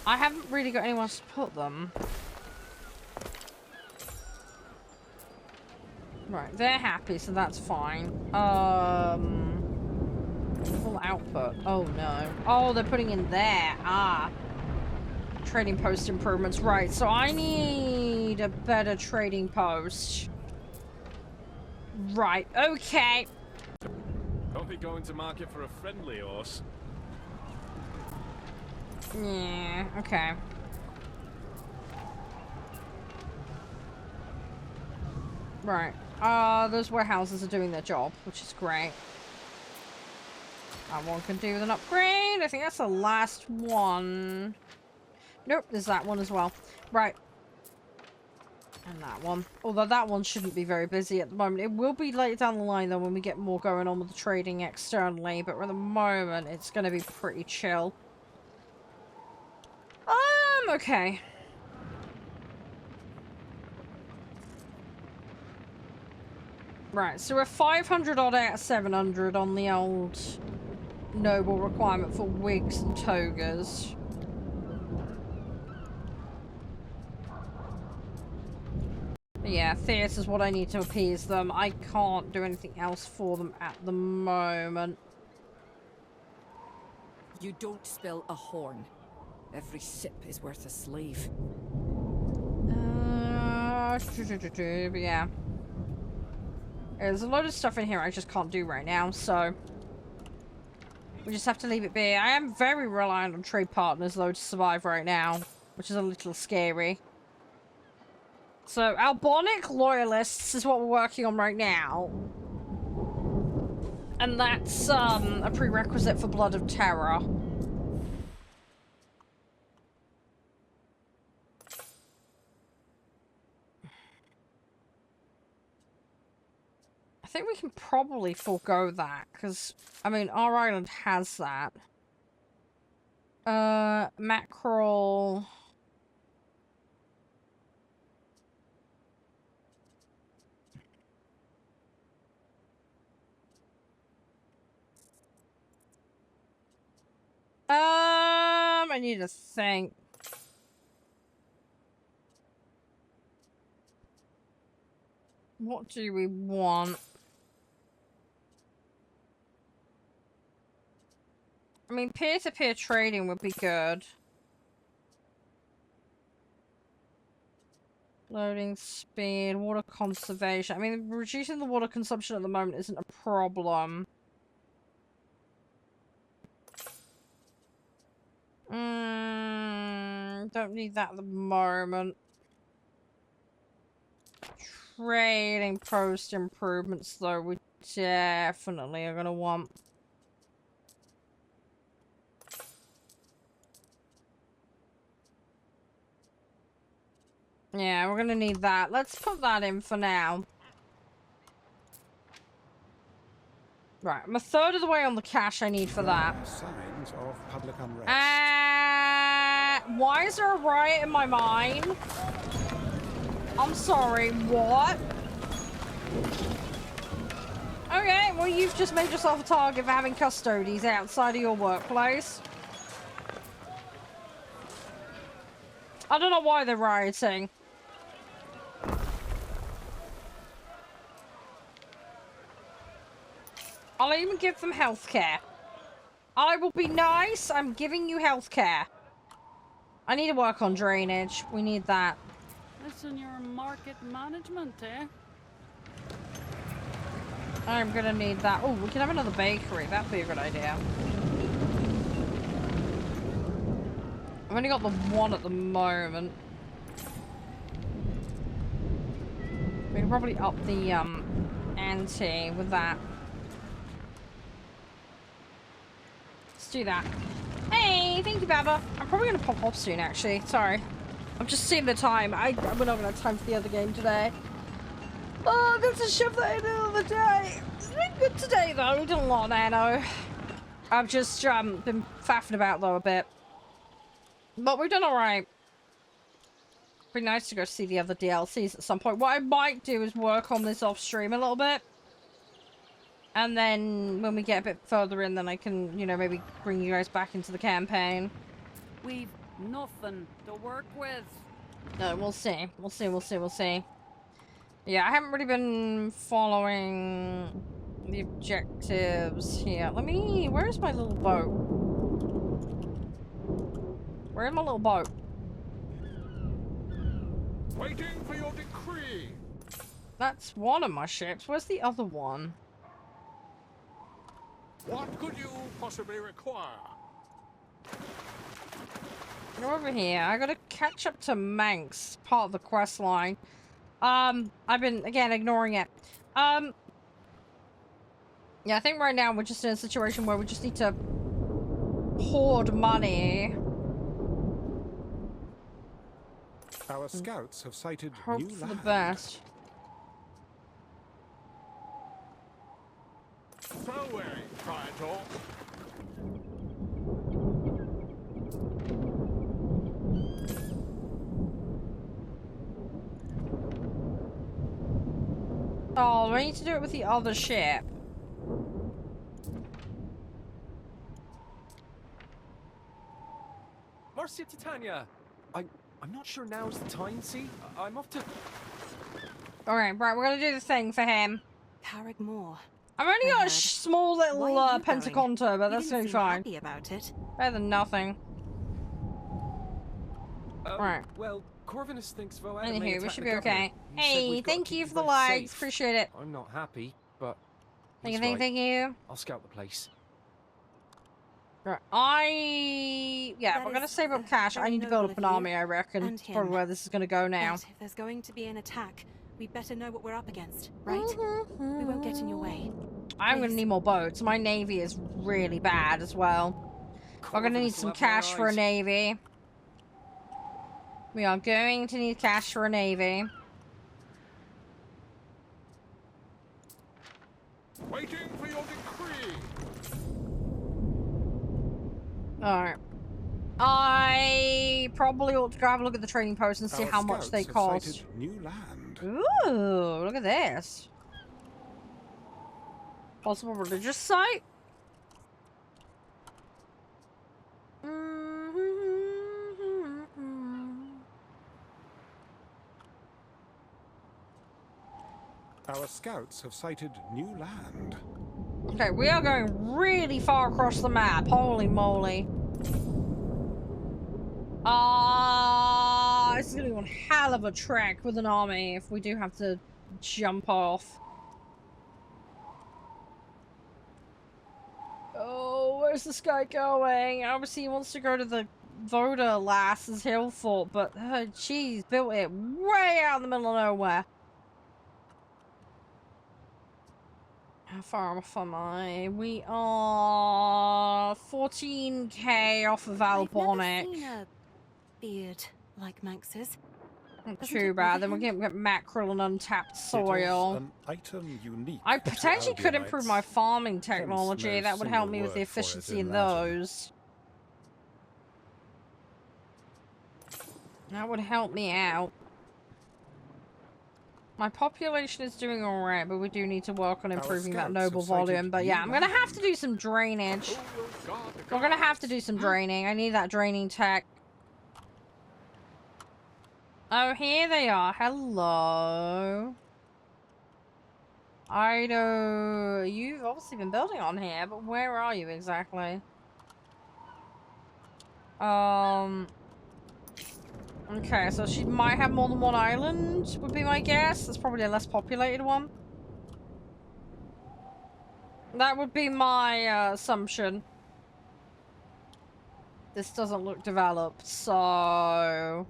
I haven't really got anywhere else to put them. Right, they're happy, so that's fine. Full output. Oh no. Oh, they're putting in there. Ah. Trading post improvements. Right, so I need a better trading post. Right, okay.
Don't be going to market for a friendly horse.
Yeah, okay. Right. Those warehouses are doing their job, which is great. That one can do with an upgrade. I think that's the last one. Nope, there's that one as well. Right. And that one. Although that one shouldn't be very busy at the moment. It will be later down the line, though, when we get more going on with the trading externally. But at the moment, it's going to be pretty chill. Okay. Right, so we're 500 odd out of 700 on the old noble requirement for wigs and togas. But yeah, theatre's what I need to appease them. I can't do anything else for them at the moment.
You don't spill a horn. Every sip is worth a slave.
But yeah. There's a load of stuff in here I just can't do right now, so... we just have to leave it be. I am very reliant on trade partners, though, to survive right now, which is a little scary. So, Albonic loyalists is what we're working on right now. And that's, a prerequisite for Blood of Terror. I think we can probably forego that, because, I mean, our island has that. Mackerel... I need to think. What do we want? I mean, peer-to-peer trading would be good. Loading speed, water conservation. I mean, reducing the water consumption at the moment isn't a problem. Don't need that at the moment. Trading post improvements, though, we definitely are gonna want. Yeah, we're gonna need that. Let's put that in for now. Right, I'm a third of the way on the cash I need for that.
Signs of public unrest.
Why is there a riot in my mine? I'm sorry, what? Okay, well you've just made yourself a target for having custodies outside of your workplace. I don't know why they're rioting. I'll even give them healthcare. I will be nice. I'm giving you healthcare. I need to work on drainage. We need that.
Listen, your market management, eh?
I'm gonna need that. Oh, we can have another bakery. That'd be a good idea. I've only got the one at the moment. We can probably up the ante with that. Let's do that. Hey, thank you, Baba. I'm probably gonna pop off soon, actually. Sorry. I'm just seeing the time. We're not gonna have time for the other game today. Oh, that's a shove that in all the day. It's been good today, though. We did a lot of Anno. I've just been faffing about, though, a bit. But we've done alright. Be nice to go see the other DLCs at some point. What I might do is work on this off stream a little bit. And then when we get a bit further in, then I can, you know, maybe bring you guys back into the campaign.
We've nothing to work with.
No, we'll see. We'll see. Yeah, I haven't really been following the objectives here. Where's my little boat? Where's my little boat?
Waiting for your decree.
That's one of my ships. Where's the other one?
What could you possibly require?
Go over here. I gotta catch up to Manx, part of the quest line. I've been, again, ignoring it. Yeah, I think right now we're just in a situation where we just need to hoard money.
Our scouts have sighted
Hope
new
for
land.
the best.
So wary, Praetor.
Oh, we need to do it with the other ship.
Marcia Titania, I'm not sure now's the time, see? I'm off to...
Alright, right, we're gonna do the thing for him.
Carrick Moore.
I've only got a small
Why
little
are you going?
Pentaconto, but
You
that's
didn't
gonna be
seem
fine.
happy about it.
Better than nothing. Right.
Well, Corvinus thinks Voad may
Anywho, we
attack
should
the
be
governor.
okay.
He said
Hey,
we've got to
thank
keep
you for the
both
likes.
safe.
Appreciate it.
I'm not happy, but
Thank you,
he's right.
thank you.
I'll scout the place.
Right, yeah,
That
we're gonna
is
save up cash. I
very
need to build
noble
up an
of you
army, I reckon.
and
That's probably
him.
where this is gonna go now.
But if there's going to be an attack, we'd better know what we're up against, right? We won't get in your way.
I'm gonna
Please.
need more boats. My navy is really bad as well. We're gonna need
Corvinus
some
will have my
cash for a
eyes.
navy. We are going to need cash for a navy.
Waiting for your decree.
Alright. I probably ought to go have a look at the trading posts and see
Our
how much they
scouts have
cost.
sighted new land.
Ooh, look at this. Possible religious site?
Our scouts have sighted new land.
Okay, we are going really far across the map. Holy moly. This is gonna be one hell of a trek with an army if we do have to jump off. Oh, where's this guy going? Obviously he wants to go to the Voda Lass's Hill Fort, but she's built it way out in the middle of nowhere. How far off am I? We are 14k off of Albonic.
I've never seen a beard like Manx's.
Not
Doesn't
too
it
bad.
bother
Then we're
him?
getting mackerel and untapped
It is
soil.
an item unique
I
to
potentially could improve my
Albionites.
farming technology.
no
That would help
single
me with the
word for it
efficiency
in
in
Latin.
those. That would help me out. My population is doing alright, but we do need to work on
Our
improving that
scouts
noble
have sighted
volume. But yeah, I'm
new
gonna have
land.
to do some drainage.
Who will guard the
We're gonna have to
guards?
do some draining. I need that draining tech. Oh, here they are. Hello. I know you've obviously been building on here, but where are you exactly? Okay, so she might have more than one island, would be my guess. That's probably a less populated one. That would be my assumption. This doesn't look developed, so...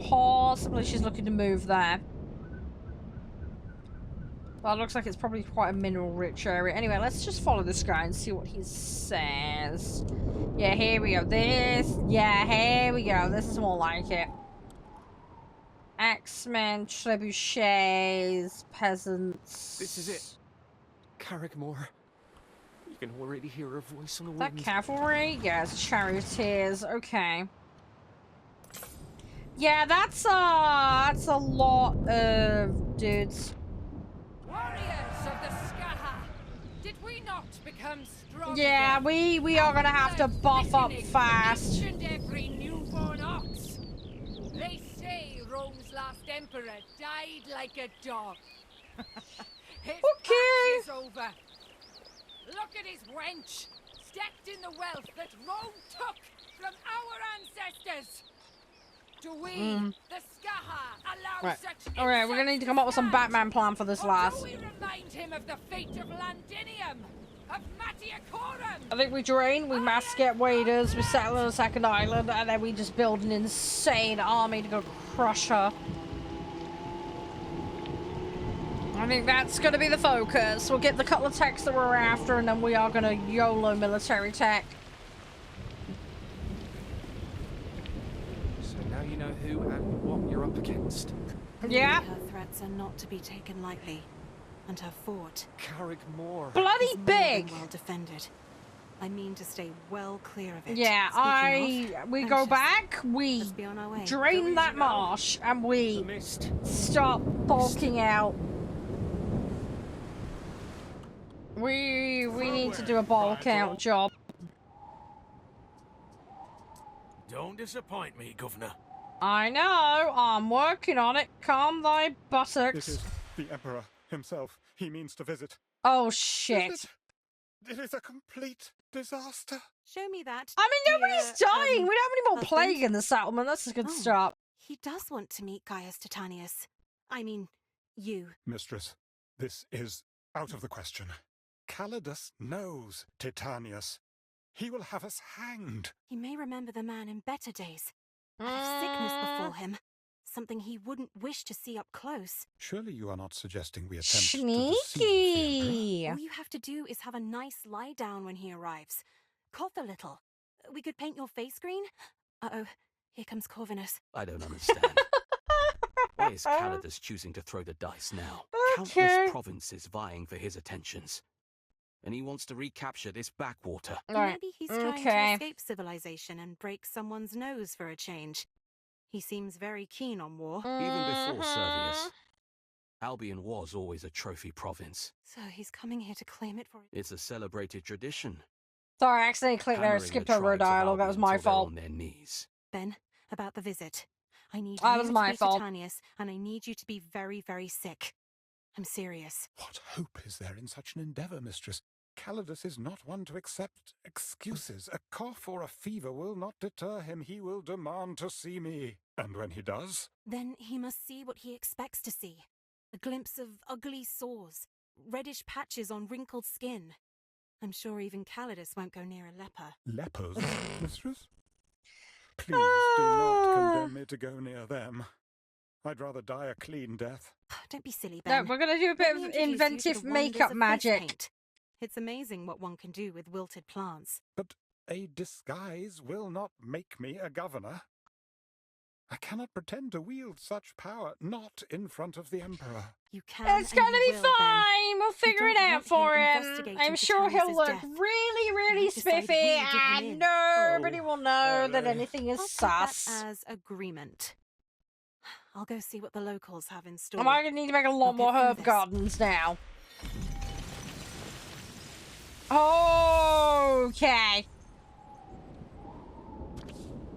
possibly she's looking to move there. Well, it looks like it's probably quite a mineral-rich area. Anyway, let's just follow this guy and see what he says. Yeah, here we go. Yeah, here we go. This is more like it. Axemen, trebuchets, peasants.
This is it. Carrickmore. You can already hear her voice on the
Is that
wind.
cavalry? Yeah, it's charioteers. Okay. Yeah, that's a lot of dudes.
Warriors of the Skaha, did we not become strong?
Yeah,
again?
we are gonna have to buff up fast.
Mentioned every newborn ox. They say Rome's last emperor died like a dog. His
Okay.
patch is over. Look at his wench, stacked in the wealth that Rome took from our ancestors. Do we, the Skaha, allow
Right.
such
Alright, we're gonna need to come up with some
insults
Batman plan for this
or
last.
do we remind him of the fate of Landinium, of Matiacorum?
I think we drain, we mass get waiters, we settle on a second island, and then we just build an insane army to go crush her. I think that's gonna be the focus. We'll get the couple of techs that we're after, and then we are gonna YOLO military tech.
So now you know who and what you're up against.
Yeah.
Her threats are not to be taken lightly, and her fort
Carrickmore.
Bloody
is more than
big!
well defended. I mean to stay well clear of it.
Yeah,
Speaking of,
we go
anxious.
back, we
Let's be on our way.
drain that marsh, and
The
we
mist.
start bulking out. We need to do a bulk out job.
Don't disappoint me, Governor.
I know, I'm working on it. Calm thy
It
buttocks.
is the Emperor himself. He means to visit.
Oh
Is
shit.
It is a complete disaster.
Show me that.
I mean, nobody's
dear,
dying. We don't have any more
husband.
plague in the settlement. That's a good
Oh.
start.
He does want to meet Gaius Titanius. I mean, you.
Mistress, this is out of the question. Calidus knows Titanius. He will have us hanged.
He may remember the man in better days. But if sickness befall him, something he wouldn't wish to see up close.
Surely you are not suggesting we attempt to deceive the
Sneaky.
All you have to do is have a nice lie down when he arrives. Cough a little. We could paint your face green. Uh-oh, here comes Corvinus.
I don't understand. Why is Calidus choosing to throw the dice now?
Okay.
Countless provinces vying for his attentions. And he wants to recapture this backwater.
Alright,
Maybe he's trying
okay.
to escape civilization and break someone's nose for a change. He seems very keen on war.
Even before
Mhm.
Servius, Albion was always a trophy province.
So he's coming here to claim it for...
It's a celebrated tradition.
Sorry, I accidentally clicked there and
hammering
skipped
the
over a
tribes of
dialogue. That was
Albion
my
till they're
fault.
on their knees.
Ben, about the visit. I need
That
you
was
to
my
speak
fault.
to Titanius, and I need you to be very, very sick. I'm serious.
What hope is there in such an endeavour, mistress? Calidus is not one to accept excuses. A cough or a fever will not deter him. He will demand to see me. And when he does?
Then he must see what he expects to see. A glimpse of ugly sores, reddish patches on wrinkled skin. I'm sure even Calidus won't go near a leper.
Lepers, mistress? Please do not condemn me to go near them. I'd rather die a clean death.
Don't be silly,
No,
Ben.
we're gonna do a bit
Let me
of
introduce you to
inventive
the wonders
makeup
of face
magic.
paint. It's amazing what one can do with wilted plants.
But a disguise will not make me a governor. I cannot pretend to wield such power, not in front of the Emperor.
You can.
It's
and
gonna
you
be
will, Ben.
fine. We'll figure it
don't
out
want
for
him
him.
investigating
I'm sure he'll
Titanius's
look
death.
really, really
Might decide
spiffy,
we dig him
and
in.
nobody
Oh,
will know that
really?
anything is
I'll take that
sus.
as agreement. I'll go see what the locals have in store.
Am I gonna need to make a lot
We'll
more
get through
herb
this.
gardens now? Okay.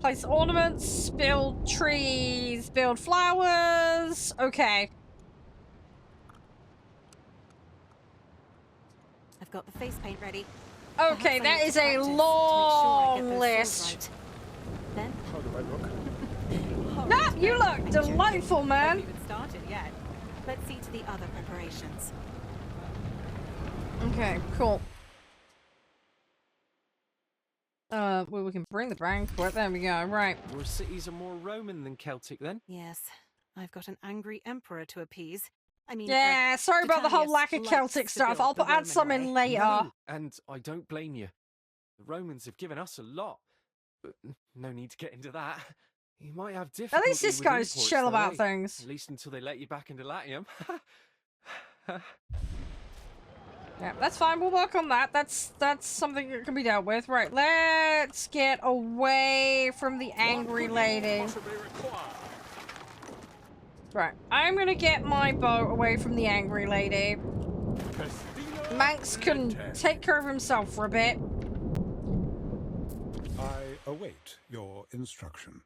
Place ornaments, build trees, build flowers. Okay.
I've got the face paint ready.
Okay,
Perhaps I
that
ought
is
to
a
practice to make sure I get
long
those
list.
swords right. Then,
How do I look?
Nah, you look delightful, man.
Haven't even started yet. Let's see to the other preparations.
Okay, cool. Well, we can bring the banquet. There we go. Right.
Your cities are more Roman than Celtic, then?
Yes, I've got an angry emperor to appease. I mean,
Yeah, sorry about the whole
Titanius
lack of
likes
Celtic
to
stuff.
build
I'll
the
add
Roman
some
way.
in later.
No, and I don't blame you. The Romans have given us a lot. But no need to get into that. You might have difficulty
At least this
with
guy's
imports,
chill
though,
about
eh?
things.
At least until they let you back into Latium.
Yeah, that's fine. We'll work on that. That's something that can be dealt with. Right, let's get away from the angry
What could you
lady.
possibly require?
Right, I'm gonna get my boat away from the angry lady.
Festina
Manx can
Lente.
take care of himself for a bit.
I await your instruction.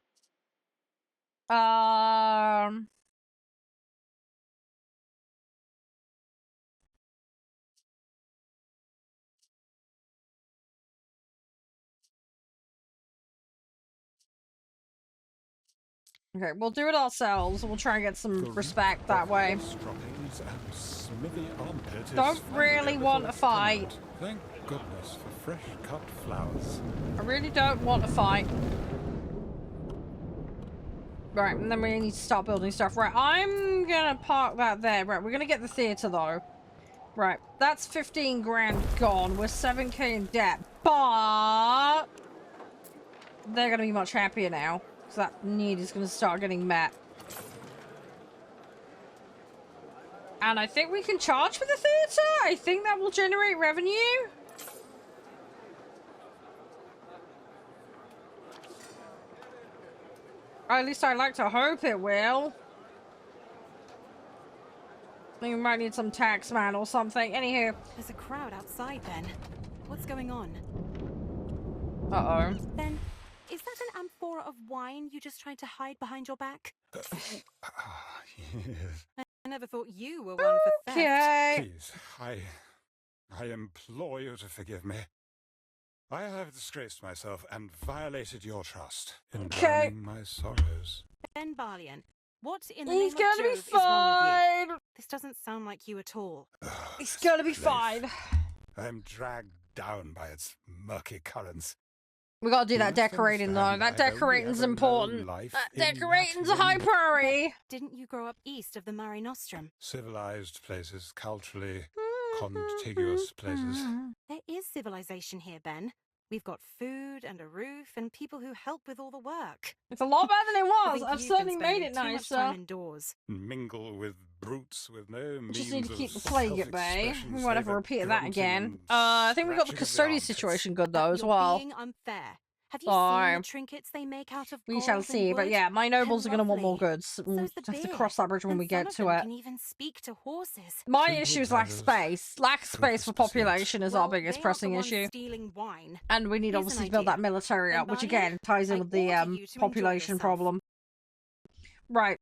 Okay, we'll do it ourselves. We'll try and get some
The
respect
reek
that
of
way.
horse droppings and smithy armpit is
Don't
finally
really
a
want
little
to fight.
effeminate. Thank goodness for fresh cut flowers.
I really don't want to fight. Right, and then we need to start building stuff. Right, I'm gonna park that there. Right, we're gonna get the theatre though. Right, that's 15 grand gone. We're 7k in debt, but they're gonna be much happier now. So that need is gonna start getting met. And I think we can charge for the theatre. I think that will generate revenue. Or at least I like to hope it will. I think we might need some tax man or something. Anywho.
There's a crowd outside, Ben. What's going on?
Uh-oh.
Ben, is that an amphora of wine you just tried to hide behind your back?
Yes.
I never thought you were one for theft.
Okay.
Please, I implore you to forgive me. I have disgraced myself and violated your trust in
Okay.
drowning my sorrows.
Ben Barlian, what in the
He's
name of
gonna be
Jove is wrong with you?
fine.
This doesn't sound like you at all.
He's gonna be
Life.
fine.
I am dragged down by its murky currents.
We gotta do
You
that
must
decorating though.
understand
That
I've only
decorating's
ever known
important.
life
That
in
decorating's a high
Latium.
priority.
Didn't you grow up east of the Mare Nostrum?
Civilized places, culturally contiguous places.
There is civilization here, Ben. We've got food and a roof and people who help with all the work.
It's a lot better than it
I
was.
think
I've
you've
certainly
been
made it
spending too much
nicer.
time indoors.
Mingle with brutes with no
We
means
just need to
of
keep the plague at bay.
self-expression
We won't
save
ever
a
repeat that
grunting
again.
and
I think we got the
scratching of the
custodian
armpits.
situation good though as
You're
well.
being unfair. Have you
Sorry.
seen the trinkets they make out of
We
gold
shall
and
see, but
wood?
yeah, my nobles are
They're
gonna want more
lovely.
goods. We'll
So's the
have to
beer.
cross that bridge when
And
we
some
get
of
to
them
it.
can even speak to horses.
My
Simple
issue is lack of
pleasures,
space. Lack of space for
purpose pursuits.
population is our
Well,
biggest
they aren't
pressing
the ones
issue.
stealing wine.
And we need
Here's an
obviously to build that
idea.
military up, which
Embalia,
again ties in
I
with the
order you to enjoy
population
yourself.
problem. Right.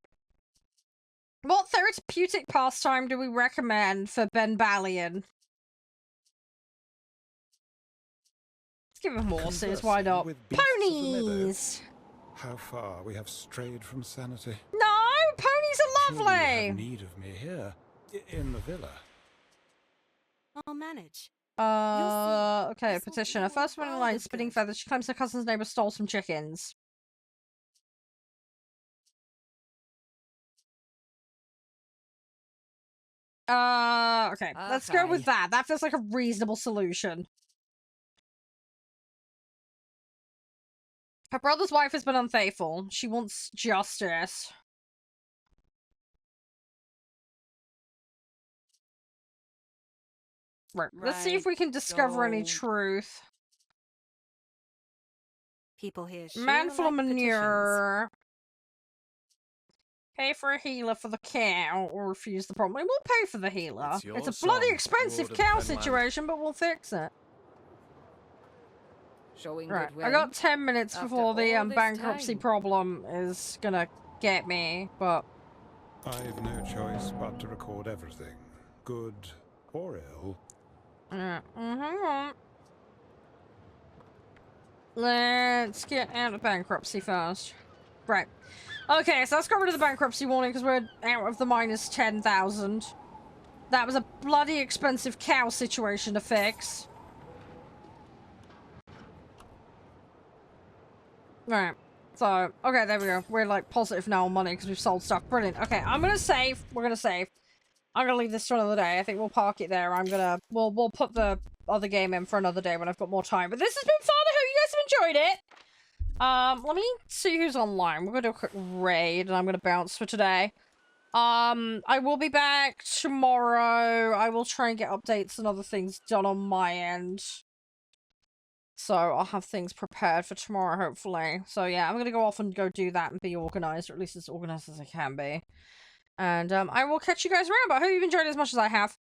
What therapeutic pastime do we recommend for Ben Ballion? Let's give him horses, why
Conversing
not?
with beasts of the meadow.
Ponies!
How far we have strayed from sanity.
No! Ponies are
Surely you have
lovely!
need of me here, in the villa.
I'll manage.
Okay,
This will
petition.
be
Her first one in
all
line,
of
spitting
good.
feathers. She claims her cousin's neighbor stole some chickens. Okay. Let's go with
Okay.
that. That feels like a reasonable solution. Her brother's wife has been unfaithful. She wants justice. Right. Let's see if we can discover any
so-
truth.
People here sure
Man full of
like petitions.
manure. Pay for a healer for the cow or refuse the problem. We will pay for the healer.
It's your
It's a bloody
song,
expensive
Lord of the
cow
Fenland.
situation, but we'll fix it.
Showing
Right.
goodwill.
I got 10 minutes
After
before the
all this
bankruptcy
time.
problem is gonna get me, but
I've no choice but to record everything, good or ill.
Let's get out of bankruptcy first. Right. Okay, so let's get rid of the bankruptcy warning because we're out of the minus 10,000. That was a bloody expensive cow situation to fix. Right. So, okay, there we go. We're like positive now on money because we've sold stuff. Brilliant. Okay, I'm gonna save. We're gonna save. I'm gonna leave this for another day. I think we'll park it there. We'll put the other game in for another day when I've got more time. But this has been fun. I hope you guys have enjoyed it. Let me see who's online. We're gonna do a quick raid and I'm gonna bounce for today. I will be back tomorrow. I will try and get updates and other things done on my end. So I'll have things prepared for tomorrow, hopefully. So yeah, I'm gonna go off and go do that and be organized, or at least as organized as I can be. And I will catch you guys around, but I hope you've enjoyed it as much as I have.